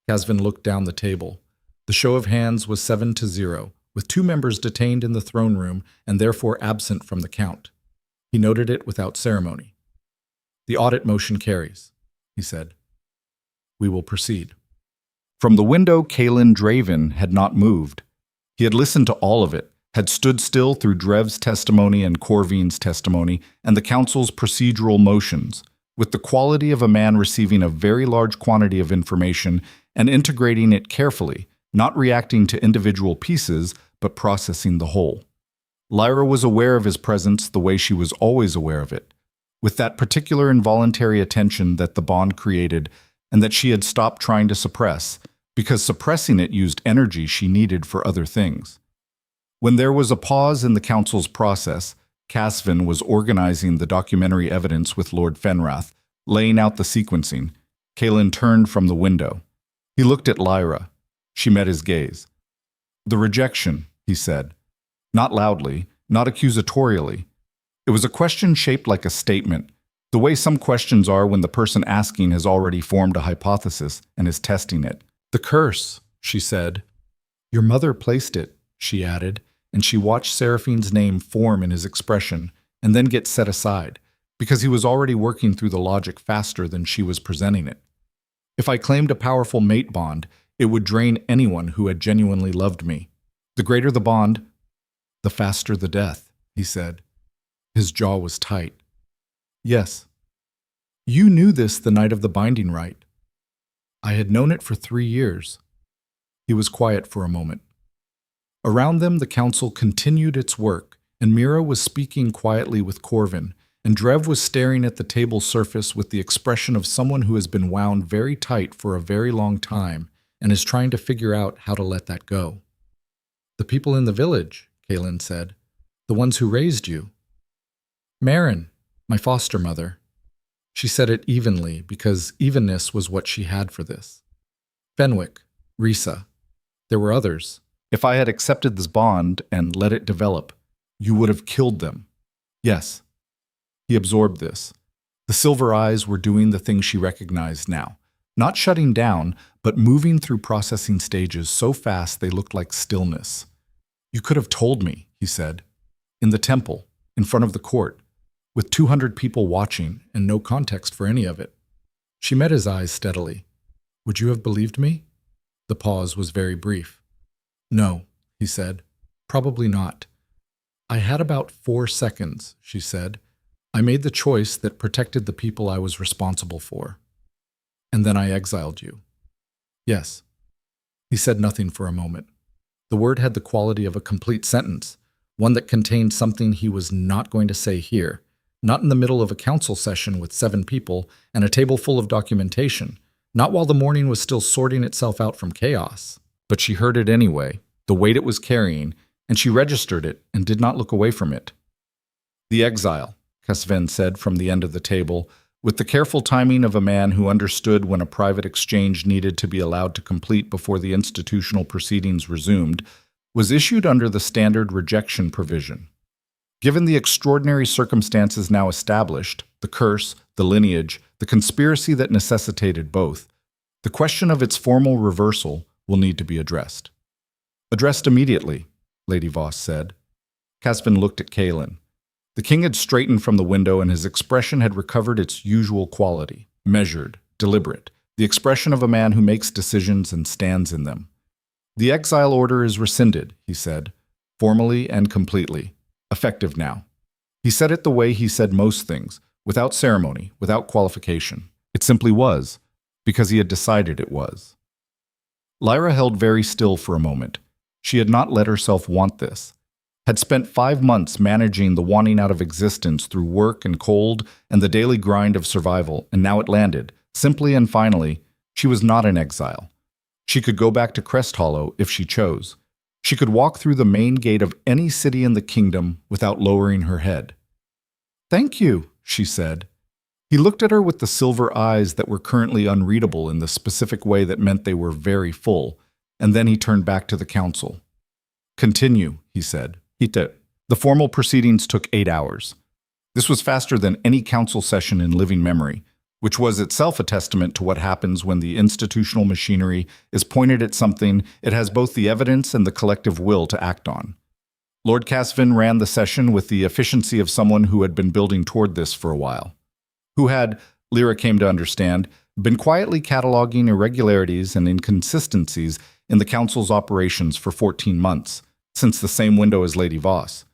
Casvin looked down the table. The show of hands was 7-0, with 2 members detained in the throne room and therefore absent from the count. He noted it without ceremony. "The audit motion carries," he said. "We will proceed." From the window, Kalen Draven had not moved. He had listened to all of it, had stood still through Drev's testimony and Corvine's testimony and the council's procedural motions, with the quality of a man receiving a very large quantity of information and integrating it carefully, not reacting to individual pieces, but processing the whole. Lyra was aware of his presence the way she was always aware of it, with that particular involuntary attention that the bond created and that she had stopped trying to suppress, because suppressing it used energy she needed for other things. When there was a pause in the council's process, Casvin was organizing the documentary evidence with Lord Fenrath, laying out the sequencing. Kalen turned from the window. He looked at Lyra. She met his gaze. "The rejection," he said. Not loudly, not accusatorially. It was a question shaped like a statement, the way some questions are when the person asking has already formed a hypothesis and is testing it. "The curse," she said. "Your mother placed it," she added, and she watched Seraphine's name form in his expression and then get set aside, because he was already working through the logic faster than she was presenting it. "If I claimed a powerful mate bond, it would drain anyone who had genuinely loved me. The greater the bond, the faster the death," he said. His jaw was tight. "Yes. You knew this the night of the binding rite." "I had known it for 3 years." He was quiet for a moment. Around them, the council continued its work, and Mira was speaking quietly with Corvin, and Drev was staring at the table surface with the expression of someone who has been wound very tight for a very long time and is trying to figure out how to let that go. "The people in the village," Kalen said. "The ones who raised you." "Marin, my foster mother." She said it evenly because evenness was what she had for this. "Fenwick, Risa. There were others. If I had accepted this bond and let it develop, you would have killed them." "Yes." He absorbed this. The silver eyes were doing the thing she recognized now, not shutting down, but moving through processing stages so fast they looked like stillness. "You could have told me," he said. "In the temple, in front of the court, with 200 people watching and no context for any of it." She met his eyes steadily. "Would you have believed me?" The pause was very brief. "No," he said. "Probably not." "I had about 4 seconds," she said. "I made the choice that protected the people I was responsible for. And then I exiled you." "Yes." He said nothing for a moment. The word had the quality of a complete sentence, one that contained something he was not going to say here, not in the middle of a council session with 7 people and a table full of documentation, not while the morning was still sorting itself out from chaos. But she heard it anyway, the weight it was carrying, and she registered it and did not look away from it. "The exile," Casven said from the end of the table, with the careful timing of a man who understood when a private exchange needed to be allowed to complete before the institutional proceedings resumed, was issued under the standard rejection provision. Given the extraordinary circumstances now established, the curse, the lineage, the conspiracy that necessitated both, the question of its formal reversal will need to be addressed. "Addressed immediately," Lady Voss said. Casvin looked at Kalen. The king had straightened from the window and his expression had recovered its usual quality, measured, deliberate, the expression of a man who makes decisions and stands in them. "The exile order is rescinded," he said, formally and completely, effective now. He said it the way he said most things, without ceremony, without qualification. It simply was, because he had decided it was. Lyra held very still for a moment. She had not let herself want this. Had spent 5 months managing the wanting out of existence through work and cold and the daily grind of survival, and now it landed. Simply and finally, she was not in exile. She could go back to Crest Hollow if she chose. She could walk through the main gate of any city in the kingdom without lowering her head. "Thank you," she said. He looked at her with the silver eyes that were currently unreadable in the specific way that meant they were very full, and then he turned back to the council. "Continue," he said. The formal proceedings took 8 hours. This was faster than any council session in living memory, which was itself a testament to what happens when the institutional machinery is pointed at something it has both the evidence and the collective will to act on. Lord Casvin ran the session with the efficiency of someone who had been building toward this for a while. Who had, Lyra came to understand, been quietly cataloging irregularities and inconsistencies in the council's operations for 14 months, since the same window as Lady Voss.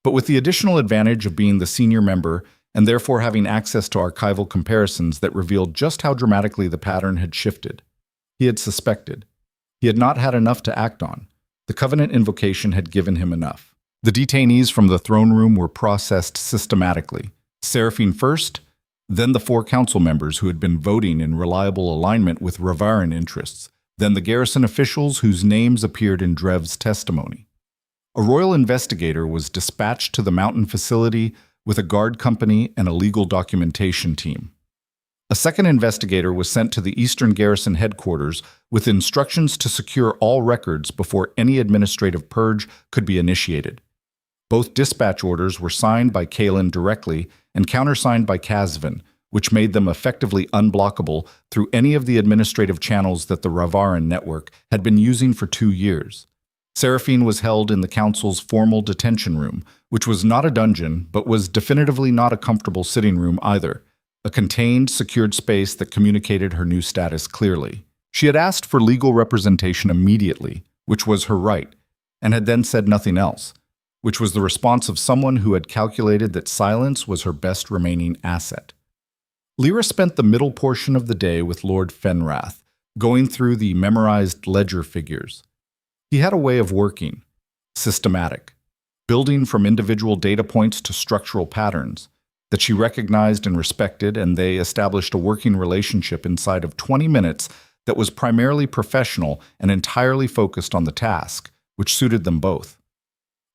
But with the additional advantage of being the senior member and therefore having access to archival comparisons that revealed just how dramatically the pattern had shifted. He had suspected. He had not had enough to act on. The Covenant invocation had given him enough. The detainees from the throne room were processed systematically. Seraphine first, then the 4 council members who had been voting in reliable alignment with Ravaran interests, then the garrison officials whose names appeared in Drev's testimony. A royal investigator was dispatched to the mountain facility with a guard company and a legal documentation team. A second investigator was sent to the Eastern Garrison headquarters with instructions to secure all records before any administrative purge could be initiated. Both dispatch orders were signed by Kalen directly and countersigned by Kazvin, which made them effectively unblockable through any of the administrative channels that the Ravaran network had been using for 2 years. Seraphine was held in the council's formal detention room, which was not a dungeon, but was definitively not a comfortable sitting room either, a contained, secured space that communicated her new status clearly. She had asked for legal representation immediately, which was her right, and had then said nothing else, which was the response of someone who had calculated that silence was her best remaining asset. Lyra spent the middle portion of the day with Lord Fenrath, going through the memorized ledger figures. He had a way of working, systematic, building from individual data points to structural patterns that she recognized and respected, and they established a working relationship inside of 20 minutes that was primarily professional and entirely focused on the task, which suited them both.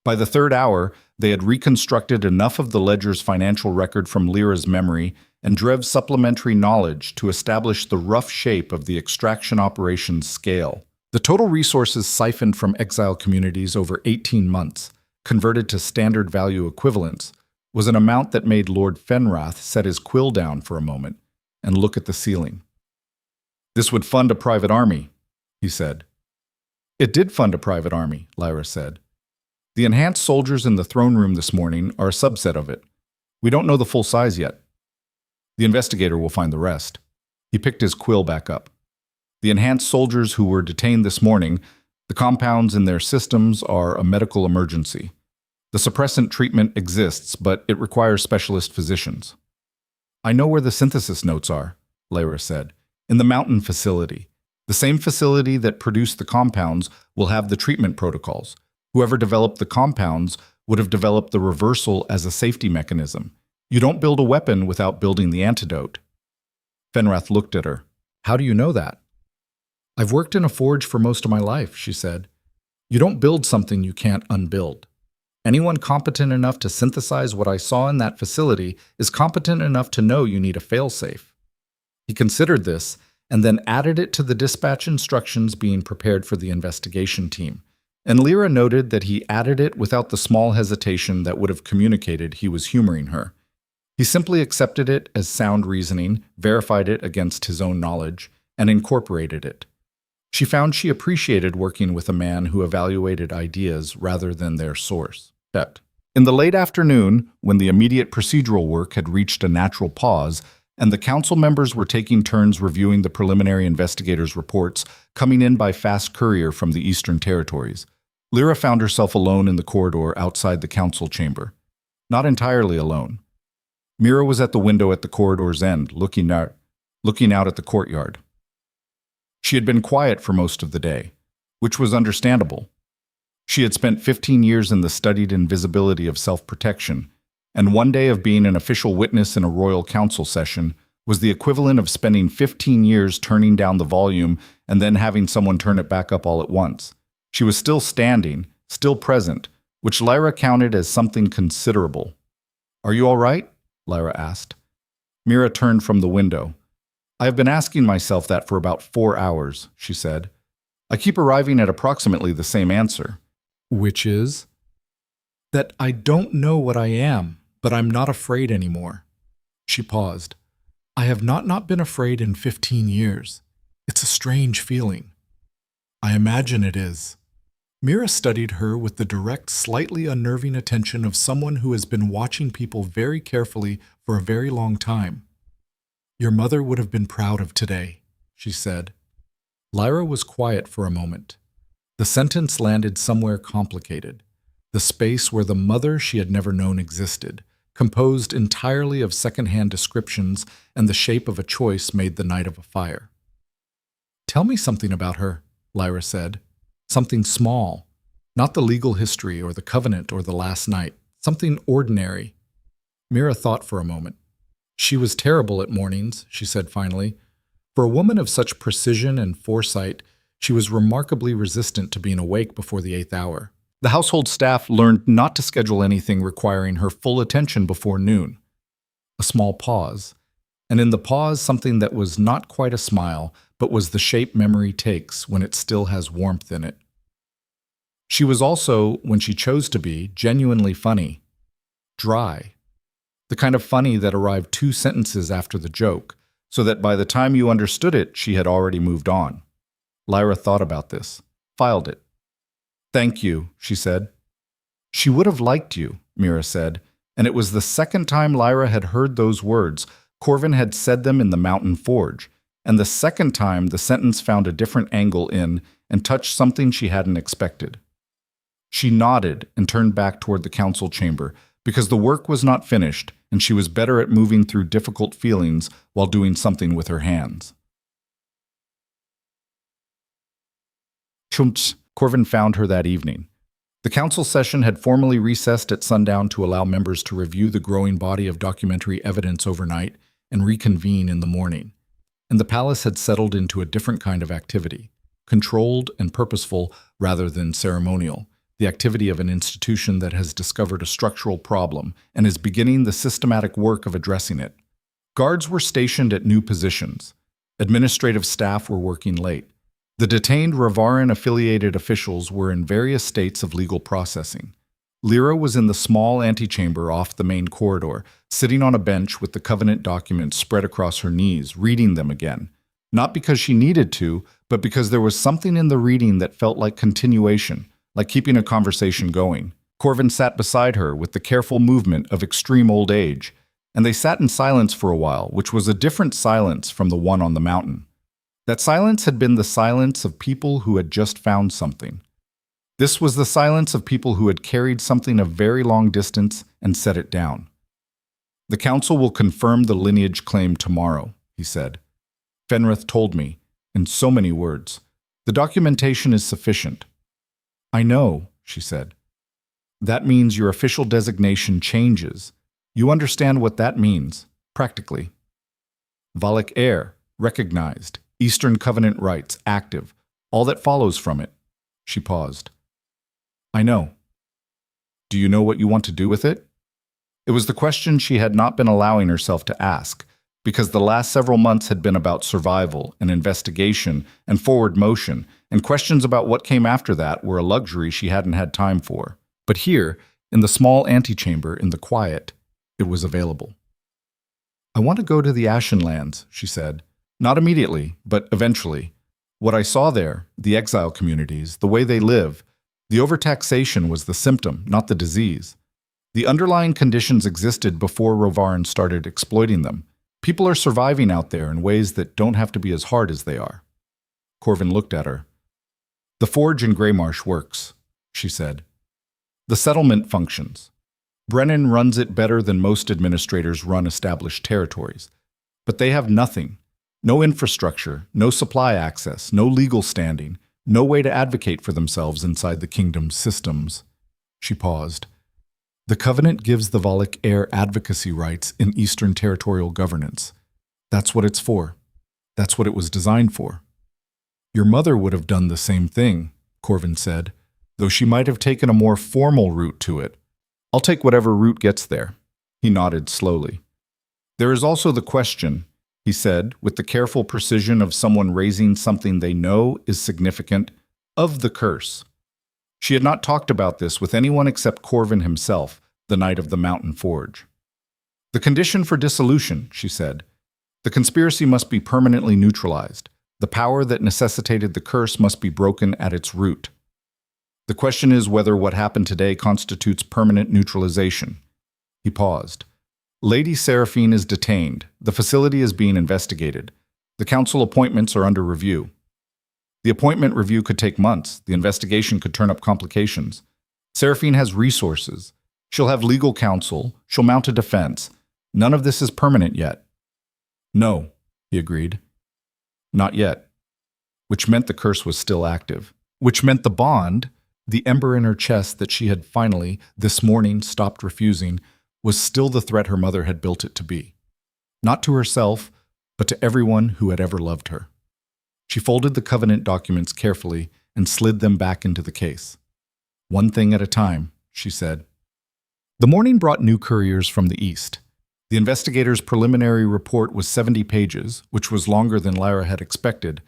By the 3rd hour, they had reconstructed enough of the ledger's financial record from Lyra's memory and Drev's supplementary knowledge to establish the rough shape of the extraction operations scale. The total resources siphoned from exile communities over 18 months, converted to standard value equivalents, was an amount that made Lord Fenrath set his quill down for a moment and look at the ceiling. "This would fund a private army," he said. "It did fund a private army," Lyra said. "The enhanced soldiers in the throne room this morning are a subset of it. We don't know the full size yet. The investigator will find the rest." He picked his quill back up. "The enhanced soldiers who were detained this morning, the compounds in their systems are a medical emergency. The suppressant treatment exists, but it requires specialist physicians." "I know where the synthesis notes are," Lyra said. "In the mountain facility. The same facility that produced the compounds will have the treatment protocols. Whoever developed the compounds would have developed the reversal as a safety mechanism. You don't build a weapon without building the antidote." Fenrath looked at her. "How do you know that?" "I've worked in a forge for most of my life," she said. "You don't build something you can't unbuild. Anyone competent enough to synthesize what I saw in that facility is competent enough to know you need a failsafe." He considered this and then added it to the dispatch instructions being prepared for the investigation team. And Lyra noted that he added it without the small hesitation that would have communicated he was humoring her. He simply accepted it as sound reasoning, verified it against his own knowledge, and incorporated it. She found she appreciated working with a man who evaluated ideas rather than their source. In the late afternoon, when the immediate procedural work had reached a natural pause, and the council members were taking turns reviewing the preliminary investigators' reports coming in by fast courier from the Eastern Territories, Lyra found herself alone in the corridor outside the council chamber. Not entirely alone. Mira was at the window at the corridor's end, looking out at the courtyard. She had been quiet for most of the day, which was understandable. She had spent 15 years in the studied invisibility of self-protection, and one day of being an official witness in a royal council session was the equivalent of spending 15 years turning down the volume and then having someone turn it back up all at once. She was still standing, still present, which Lyra counted as something considerable. "Are you all right?" Lyra asked. Mira turned from the window. "I have been asking myself that for about 4 hours," she said. "I keep arriving at approximately the same answer." "Which is?" "That I don't know what I am, but I'm not afraid anymore." She paused. "I have not been afraid in 15 years. It's a strange feeling." "I imagine it is." Mira studied her with the direct, slightly unnerving attention of someone who has been watching people very carefully for a very long time. Your mother would have been proud of today, she said. Lyra was quiet for a moment. The sentence landed somewhere complicated, the space where the mother she had never known existed, composed entirely of second-hand descriptions and the shape of a choice made the night of a fire. Tell me something about her, Lyra said. Something small, not the legal history or the covenant or the last night, something ordinary. Mira thought for a moment. She was terrible at mornings, she said finally. For a woman of such precision and foresight, she was remarkably resistant to being awake before the 8th hour. The household staff learned not to schedule anything requiring her full attention before noon. A small pause, and in the pause something that was not quite a smile, but was the shape memory takes when it still has warmth in it. She was also, when she chose to be, genuinely funny. Dry. The kind of funny that arrived 2 sentences after the joke, so that by the time you understood it, she had already moved on. Lyra thought about this, filed it. Thank you, she said. She would have liked you, Mira said, and it was the second time Lyra had heard those words. Corvin had said them in the mountain forge, and the second time the sentence found a different angle in and touched something she hadn't expected. She nodded and turned back toward the council chamber, because the work was not finished, and she was better at moving through difficult feelings while doing something with her hands. Chumps, Corvin found her that evening. The council session had formally recessed at sundown to allow members to review the growing body of documentary evidence overnight and reconvene in the morning. And the palace had settled into a different kind of activity, controlled and purposeful rather than ceremonial, the activity of an institution that has discovered a structural problem and is beginning the systematic work of addressing it. Guards were stationed at new positions. Administrative staff were working late. The detained Ravaran-affiliated officials were in various states of legal processing. Lyra was in the small antechamber off the main corridor, sitting on a bench with the covenant documents spread across her knees, reading them again. Not because she needed to, but because there was something in the reading that felt like continuation, like keeping a conversation going. Corvin sat beside her with the careful movement of extreme old age, and they sat in silence for a while, which was a different silence from the one on the mountain. That silence had been the silence of people who had just found something. This was the silence of people who had carried something a very long distance and set it down. The council will confirm the lineage claim tomorrow, he said. Fenrith told me, in so many words. The documentation is sufficient. I know, she said. That means your official designation changes. You understand what that means, practically. Valak heir, recognized. Eastern Covenant rights, active. All that follows from it. She paused. I know. Do you know what you want to do with it? It was the question she had not been allowing herself to ask, because the last several months had been about survival and investigation and forward motion, and questions about what came after that were a luxury she hadn't had time for. But here, in the small antechamber, in the quiet, it was available. I want to go to the Ashenlands, she said. Not immediately, but eventually. What I saw there, the exile communities, the way they live, the overtaxation was the symptom, not the disease. The underlying conditions existed before Rovaran started exploiting them. People are surviving out there in ways that don't have to be as hard as they are. Corvin looked at her. The forge in Greymarsh works, she said. The settlement functions. Brennan runs it better than most administrators run established territories. But they have nothing. No infrastructure, no supply access, no legal standing, no way to advocate for themselves inside the kingdom's systems. She paused. The Covenant gives the Valak heir advocacy rights in Eastern territorial governance. That's what it's for. That's what it was designed for. Your mother would have done the same thing, Corvin said, though she might have taken a more formal route to it. I'll take whatever route gets there. He nodded slowly. There is also the question, he said, with the careful precision of someone raising something they know is significant, of the curse. She had not talked about this with anyone except Corvin himself, the night of the mountain forge. The condition for dissolution, she said. The conspiracy must be permanently neutralized. The power that necessitated the curse must be broken at its root. The question is whether what happened today constitutes permanent neutralization. He paused. Lady Seraphine is detained. The facility is being investigated. The council appointments are under review. The appointment review could take months. The investigation could turn up complications. Seraphine has resources. She'll have legal counsel. She'll mount a defense. None of this is permanent yet. No, he agreed. Not yet. Which meant the curse was still active. Which meant the bond, the ember in her chest that she had finally, this morning, stopped refusing, was still the threat her mother had built it to be. Not to herself, but to everyone who had ever loved her. She folded the covenant documents carefully and slid them back into the case. One thing at a time, she said. The morning brought new couriers from the east. The investigator's preliminary report was 70 pages, which was longer than Lyra had expected,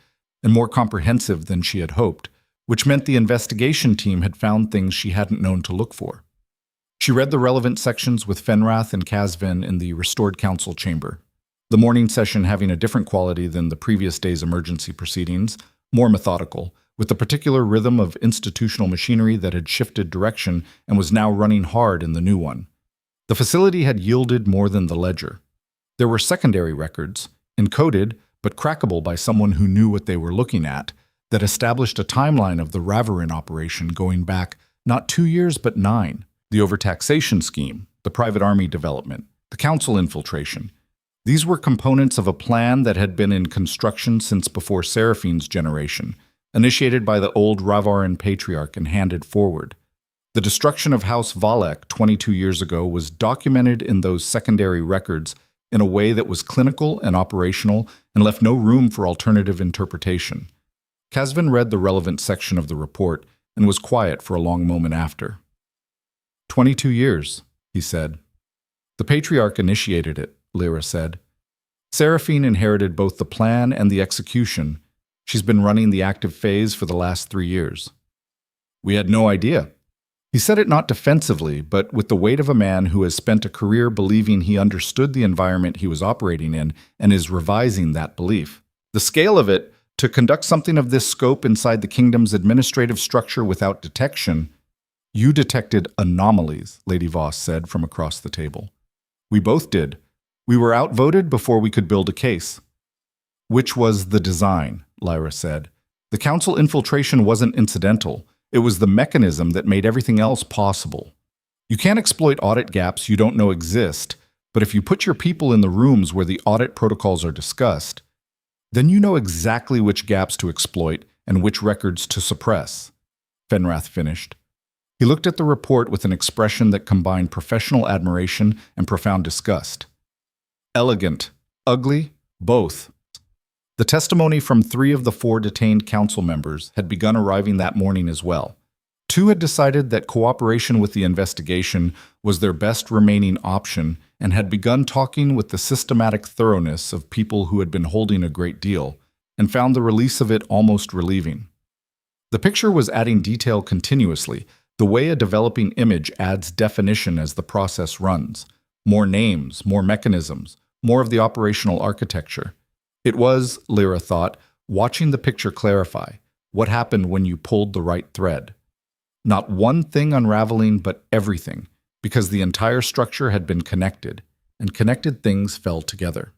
and more comprehensive than she had hoped, which meant the investigation team had found things she hadn't known to look for. She read the relevant sections with Fenrath and Casvin in the restored council chamber, the morning session having a different quality than the previous day's emergency proceedings, more methodical, with the particular rhythm of institutional machinery that had shifted direction and was now running hard in the new one. The facility had yielded more than the ledger. There were secondary records, encoded but crackable by someone who knew what they were looking at, that established a timeline of the Ravarin operation going back not 2 years but 9, the overtaxation scheme, the private army development, the council infiltration. These were components of a plan that had been in construction since before Seraphine's generation, initiated by the old Ravarin patriarch and handed forward. The destruction of House Valek 22 years ago was documented in those secondary records in a way that was clinical and operational and left no room for alternative interpretation. Casvin read the relevant section of the report and was quiet for a long moment after. 22 years, he said. The patriarch initiated it, Lyra said. Seraphine inherited both the plan and the execution. She's been running the active phase for the last 3 years. We had no idea. He said it not defensively, but with the weight of a man who has spent a career believing he understood the environment he was operating in and is revising that belief. The scale of it, to conduct something of this scope inside the kingdom's administrative structure without detection. You detected anomalies, Lady Voss said from across the table. We both did. We were outvoted before we could build a case. Which was the design, Lyra said. The council infiltration wasn't incidental. It was the mechanism that made everything else possible. You can't exploit audit gaps you don't know exist, but if you put your people in the rooms where the audit protocols are discussed, then you know exactly which gaps to exploit and which records to suppress, Fenrath finished. He looked at the report with an expression that combined professional admiration and profound disgust. Elegant, ugly, both. The testimony from 3 of the 4 detained council members had begun arriving that morning as well. 2 had decided that cooperation with the investigation was their best remaining option and had begun talking with the systematic thoroughness of people who had been holding a great deal and found the release of it almost relieving. The picture was adding detail continuously, the way a developing image adds definition as the process runs. More names, more mechanisms, more of the operational architecture. It was, Lyra thought, watching the picture clarify what happened when you pulled the right thread. Not one thing unraveling, but everything, because the entire structure had been connected, and connected things fell together.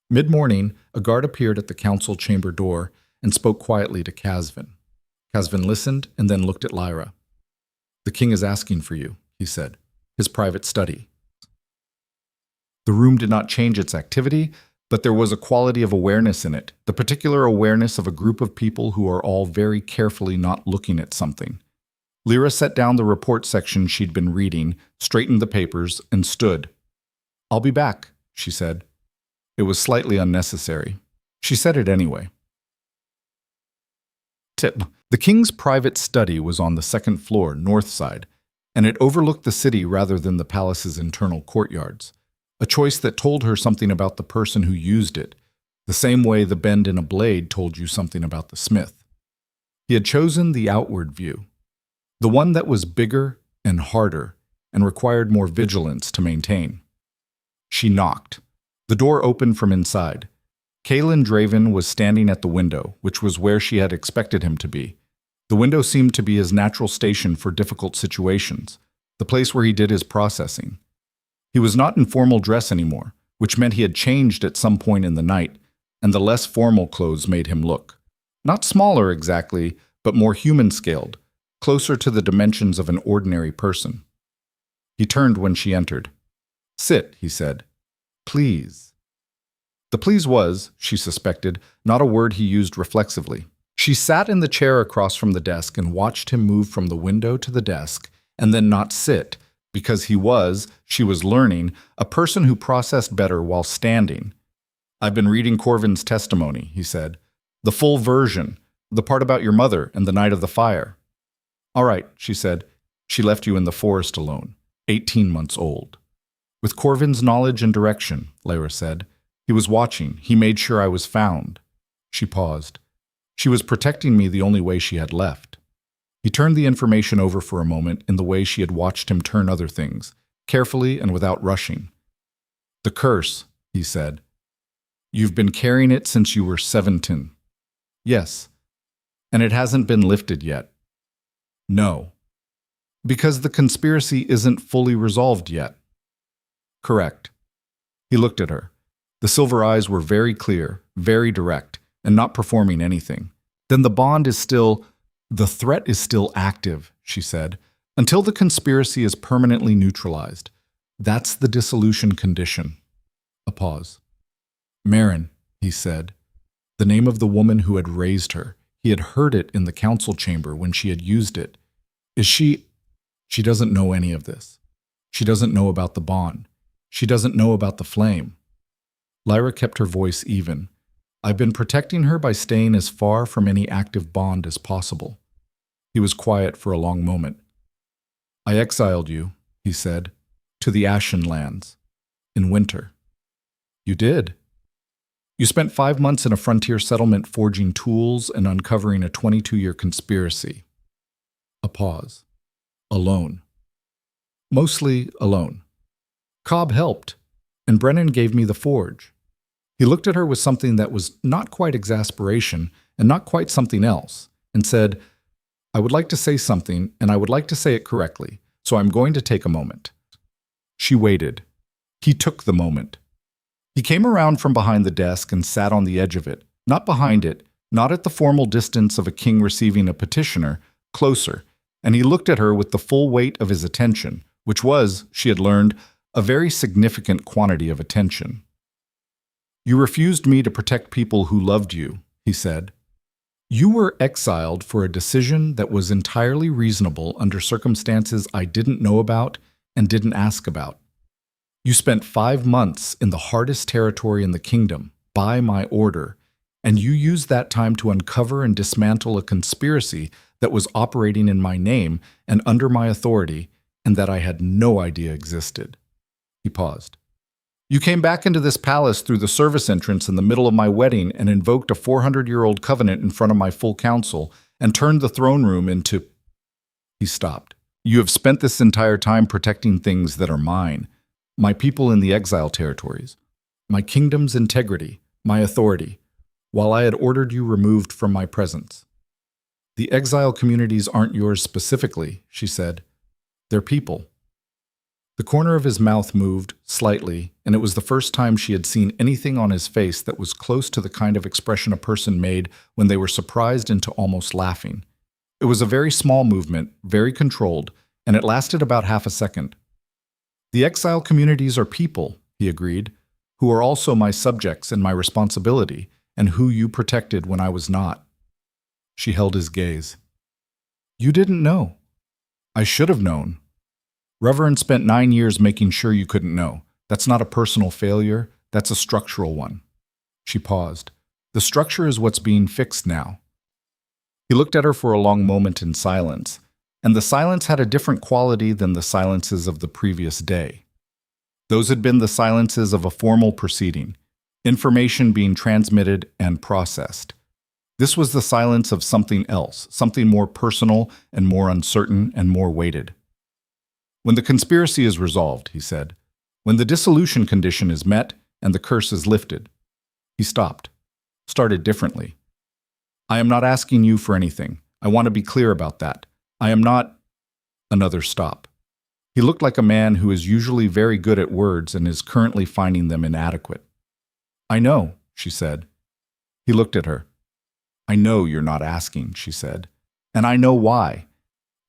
Mid-morning, a guard appeared at the council chamber door and spoke quietly to Casvin. Casvin listened and then looked at Lyra. The king is asking for you, he said, his private study. The room did not change its activity, but there was a quality of awareness in it, the particular awareness of a group of people who are all very carefully not looking at something. Lyra set down the report section she'd been reading, straightened the papers, and stood. I'll be back, she said. It was slightly unnecessary. She said it anyway. Tip. The king's private study was on the second floor, north side, and it overlooked the city rather than the palace's internal courtyards. A choice that told her something about the person who used it, the same way the bend in a blade told you something about the smith. He had chosen the outward view, the one that was bigger and harder and required more vigilance to maintain. She knocked. The door opened from inside. Kaelin Draven was standing at the window, which was where she had expected him to be. The window seemed to be his natural station for difficult situations, the place where he did his processing. He was not in formal dress anymore, which meant he had changed at some point in the night, and the less formal clothes made him look not smaller exactly, but more human-scaled, closer to the dimensions of an ordinary person. He turned when she entered. "Sit," he said. "Please." The please was, she suspected, not a word he used reflexively. She sat in the chair across from the desk and watched him move from the window to the desk, and then not sit, because she was learning, a person who processed better while standing. "I've been reading Corvin's testimony," he said. "The full version, the part about your mother and the night of the fire." "All right," she said. "She left you in the forest alone, 18 months old." "With Corvin's knowledge and direction," Lyra said. "He was watching. He made sure I was found." She paused. "She was protecting me the only way she had left." He turned the information over for a moment in the way she had watched him turn other things, carefully and without rushing. "The curse," he said. "You've been carrying it since you were 17. "Yes." "And it hasn't been lifted yet." "No." "Because the conspiracy isn't fully resolved yet." "Correct." He looked at her. The silver eyes were very clear, very direct, and not performing anything. "Then the threat is still active," she said, "until the conspiracy is permanently neutralized. That's the dissolution condition." A pause. "Marin," he said. The name of the woman who had raised her. He had heard it in the council chamber when she had used it. "Is she doesn't know any of this. She doesn't know about the bond. She doesn't know about the flame." Lyra kept her voice even. "I've been protecting her by staying as far from any active bond as possible." He was quiet for a long moment. "I exiled you," he said, "to the Ashen Lands. In winter." "You did?" "You spent 5 months in a frontier settlement forging tools and uncovering a 22-year conspiracy." A pause. "Alone." "Mostly alone. Cobb helped, and Brennan gave me the forge." He looked at her with something that was not quite exasperation and not quite something else, and said, "I would like to say something, and I would like to say it correctly, so I'm going to take a moment." She waited. He took the moment. He came around from behind the desk and sat on the edge of it, not behind it, not at the formal distance of a king receiving a petitioner, closer, and he looked at her with the full weight of his attention, which was, she had learned, a very significant quantity of attention. "You refused me to protect people who loved you," he said. "You were exiled for a decision that was entirely reasonable under circumstances I didn't know about and didn't ask about. You spent 5 months in the hardest territory in the kingdom, by my order, and you used that time to uncover and dismantle a conspiracy that was operating in my name and under my authority, and that I had no idea existed." He paused. "You came back into this palace through the service entrance in the middle of my wedding and invoked a 400-year-old covenant in front of my full council and turned the throne room into—" He stopped. "You have spent this entire time protecting things that are mine. My people in the exile territories, my kingdom's integrity, my authority, while I had ordered you removed from my presence. The exile communities aren't yours specifically," she said. "They're people." The corner of his mouth moved, slightly, and it was the first time she had seen anything on his face that was close to the kind of expression a person made when they were surprised into almost laughing. It was a very small movement, very controlled, and it lasted about half a second. "The exile communities are people," he agreed, "who are also my subjects and my responsibility, and who you protected when I was not." She held his gaze. "You didn't know." "I should have known." "Reverend spent 9 years making sure you couldn't know. That's not a personal failure, that's a structural one." She paused. "The structure is what's being fixed now." He looked at her for a long moment in silence, and the silence had a different quality than the silences of the previous day. Those had been the silences of a formal proceeding, information being transmitted and processed. This was the silence of something else, something more personal and more uncertain and more weighted. "When the conspiracy is resolved," he said, "when the dissolution condition is met and the curse is lifted." He stopped, started differently. "I am not asking you for anything. I want to be clear about that. I am not—" Another stop. He looked like a man who is usually very good at words and is currently finding them inadequate. "I know," she said. He looked at her. "I know you're not asking," she said. "And I know why.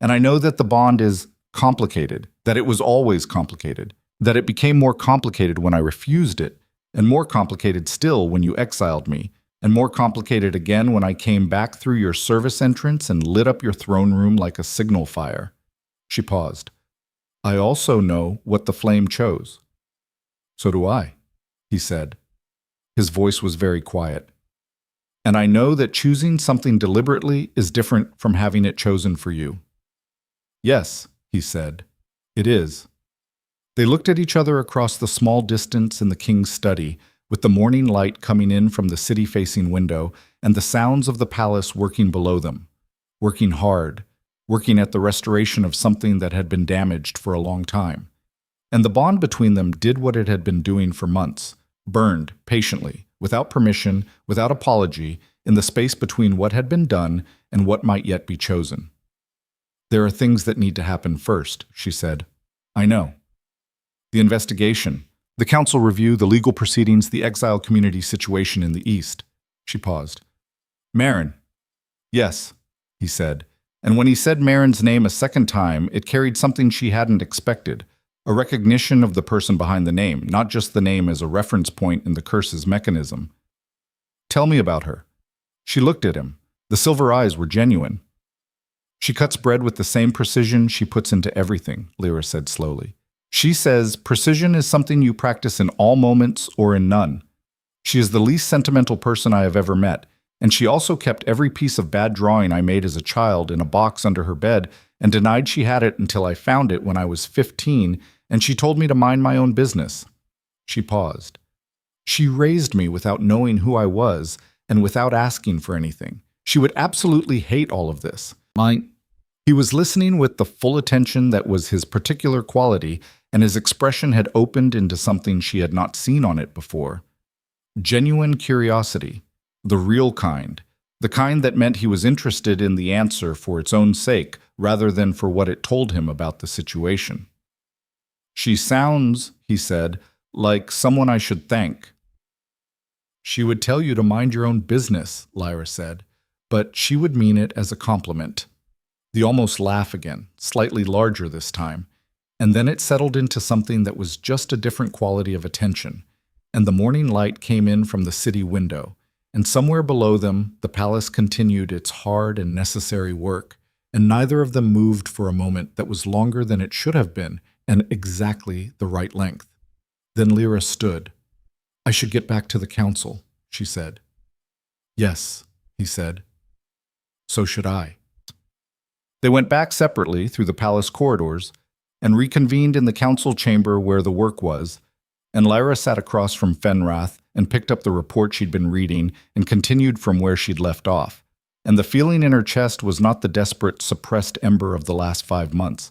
And I know that the bond is complicated, that it was always complicated, that it became more complicated when I refused it, and more complicated still when you exiled me, and more complicated again when I came back through your service entrance and lit up your throne room like a signal fire." She paused. "I also know what the flame chose." "So do I," he said. His voice was very quiet. "And I know that choosing something deliberately is different from having it chosen for you." "Yes," he said, "it is." They looked at each other across the small distance in the king's study, with the morning light coming in from the city-facing window and the sounds of the palace working below them, working hard, working at the restoration of something that had been damaged for a long time. And the bond between them did what it had been doing for months, burned patiently, without permission, without apology, in the space between what had been done and what might yet be chosen. "There are things that need to happen first," she said. "I know. The investigation, the council review, the legal proceedings, the exile community situation in the East." She paused. "Marin." "Yes," he said. And when he said Marin's name a second time, it carried something she hadn't expected, a recognition of the person behind the name, not just the name as a reference point in the curse's mechanism. "Tell me about her." She looked at him. The silver eyes were genuine. "She cuts bread with the same precision she puts into everything," Lyra said slowly. "She says precision is something you practice in all moments or in none. She is the least sentimental person I have ever met, and she also kept every piece of bad drawing I made as a child in a box under her bed and denied she had it until I found it when I was 15, and she told me to mind my own business." She paused. "She raised me without knowing who I was and without asking for anything. She would absolutely hate all of this. He was listening with the full attention that was his particular quality, and his expression had opened into something she had not seen on it before. Genuine curiosity, the real kind, the kind that meant he was interested in the answer for its own sake rather than for what it told him about the situation. "She sounds," he said, "like someone I should thank." "She would tell you to mind your own business," Lyra said, "but she would mean it as a compliment." The almost laugh again, slightly larger this time, and then it settled into something that was just a different quality of attention, and the morning light came in from the city window, and somewhere below them the palace continued its hard and necessary work, and neither of them moved for a moment that was longer than it should have been and exactly the right length. Then Lyra stood. "I should get back to the council," she said. "Yes," he said. "So should I." They went back separately through the palace corridors and reconvened in the council chamber where the work was, and Lyra sat across from Fenrath and picked up the report she'd been reading and continued from where she'd left off. And the feeling in her chest was not the desperate, suppressed ember of the last 5 months.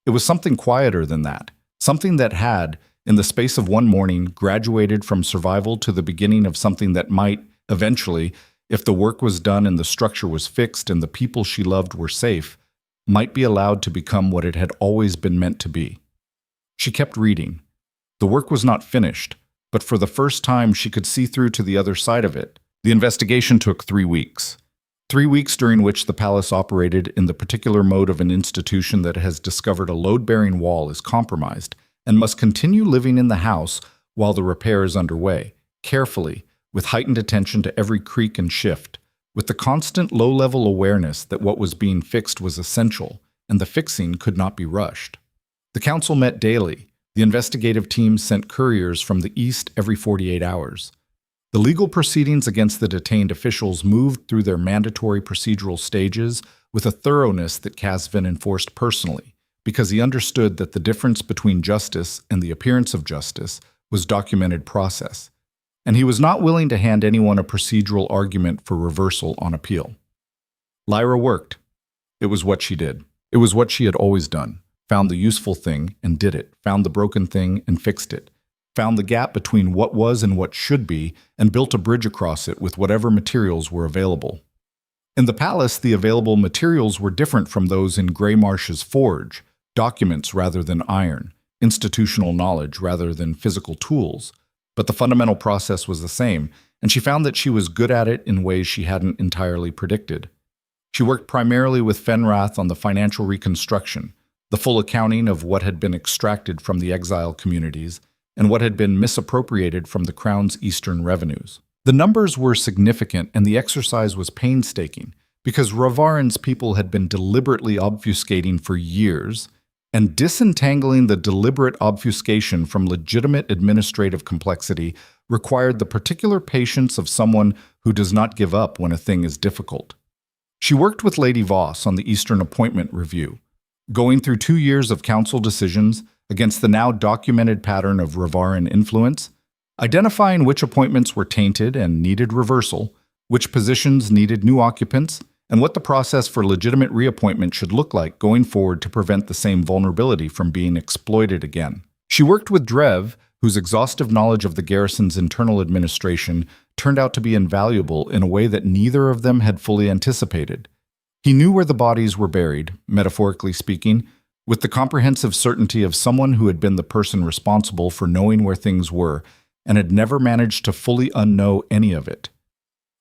It was something quieter than that, something that had, in the space of one morning, graduated from survival to the beginning of something that might, eventually, if the work was done and the structure was fixed and the people she loved were safe, might be allowed to become what it had always been meant to be. She kept reading. The work was not finished, but for the first time she could see through to the other side of it. The investigation took 3 weeks. 3 weeks during which the palace operated in the particular mode of an institution that has discovered a load-bearing wall is compromised and must continue living in the house while the repair is underway, carefully, with heightened attention to every creak and shift, with the constant low-level awareness that what was being fixed was essential and the fixing could not be rushed. The council met daily. The investigative team sent couriers from the east every 48 hours. The legal proceedings against the detained officials moved through their mandatory procedural stages with a thoroughness that Casvin enforced personally, because he understood that the difference between justice and the appearance of justice was documented process, and he was not willing to hand anyone a procedural argument for reversal on appeal. Lyra worked. It was what she did. It was what she had always done. Found the useful thing and did it. Found the broken thing and fixed it. Found the gap between what was and what should be and built a bridge across it with whatever materials were available. In the palace, the available materials were different from those in Greymarsh's forge, documents rather than iron, institutional knowledge rather than physical tools. But the fundamental process was the same, and she found that she was good at it in ways she hadn't entirely predicted. She worked primarily with Fenrath on the financial reconstruction, the full accounting of what had been extracted from the exile communities and what had been misappropriated from the crown's eastern revenues. The numbers were significant and the exercise was painstaking because Ravarin's people had been deliberately obfuscating for years, and disentangling the deliberate obfuscation from legitimate administrative complexity required the particular patience of someone who does not give up when a thing is difficult. She worked with Lady Voss on the Eastern Appointment Review, going through 2 years of council decisions against the now documented pattern of Ravarin influence, identifying which appointments were tainted and needed reversal, which positions needed new occupants, and what the process for legitimate reappointment should look like going forward to prevent the same vulnerability from being exploited again. She worked with Drev, whose exhaustive knowledge of the garrison's internal administration turned out to be invaluable in a way that neither of them had fully anticipated. He knew where the bodies were buried, metaphorically speaking, with the comprehensive certainty of someone who had been the person responsible for knowing where things were and had never managed to fully unknow any of it.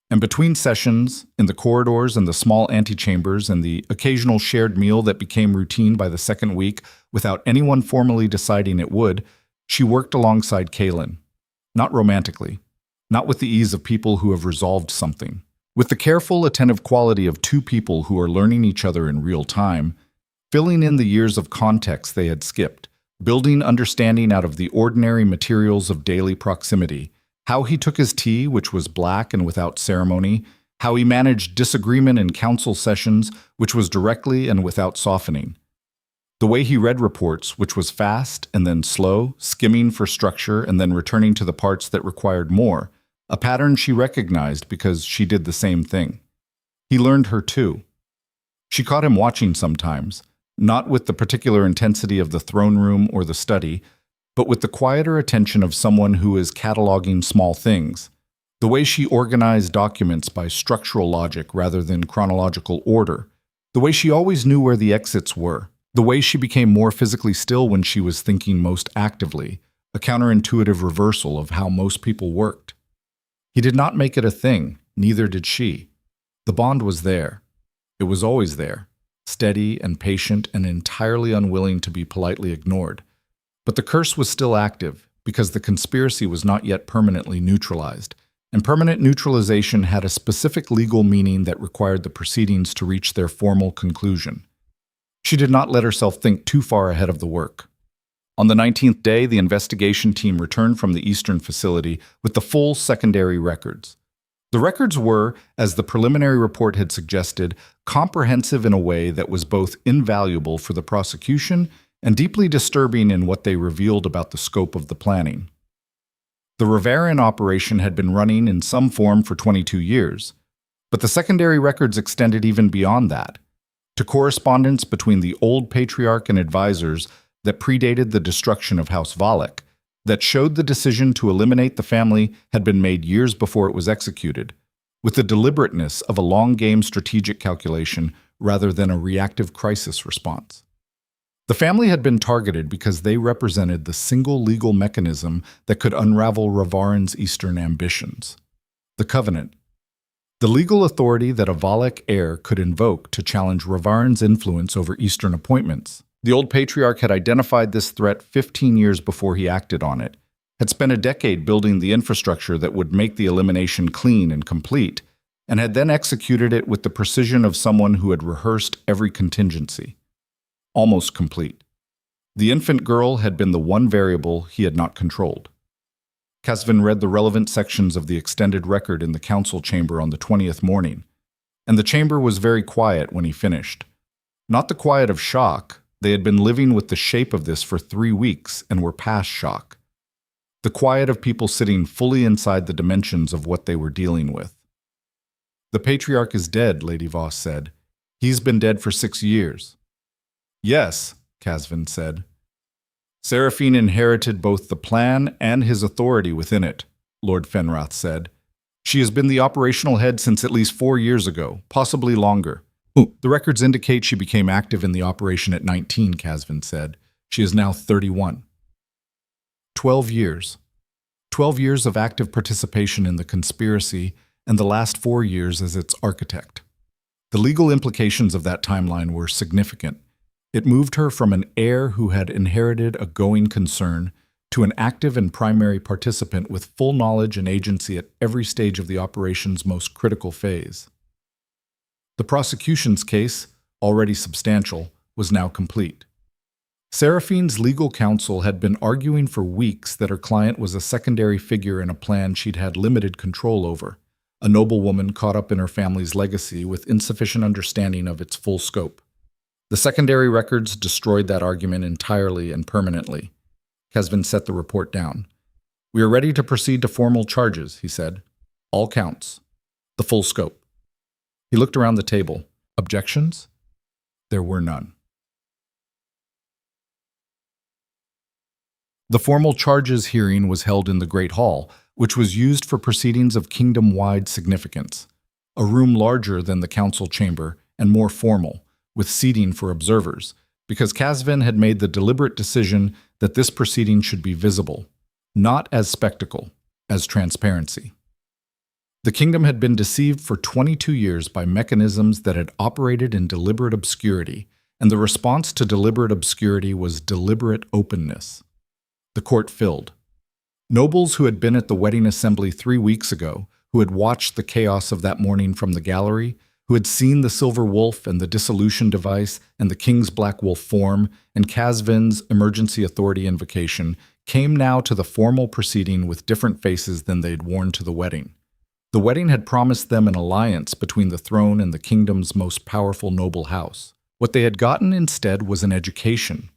And between sessions, in the corridors and the small antechambers and the occasional shared meal that became routine by the second week without anyone formally deciding it would, she worked alongside Kaelin. Not romantically, not with the ease of people who have resolved something. With the careful, attentive quality of two people who are learning each other in real time, filling in the years of context they had skipped, building understanding out of the ordinary materials of daily proximity, how he took his tea, which was black and without ceremony, how he managed disagreement in council sessions, which was directly and without softening. The way he read reports, which was fast and then slow, skimming for structure and then returning to the parts that required more, a pattern she recognized because she did the same thing. He learned her too. She caught him watching sometimes, not with the particular intensity of the throne room or the study, but with the quieter attention of someone who is cataloging small things. The way she organized documents by structural logic rather than chronological order. The way she always knew where the exits were. The way she became more physically still when she was thinking most actively, a counterintuitive reversal of how most people worked. He did not make it a thing, neither did she. The bond was there. It was always there, steady and patient and entirely unwilling to be politely ignored. But the curse was still active, because the conspiracy was not yet permanently neutralized, and permanent neutralization had a specific legal meaning that required the proceedings to reach their formal conclusion. She did not let herself think too far ahead of the work. On the 19th day, the investigation team returned from the Eastern facility with the full secondary records. The records were, as the preliminary report had suggested, comprehensive in a way that was both invaluable for the prosecution and deeply disturbing in what they revealed about the scope of the planning. The Ravarin operation had been running in some form for 22 years, but the secondary records extended even beyond that, to correspondence between the old patriarch and advisors that predated the destruction of House Valak, that showed the decision to eliminate the family had been made years before it was executed, with the deliberateness of a long-game strategic calculation rather than a reactive crisis response. The family had been targeted because they represented the single legal mechanism that could unravel Ravarin's eastern ambitions. The Covenant. The legal authority that a Valak heir could invoke to challenge Ravarin's influence over eastern appointments. The old patriarch had identified this threat 15 years before he acted on it, had spent a decade building the infrastructure that would make the elimination clean and complete, and had then executed it with the precision of someone who had rehearsed every contingency. Almost complete. The infant girl had been the one variable he had not controlled. Casvin read the relevant sections of the extended record in the council chamber on the 20th morning, and the chamber was very quiet when he finished. Not the quiet of shock. They had been living with the shape of this for 3 weeks and were past shock. The quiet of people sitting fully inside the dimensions of what they were dealing with. The patriarch is dead, Lady Voss said. He's been dead for 6 years. Yes, Casvin said. Seraphine inherited both the plan and his authority within it, Lord Fenrath said. She has been the operational head since at least 4 years ago, possibly longer. The records indicate she became active in the operation at 19, Kasvin said. She is now 31. 12 years. 12 years of active participation in the conspiracy, and the last 4 years as its architect. The legal implications of that timeline were significant. It moved her from an heir who had inherited a going concern to an active and primary participant with full knowledge and agency at every stage of the operation's most critical phase. The prosecution's case, already substantial, was now complete. Seraphine's legal counsel had been arguing for weeks that her client was a secondary figure in a plan she'd had limited control over, a noblewoman caught up in her family's legacy with insufficient understanding of its full scope. The secondary records destroyed that argument entirely and permanently. Kasvin set the report down. "We are ready to proceed to formal charges," he said. "All counts. The full scope." He looked around the table. Objections? There were none. The formal charges hearing was held in the Great Hall, which was used for proceedings of kingdom-wide significance, a room larger than the council chamber and more formal, with seating for observers, because Kasvin had made the deliberate decision that this proceeding should be visible, not as spectacle, as transparency. The kingdom had been deceived for 22 years by mechanisms that had operated in deliberate obscurity, and the response to deliberate obscurity was deliberate openness. The court filled. Nobles who had been at the wedding assembly 3 weeks ago, who had watched the chaos of that morning from the gallery, who had seen the silver wolf and the dissolution device and the king's black wolf form and Kasvin's emergency authority invocation, came now to the formal proceeding with different faces than they'd worn to the wedding. The wedding had promised them an alliance between the throne and the kingdom's most powerful noble house. What they had gotten instead was an education.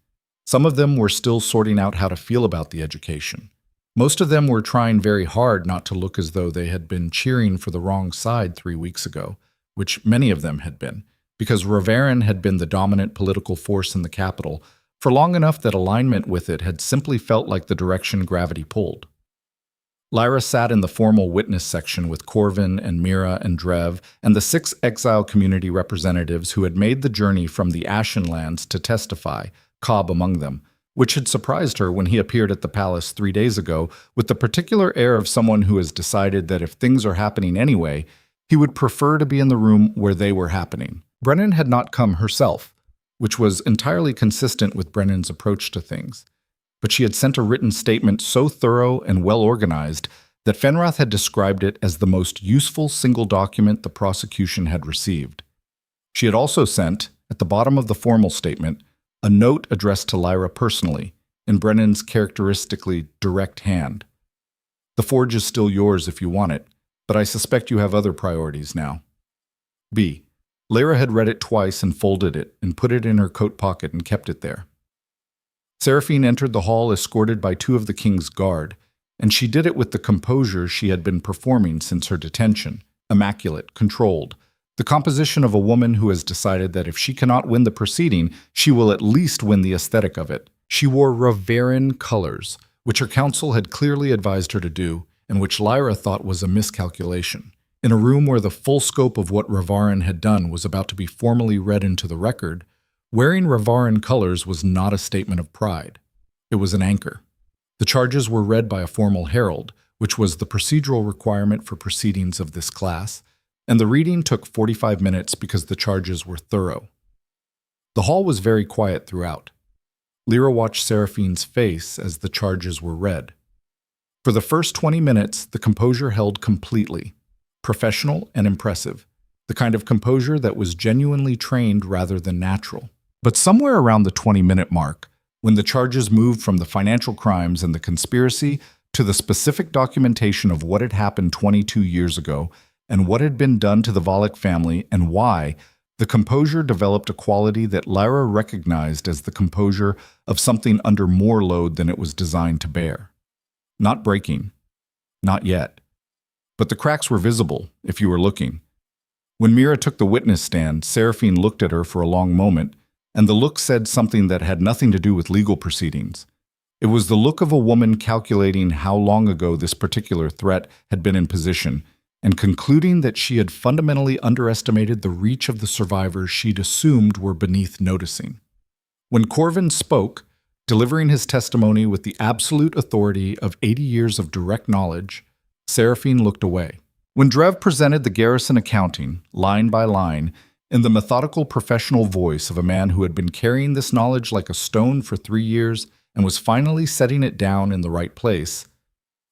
Some of them were still sorting out how to feel about the education. Most of them were trying very hard not to look as though they had been cheering for the wrong side 3 weeks ago, which many of them had been, because Ravarin had been the dominant political force in the capital for long enough that alignment with it had simply felt like the direction gravity pulled. Lyra sat in the formal witness section with Corvin and Mira and Drev and the 6 exile community representatives who had made the journey from the Ashenlands to testify, Cobb among them, which had surprised her when he appeared at the palace 3 days ago with the particular air of someone who has decided that if things are happening anyway, he would prefer to be in the room where they were happening. Brennan had not come herself, which was entirely consistent with Brennan's approach to things. But she had sent a written statement so thorough and well-organized that Fenrath had described it as the most useful single document the prosecution had received. She had also sent, at the bottom of the formal statement, a note addressed to Lyra personally, in Brennan's characteristically direct hand. "The forge is still yours if you want it, but I suspect you have other priorities now." B. Lyra had read it twice and folded it and put it in her coat pocket and kept it there. Seraphine entered the hall escorted by 2 of the king's guard, and she did it with the composure she had been performing since her detention, immaculate, controlled, the composition of a woman who has decided that if she cannot win the proceeding, she will at least win the aesthetic of it. She wore Ravarin colors, which her counsel had clearly advised her to do, and which Lyra thought was a miscalculation. In a room where the full scope of what Ravarin had done was about to be formally read into the record, wearing Ravarin colors was not a statement of pride. It was an anchor. The charges were read by a formal herald, which was the procedural requirement for proceedings of this class, and the reading took 45 minutes because the charges were thorough. The hall was very quiet throughout. Lyra watched Seraphine's face as the charges were read. For the first 20 minutes, the composure held completely, professional and impressive, the kind of composure that was genuinely trained rather than natural. But somewhere around the 20-minute mark, when the charges moved from the financial crimes and the conspiracy to the specific documentation of what had happened 22 years ago and what had been done to the Volek family and why, the composure developed a quality that Lyra recognized as the composure of something under more load than it was designed to bear. Not breaking. Not yet. But the cracks were visible, if you were looking. When Mira took the witness stand, Seraphine looked at her for a long moment, and the look said something that had nothing to do with legal proceedings. It was the look of a woman calculating how long ago this particular threat had been in position and concluding that she had fundamentally underestimated the reach of the survivors she'd assumed were beneath noticing. When Corvin spoke, delivering his testimony with the absolute authority of 80 years of direct knowledge, Seraphine looked away. When Drev presented the garrison accounting, line by line, in the methodical professional voice of a man who had been carrying this knowledge like a stone for 3 years and was finally setting it down in the right place,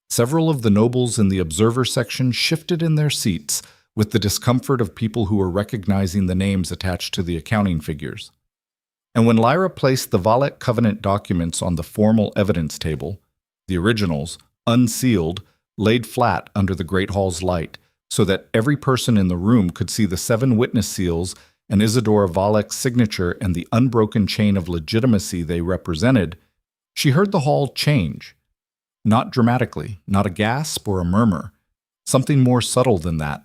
several of the nobles in the observer section shifted in their seats with the discomfort of people who were recognizing the names attached to the accounting figures. And when Lyra placed the Valek Covenant documents on the formal evidence table, the originals, unsealed, laid flat under the Great Hall's light, so that every person in the room could see the 7 witness seals and Isadora Valek's signature and the unbroken chain of legitimacy they represented, she heard the hall change. Not dramatically, not a gasp or a murmur, something more subtle than that,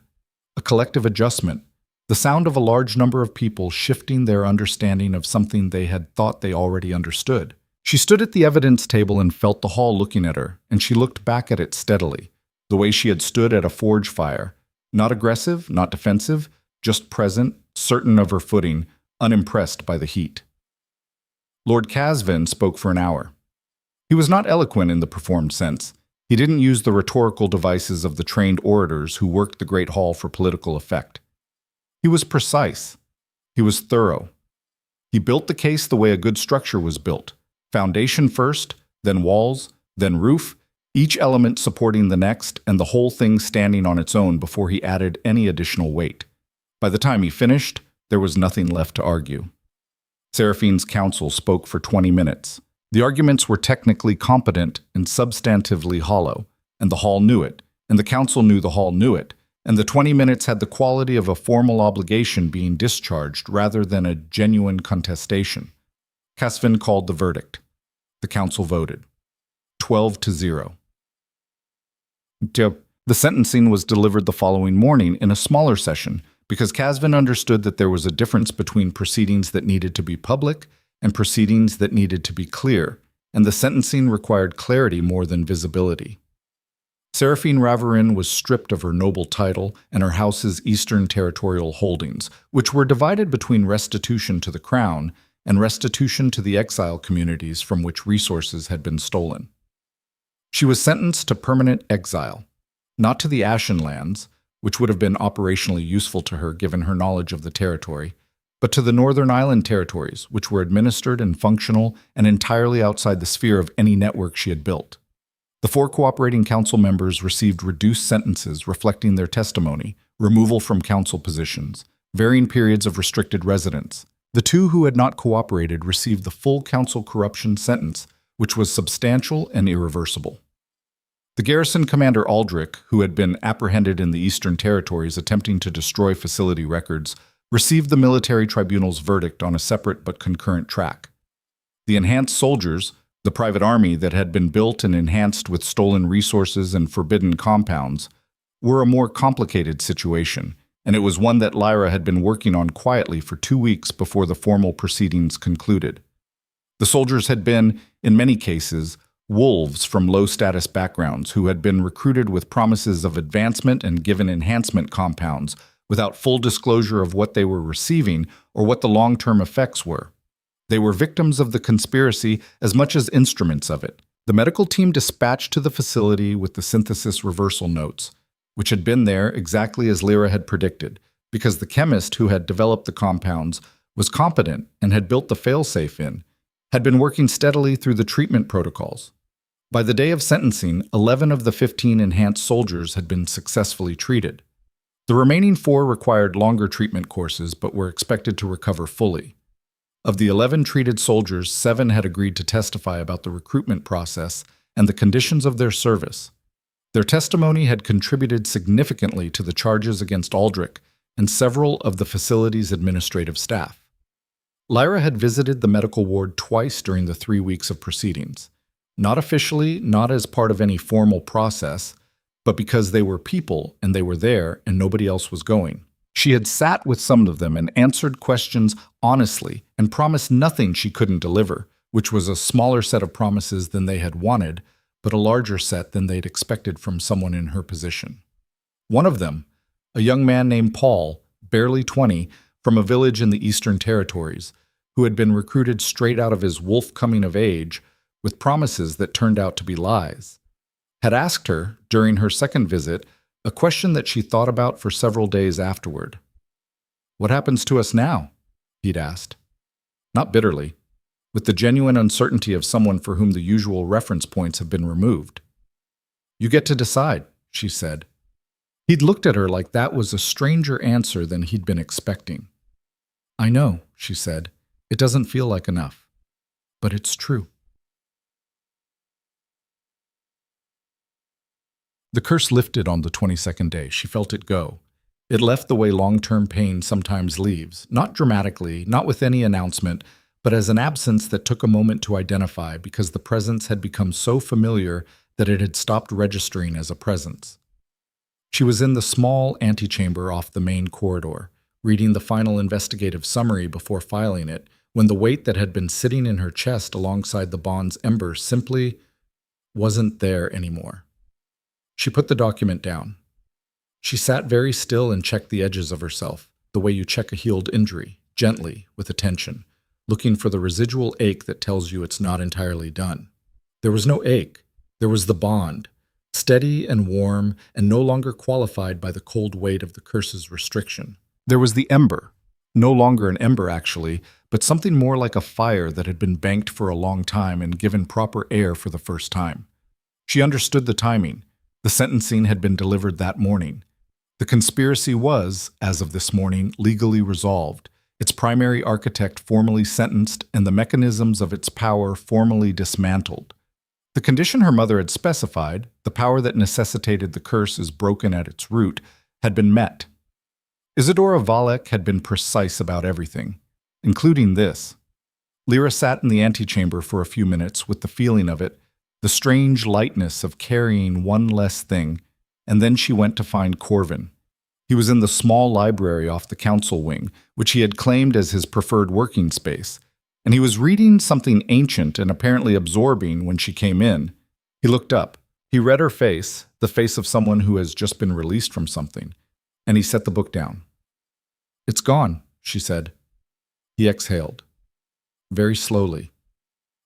a collective adjustment, the sound of a large number of people shifting their understanding of something they had thought they already understood. She stood at the evidence table and felt the hall looking at her, and she looked back at it steadily, the way she had stood at a forge fire, not aggressive, not defensive, just present, certain of her footing, unimpressed by the heat. Lord Casvin spoke for an hour. He was not eloquent in the performed sense. He didn't use the rhetorical devices of the trained orators who worked the Great Hall for political effect. He was precise. He was thorough. He built the case the way a good structure was built. Foundation first, then walls, then roof, each element supporting the next, and the whole thing standing on its own before he added any additional weight. By the time he finished, there was nothing left to argue. Seraphine's counsel spoke for 20 minutes. The arguments were technically competent and substantively hollow, and the hall knew it, and the council knew the hall knew it, and the 20 minutes had the quality of a formal obligation being discharged rather than a genuine contestation. Casvin called the verdict. The council voted. 12-0. The sentencing was delivered the following morning in a smaller session because Casvin understood that there was a difference between proceedings that needed to be public and proceedings that needed to be clear, and the sentencing required clarity more than visibility. Seraphine Ravarin was stripped of her noble title and her house's eastern territorial holdings, which were divided between restitution to the crown and restitution to the exile communities from which resources had been stolen. She was sentenced to permanent exile, not to the Ashen Lands, which would have been operationally useful to her given her knowledge of the territory, but to the Northern Island territories, which were administered and functional and entirely outside the sphere of any network she had built. The 4 cooperating council members received reduced sentences reflecting their testimony, removal from council positions, varying periods of restricted residence. The 2 who had not cooperated received the full council corruption sentence, which was substantial and irreversible. The garrison commander Aldrich, who had been apprehended in the Eastern Territories attempting to destroy facility records, received the military tribunal's verdict on a separate but concurrent track. The enhanced soldiers, the private army that had been built and enhanced with stolen resources and forbidden compounds, were a more complicated situation, and it was one that Lyra had been working on quietly for 2 weeks before the formal proceedings concluded. The soldiers had been, in many cases, wolves from low-status backgrounds who had been recruited with promises of advancement and given enhancement compounds without full disclosure of what they were receiving or what the long-term effects were. They were victims of the conspiracy as much as instruments of it. The medical team dispatched to the facility with the synthesis reversal notes, which had been there exactly as Lyra had predicted, because the chemist who had developed the compounds was competent and had built the failsafe in, had been working steadily through the treatment protocols. By the day of sentencing, 11 of the 15 enhanced soldiers had been successfully treated. The remaining 4 required longer treatment courses but were expected to recover fully. Of the 11 treated soldiers, 7 had agreed to testify about the recruitment process and the conditions of their service. Their testimony had contributed significantly to the charges against Aldrich and several of the facility's administrative staff. Lyra had visited the medical ward twice during the 3 weeks of proceedings, not officially, not as part of any formal process, but because they were people and they were there and nobody else was going. She had sat with some of them and answered questions honestly and promised nothing she couldn't deliver, which was a smaller set of promises than they had wanted, but a larger set than they'd expected from someone in her position. One of them, a young man named Paul, barely 20, from a village in the Eastern Territories, who had been recruited straight out of his wolf coming of age with promises that turned out to be lies, had asked her, during her second visit, a question that she thought about for several days afterward. "What happens to us now?" he'd asked. Not bitterly, with the genuine uncertainty of someone for whom the usual reference points have been removed. "You get to decide," she said. He'd looked at her like that was a stranger answer than he'd been expecting. "I know," she said. "It doesn't feel like enough. But it's true." The curse lifted on the 22nd day. She felt it go. It left the way long-term pain sometimes leaves, not dramatically, not with any announcement, but as an absence that took a moment to identify because the presence had become so familiar that it had stopped registering as a presence. She was in the small antechamber off the main corridor, reading the final investigative summary before filing it, when the weight that had been sitting in her chest alongside the bond's ember simply wasn't there anymore. She put the document down. She sat very still and checked the edges of herself, the way you check a healed injury, gently, with attention, looking for the residual ache that tells you it's not entirely done. There was no ache. There was the bond, steady and warm and no longer qualified by the cold weight of the curse's restriction. There was the ember, no longer an ember actually, but something more like a fire that had been banked for a long time and given proper air for the first time. She understood the timing. The sentencing had been delivered that morning. The conspiracy was, as of this morning, legally resolved, its primary architect formally sentenced, and the mechanisms of its power formally dismantled. The condition her mother had specified, the power that necessitated the curse is broken at its root, had been met. Isadora Valek had been precise about everything, including this. Lyra sat in the antechamber for a few minutes with the feeling of it, the strange lightness of carrying one less thing, and then she went to find Corvin. He was in the small library off the council wing, which he had claimed as his preferred working space, and he was reading something ancient and apparently absorbing when she came in. He looked up. He read her face, the face of someone who has just been released from something, and he set the book down. "It's gone," she said. He exhaled, very slowly.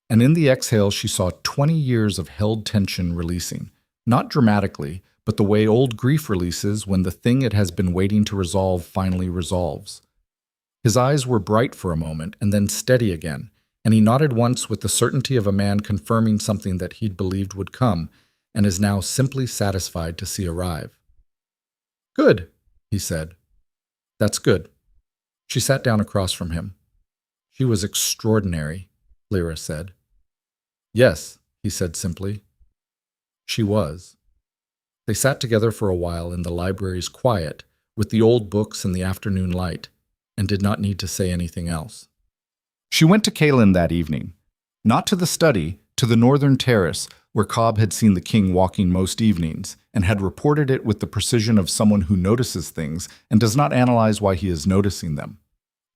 And in the exhale, she saw 20 years of held tension releasing, not dramatically, but the way old grief releases when the thing it has been waiting to resolve finally resolves. His eyes were bright for a moment and then steady again, and he nodded once with the certainty of a man confirming something that he'd believed would come and is now simply satisfied to see arrive. "Good," he said. "That's good." She sat down across from him. "She was extraordinary," Lyra said. "Yes," he said simply. "She was." They sat together for a while in the library's quiet, with the old books and the afternoon light, and did not need to say anything else. She went to Kaelin that evening, not to the study, to the northern terrace, where Cobb had seen the king walking most evenings, and had reported it with the precision of someone who notices things and does not analyze why he is noticing them.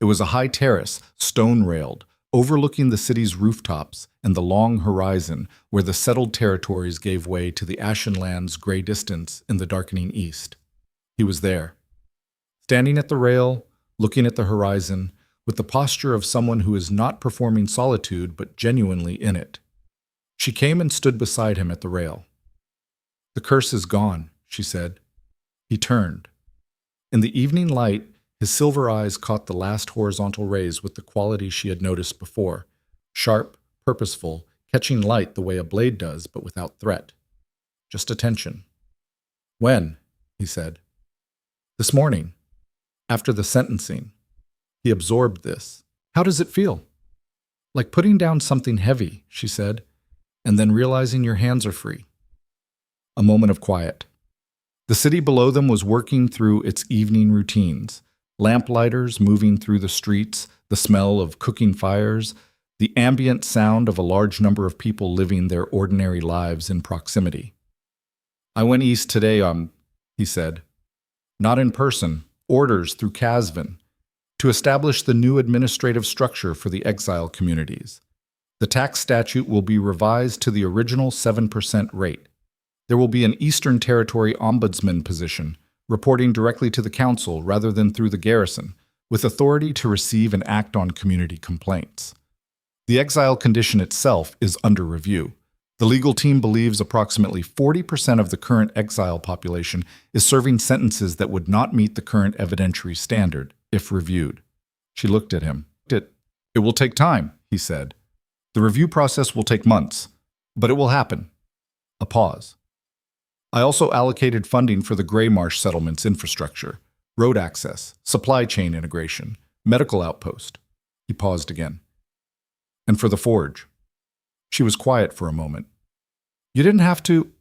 It was a high terrace, stone-railed, overlooking the city's rooftops and the long horizon where the settled territories gave way to the ashen land's gray distance in the darkening east. He was there, standing at the rail, looking at the horizon, with the posture of someone who is not performing solitude but genuinely in it. She came and stood beside him at the rail. "The curse is gone," she said. He turned. In the evening light, his silver eyes caught the last horizontal rays with the quality she had noticed before, sharp, purposeful, catching light the way a blade does, but without threat. Just attention. "When?" he said. "This morning, after the sentencing." He absorbed this. "How does it feel?" "Like putting down something heavy," she said, "and then realizing your hands are free." A moment of quiet. The city below them was working through its evening routines. Lamplighters moving through the streets, the smell of cooking fires, the ambient sound of a large number of people living their ordinary lives in proximity. "I went east today, he said. "Not in person, orders through Casvin, to establish the new administrative structure for the exile communities. The tax statute will be revised to the original 7% rate. There will be an Eastern Territory ombudsman position, reporting directly to the council rather than through the garrison, with authority to receive and act on community complaints. The exile condition itself is under review. The legal team believes approximately 40% of the current exile population is serving sentences that would not meet the current evidentiary standard, if reviewed. She looked at him. It will take time, he said. The review process will take months, but it will happen. A pause. I also allocated funding for the Gray Marsh settlement's infrastructure, road access, supply chain integration, medical outpost. He paused again. And for the forge. She was quiet for a moment. You didn't have to.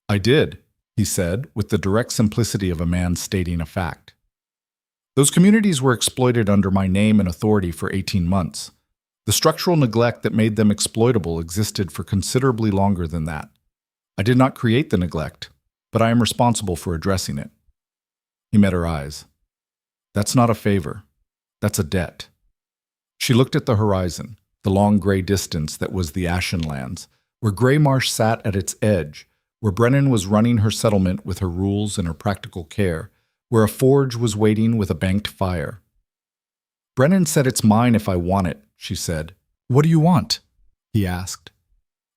I did, he said, with the direct simplicity of a man stating a fact. Those communities were exploited under my name and authority for 18 months. The structural neglect that made them exploitable existed for considerably longer than that. I did not create the neglect, but I am responsible for addressing it. He met her eyes. That's not a favor. That's a debt. She looked at the horizon, the long gray distance that was the Ashen Lands, where Gray Marsh sat at its edge, where Brennan was running her settlement with her rules and her practical care, where a forge was waiting with a banked fire. Brennan said it's mine if I want it, she said. What do you want? He asked.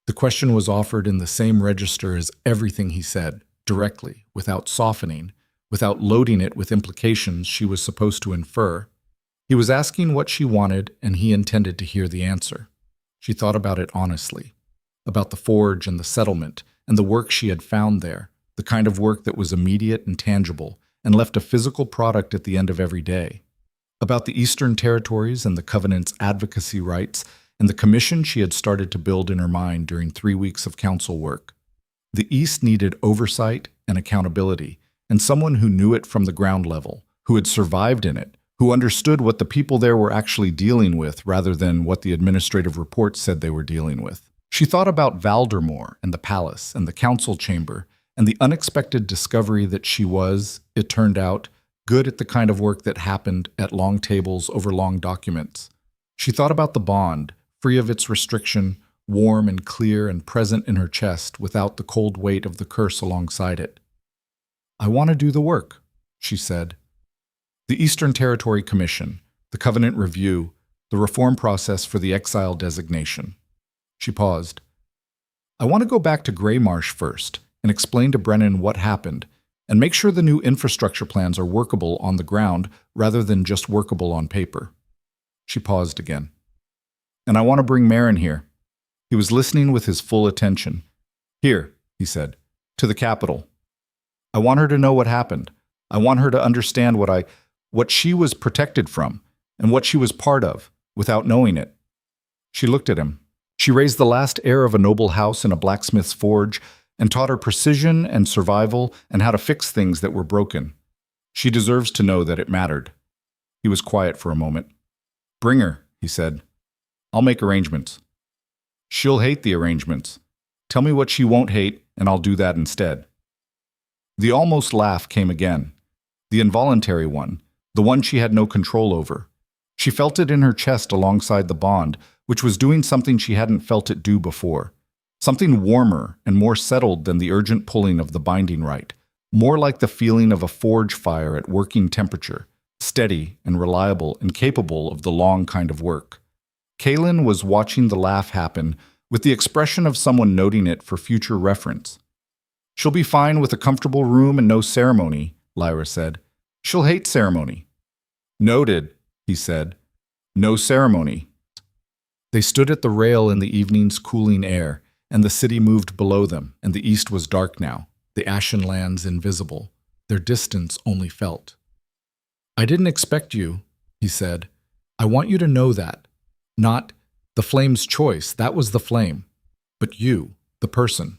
The question was offered in the same register as everything he said, directly, without softening, without loading it with implications she was supposed to infer. He was asking what she wanted, and he intended to hear the answer. She thought about it honestly, about the forge and the settlement, and the work she had found there, the kind of work that was immediate and tangible, and left a physical product at the end of every day, about the Eastern Territories and the Covenant's advocacy rights, and the commission she had started to build in her mind during 3 weeks of council work. The East needed oversight and accountability, and someone who knew it from the ground level, who had survived in it, who understood what the people there were actually dealing with rather than what the administrative reports said they were dealing with. She thought about Valdermore and the palace and the council chamber and the unexpected discovery that she was, it turned out, good at the kind of work that happened at long tables over long documents. She thought about the bond, free of its restriction, warm and clear and present in her chest without the cold weight of the curse alongside it. I want to do the work, she said. The Eastern Territory Commission, the Covenant Review, the reform process for the exile designation. She paused. I want to go back to Gray Marsh first and explain to Brennan what happened and make sure the new infrastructure plans are workable on the ground rather than just workable on paper. She paused again. And I want to bring Marin here. He was listening with his full attention. Here, he said, to the Capitol. I want her to know what happened. I want her to understand what she was protected from and what she was part of without knowing it. She looked at him. She raised the last heir of a noble house in a blacksmith's forge and taught her precision and survival and how to fix things that were broken. She deserves to know that it mattered. He was quiet for a moment. Bring her, he said. I'll make arrangements. She'll hate the arrangements. Tell me what she won't hate, and I'll do that instead. The almost laugh came again. The involuntary one, the one she had no control over. She felt it in her chest alongside the bond, which was doing something she hadn't felt it do before. Something warmer and more settled than the urgent pulling of the binding right. More like the feeling of a forge fire at working temperature, steady and reliable and capable of the long kind of work. Kaylin was watching the laugh happen with the expression of someone noting it for future reference. She'll be fine with a comfortable room and no ceremony, Lyra said. She'll hate ceremony. Noted, he said. No ceremony. They stood at the rail in the evening's cooling air, and the city moved below them, and the east was dark now, the Ashen Lands invisible, their distance only felt. I didn't expect you, he said. I want you to know that. Not the flame's choice, that was the flame, but you, the person.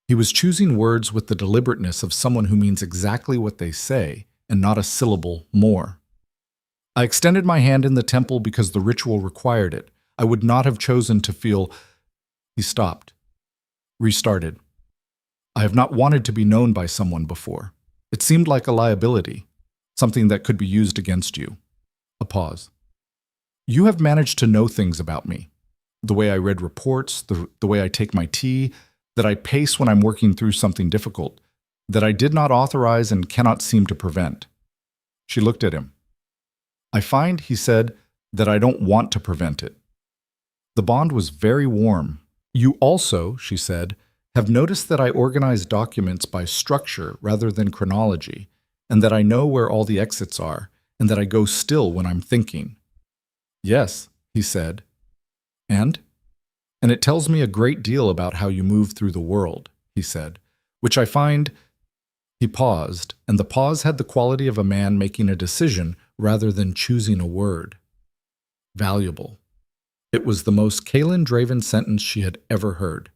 He was choosing words with the deliberateness of someone who means exactly what they say, and not a syllable more. I extended my hand in the temple because the ritual required it. I would not have chosen to feel... He stopped. Restarted. I have not wanted to be known by someone before. It seemed like a liability, something that could be used against you. A pause. You have managed to know things about me. The way I read reports, the way I take my tea, that I pace when I'm working through something difficult. that I did not authorize and cannot seem to prevent. She looked at him. I find, he said, that I don't want to prevent it. The bond was very warm. You also, she said, have noticed that I organize documents by structure rather than chronology, and that I know where all the exits are, and that I go still when I'm thinking. Yes, he said. And it tells me a great deal about how you move through the world, he said, which I find. He paused, and the pause had the quality of a man making a decision rather than choosing a word. Valuable. It was the most Kaelin-draven sentence she had ever heard.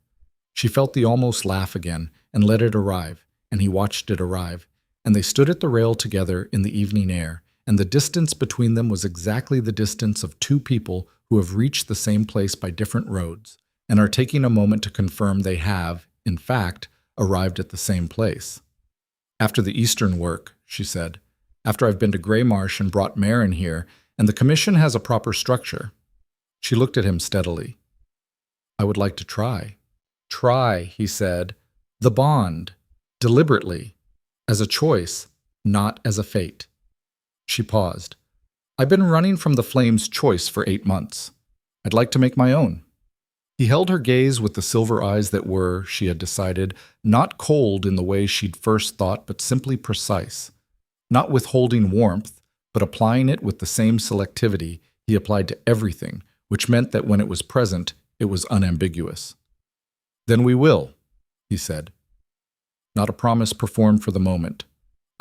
She felt the almost laugh again, and let it arrive, and he watched it arrive, and they stood at the rail together in the evening air, and the distance between them was exactly the distance of two people who have reached the same place by different roads, and are taking a moment to confirm they have, in fact, arrived at the same place. After the Eastern work, she said, after I've been to Grey Marsh and brought Marin here, and the commission has a proper structure. She looked at him steadily. I would like to try. Try, he said, the bond, deliberately, as a choice, not as a fate. She paused. I've been running from the flame's choice for 8 months. I'd like to make my own. He held her gaze with the silver eyes that were, she had decided, not cold in the way she'd first thought, but simply precise. Not withholding warmth, but applying it with the same selectivity he applied to everything, which meant that when it was present, it was unambiguous. Then we will, he said. Not a promise performed for the moment.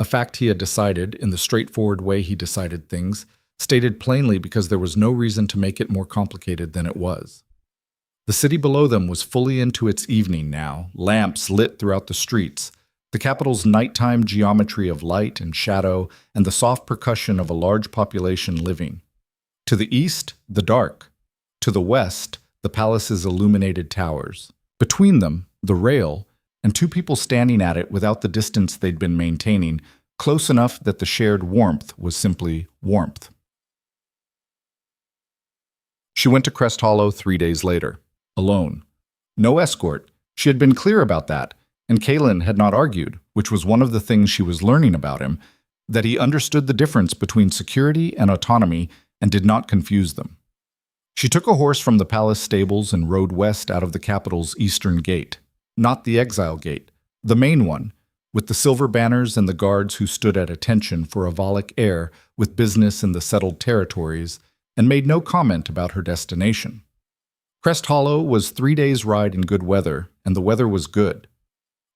A fact he had decided, in the straightforward way he decided things, stated plainly because there was no reason to make it more complicated than it was. The city below them was fully into its evening now, lamps lit throughout the streets, the capital's nighttime geometry of light and shadow, and the soft percussion of a large population living. To the east, the dark. To the west, the palace's illuminated towers. Between them, the rail, and two people standing at it without the distance they'd been maintaining, close enough that the shared warmth was simply warmth. She went to Crest Hollow 3 days later, alone. No escort. She had been clear about that, and Kaelin had not argued, which was one of the things she was learning about him, that he understood the difference between security and autonomy and did not confuse them. She took a horse from the palace stables and rode west out of the capital's eastern gate. Not the exile gate, the main one, with the silver banners and the guards who stood at attention for a Volek heir with business in the settled territories, and made no comment about her destination. Crest Hollow was 3 days' ride in good weather, and the weather was good.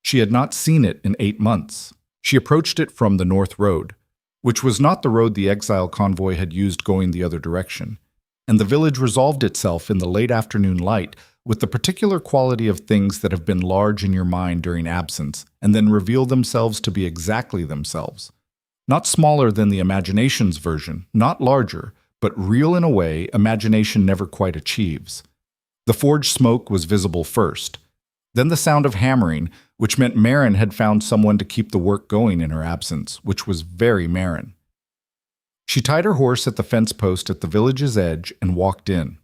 She had not seen it in 8 months. She approached it from the North Road, which was not the road the exile convoy had used going the other direction, and the village resolved itself in the late afternoon light with the particular quality of things that have been large in your mind during absence and then reveal themselves to be exactly themselves. Not smaller than the imagination's version, not larger, but real in a way imagination never quite achieves. The forge smoke was visible first, then the sound of hammering, which meant Marin had found someone to keep the work going in her absence, which was very Marin. She tied her horse at the fence post at the village's edge and walked in.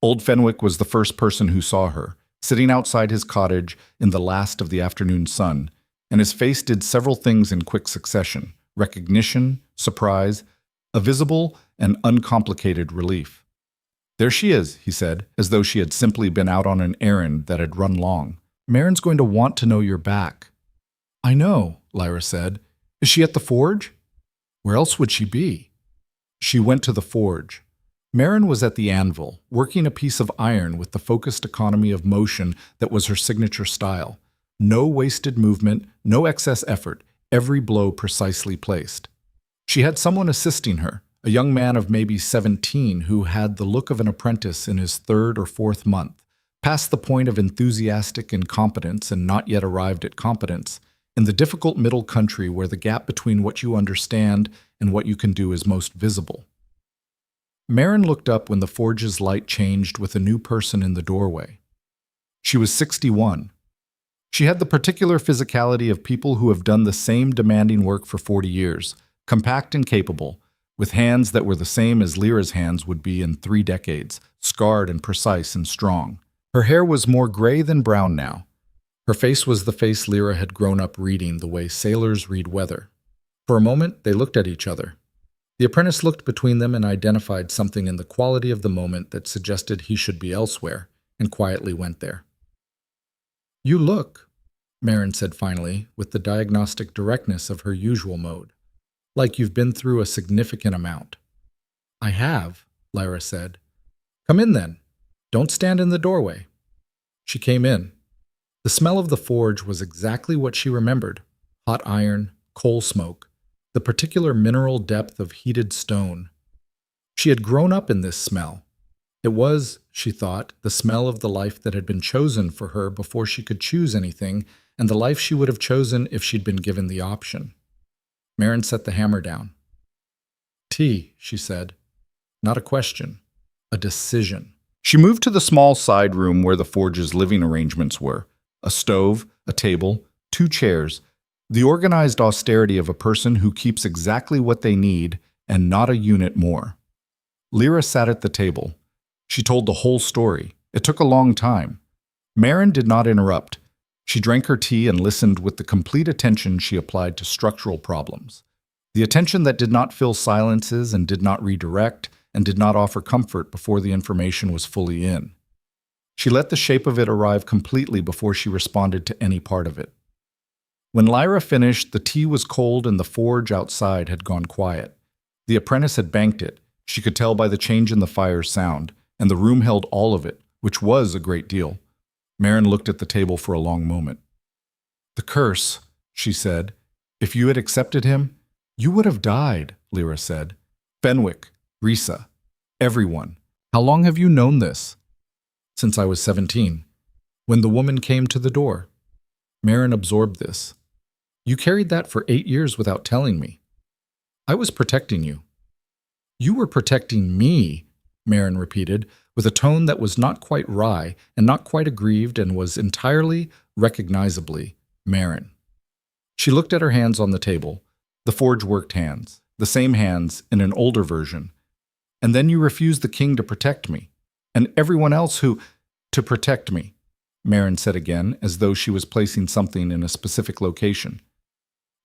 Old Fenwick was the first person who saw her, sitting outside his cottage in the last of the afternoon sun, and his face did several things in quick succession: recognition, surprise, a visible and uncomplicated relief. There she is, he said, as though she had simply been out on an errand that had run long. Marin's going to want to know you're back. I know, Lyra said. Is she at the forge? Where else would she be? She went to the forge. Marin was at the anvil, working a piece of iron with the focused economy of motion that was her signature style. No wasted movement, no excess effort, every blow precisely placed. She had someone assisting her, a young man of maybe 17 who had the look of an apprentice in his 3rd or 4th month, past the point of enthusiastic incompetence and not yet arrived at competence, in the difficult middle country where the gap between what you understand and what you can do is most visible. Marin looked up when the forge's light changed with a new person in the doorway. She was 61. She had the particular physicality of people who have done the same demanding work for 40 years, compact and capable, with hands that were the same as Lyra's hands would be in 3 decades, scarred and precise and strong. Her hair was more gray than brown now. Her face was the face Lyra had grown up reading the way sailors read weather. For a moment, they looked at each other. The apprentice looked between them and identified something in the quality of the moment that suggested he should be elsewhere, and quietly went there. "You look," Marin said finally, with the diagnostic directness of her usual mode, "like you've been through a significant amount." "I have," Lyra said. "Come in then. Don't stand in the doorway." She came in. The smell of the forge was exactly what she remembered: hot iron, coal smoke, the particular mineral depth of heated stone. She had grown up in this smell. It was, she thought, the smell of the life that had been chosen for her before she could choose anything, and the life she would have chosen if she'd been given the option. Marin set the hammer down. "Tea," she said. Not a question, a decision. She moved to the small side room where the forge's living arrangements were. A stove, a table, 2 chairs, the organized austerity of a person who keeps exactly what they need and not a unit more. Lyra sat at the table. She told the whole story. It took a long time. Marin did not interrupt. She drank her tea and listened with the complete attention she applied to structural problems. The attention that did not fill silences and did not redirect and did not offer comfort before the information was fully in. She let the shape of it arrive completely before she responded to any part of it. When Lyra finished, the tea was cold and the forge outside had gone quiet. The apprentice had banked it. She could tell by the change in the fire's sound, and the room held all of it, which was a great deal. Marin looked at the table for a long moment. "The curse," she said. "If you had accepted him, you would have died," Lyra said. "Fenwick, Risa, everyone. How long have you known this?" "Since I was 17, when the woman came to the door." Marin absorbed this. "You carried that for 8 years without telling me." "I was protecting you." "You were protecting me," Marin repeated, with a tone that was not quite wry and not quite aggrieved and was entirely, recognizably, Marin. She looked at her hands on the table, the forge-worked hands, the same hands in an older version. "And then you refused the king to protect me, and everyone else to protect me," Marin said again, as though she was placing something in a specific location.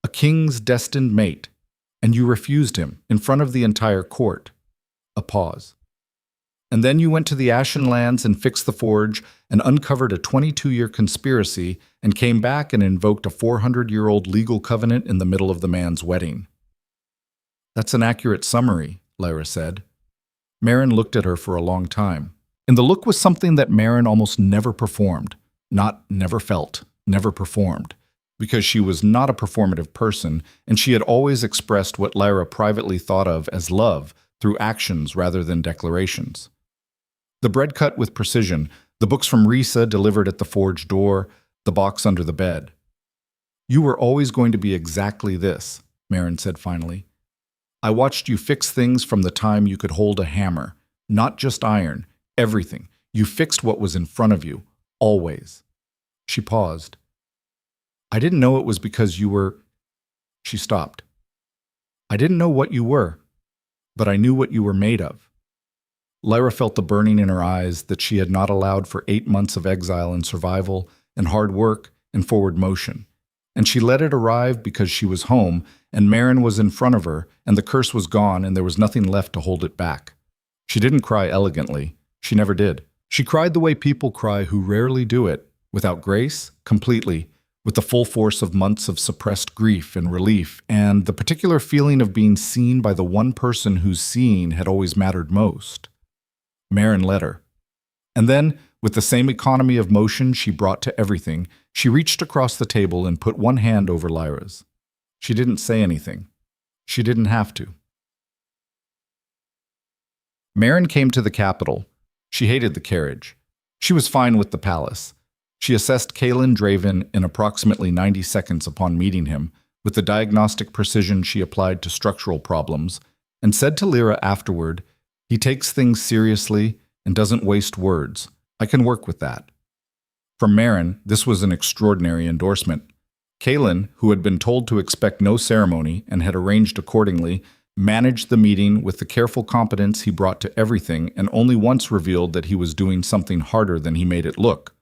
"A king's destined mate, and you refused him in front of the entire court." A pause. "And then you went to the Ashen Lands and fixed the forge and uncovered a 22-year conspiracy and came back and invoked a 400-year-old legal covenant in the middle of the man's wedding." "That's an accurate summary," Lyra said. Marin looked at her for a long time. And the look was something that Marin almost never performed. Not never felt, never performed. Because she was not a performative person, and she had always expressed what Lyra privately thought of as love through actions rather than declarations. The bread cut with precision, the books from Risa delivered at the forge door, the box under the bed. "You were always going to be exactly this," Marin said finally. "I watched you fix things from the time you could hold a hammer, not just iron, everything. You fixed what was in front of you, always." She paused. "I didn't know it was because you were—" She stopped. "I didn't know what you were, but I knew what you were made of." Lyra felt the burning in her eyes that she had not allowed for 8 months of exile and survival and hard work and forward motion. And she let it arrive because she was home, and Marin was in front of her, and the curse was gone, and there was nothing left to hold it back. She didn't cry elegantly. She never did. She cried the way people cry who rarely do it, without grace, completely, with the full force of months of suppressed grief and relief, and the particular feeling of being seen by the one person whose seeing had always mattered most. Marin let her. And then, with the same economy of motion she brought to everything, she reached across the table and put one hand over Lyra's. She didn't say anything. She didn't have to. Marin came to the capital. She hated the carriage. She was fine with the palace. She assessed Kalen Draven in approximately 90 seconds upon meeting him, with the diagnostic precision she applied to structural problems, and said to Lyra afterward, "He takes things seriously and doesn't waste words. I can work with that." From Marin, this was an extraordinary endorsement. Kalen, who had been told to expect no ceremony and had arranged accordingly, managed the meeting with the careful competence he brought to everything and only once revealed that he was doing something harder than he made it look.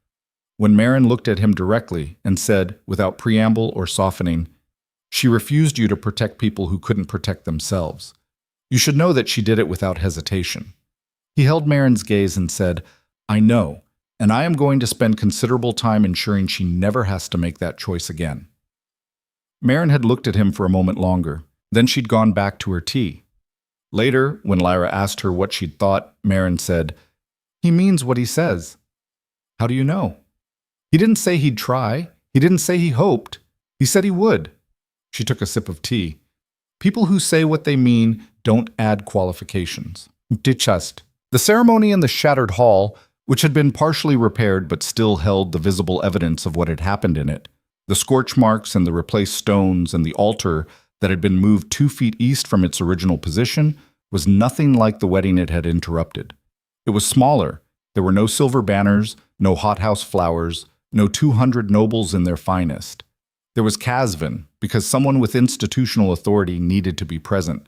When Marin looked at him directly and said, without preamble or softening, "She refused you to protect people who couldn't protect themselves," you should know that she did it without hesitation. He held Marin's gaze and said, "I know, and I am going to spend considerable time ensuring she never has to make that choice again." Marin had looked at him for a moment longer. Then she'd gone back to her tea. Later, when Lyra asked her what she'd thought, Marin said, "He means what he says." "How do you know?" "He didn't say he'd try. He didn't say he hoped. He said he would." She took a sip of tea. People who say what they mean don't add qualifications. Just. The ceremony in the shattered hall, which had been partially repaired but still held the visible evidence of what had happened in it, the scorch marks and the replaced stones and the altar that had been moved 2 feet east from its original position, was nothing like the wedding it had interrupted. It was smaller. There were no silver banners, no hothouse flowers, no 200 nobles in their finest. There was Casvin, because someone with institutional authority needed to be present.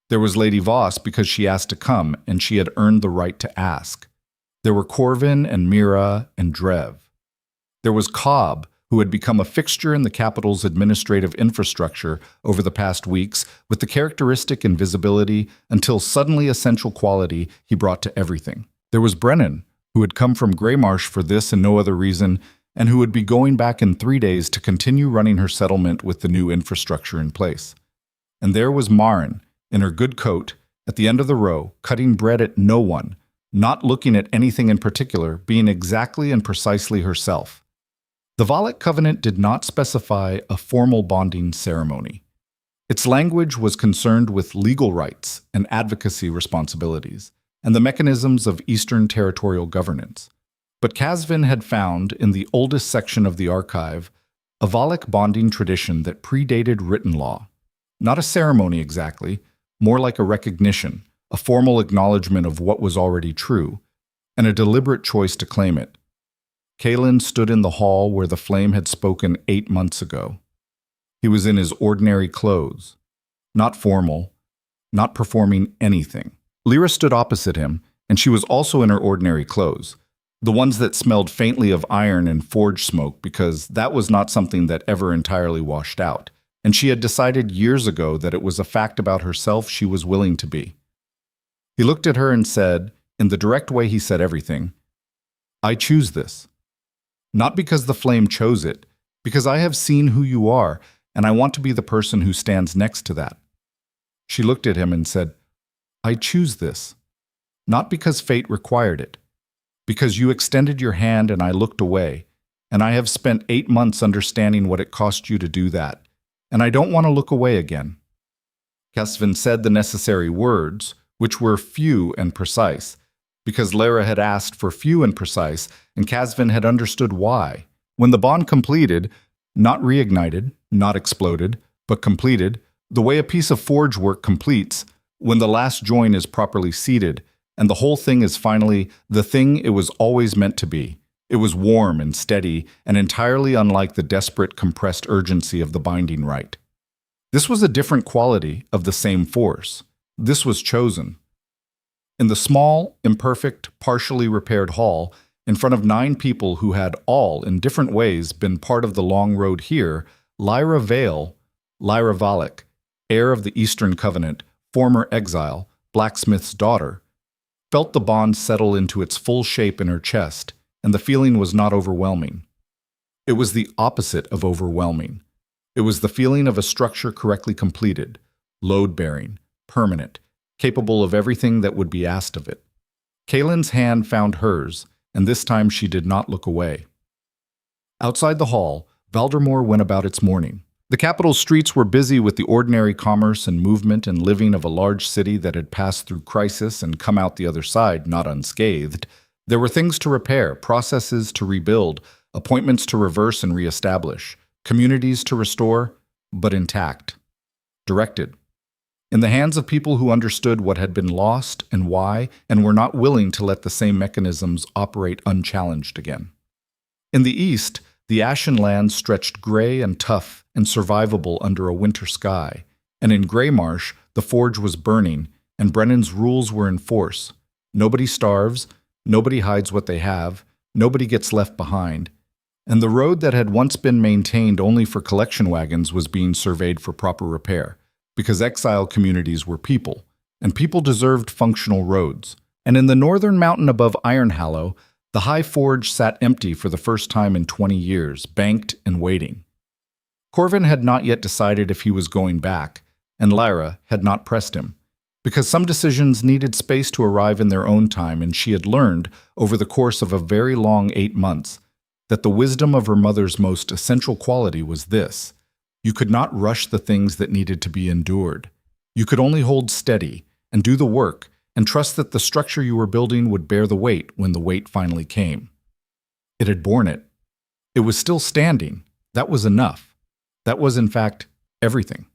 There was Lady Voss, because she asked to come, and she had earned the right to ask. There were Corvin and Mira and Drev. There was Cobb, who had become a fixture in the capital's administrative infrastructure over the past weeks with the characteristic invisibility until suddenly essential quality he brought to everything. There was Brennan, who had come from Greymarsh for this and no other reason, and who would be going back in 3 days to continue running her settlement with the new infrastructure in place. And there was Marin, in her good coat, at the end of the row, cutting bread at no one, not looking at anything in particular, being exactly and precisely herself. The Valak covenant did not specify a formal bonding ceremony. Its language was concerned with legal rights and advocacy responsibilities, and the mechanisms of Eastern territorial governance. But Casvin had found, in the oldest section of the archive, a Valak bonding tradition that predated written law. Not a ceremony exactly, more like a recognition, a formal acknowledgement of what was already true, and a deliberate choice to claim it. Kalen stood in the hall where the flame had spoken 8 months ago. He was in his ordinary clothes, not formal, not performing anything. Lyra stood opposite him, and she was also in her ordinary clothes, the ones that smelled faintly of iron and forge smoke, because that was not something that ever entirely washed out, and she had decided years ago that it was a fact about herself she was willing to be. He looked at her and said, in the direct way he said everything, "I choose this. Not because the flame chose it, because I have seen who you are, and I want to be the person who stands next to that." She looked at him and said, "I choose this. Not because fate required it, because you extended your hand and I looked away, and I have spent 8 months understanding what it cost you to do that, and I don't want to look away again." Casvin said the necessary words, which were few and precise, because Lyra had asked for few and precise, and Casvin had understood why. When the bond completed, not reignited, not exploded, but completed, the way a piece of forge work completes, when the last join is properly seated, and the whole thing is finally the thing it was always meant to be. It was warm and steady, and entirely unlike the desperate, compressed urgency of the binding rite. This was a different quality of the same force. This was chosen. In the small, imperfect, partially repaired hall, in front of 9 people who had all, in different ways, been part of the long road here, Lyra Vale, Lyra Valak, heir of the Eastern Covenant, former exile, blacksmith's daughter, felt the bond settle into its full shape in her chest, and the feeling was not overwhelming. It was the opposite of overwhelming. It was the feeling of a structure correctly completed, load-bearing, permanent, capable of everything that would be asked of it. Kalen's hand found hers, and this time she did not look away. Outside the hall, Valdemar went about its morning. The capital's streets were busy with the ordinary commerce and movement and living of a large city that had passed through crisis and come out the other side not unscathed. There were things to repair, processes to rebuild, appointments to reverse and reestablish, communities to restore, but intact. Directed. In the hands of people who understood what had been lost and why, and were not willing to let the same mechanisms operate unchallenged again. In the east, the ashen land stretched gray and tough and survivable under a winter sky, and in Greymarsh, the forge was burning, and Brennan's rules were in force. Nobody starves, nobody hides what they have, nobody gets left behind, And the road that had once been maintained only for collection wagons was being surveyed for proper repair, because exile communities were people, and people deserved functional roads. And in the northern mountain above Iron Hollow, the high forge sat empty for the first time in 20 years, banked and waiting. Corvin had not yet decided if he was going back, and Lyra had not pressed him, because some decisions needed space to arrive in their own time, and she had learned, over the course of a very long 8 months, that the wisdom of her mother's most essential quality was this: you could not rush the things that needed to be endured. You could only hold steady and do the work and trust that the structure you were building would bear the weight when the weight finally came. It had borne it. It was still standing. That was enough. That was, in fact, everything.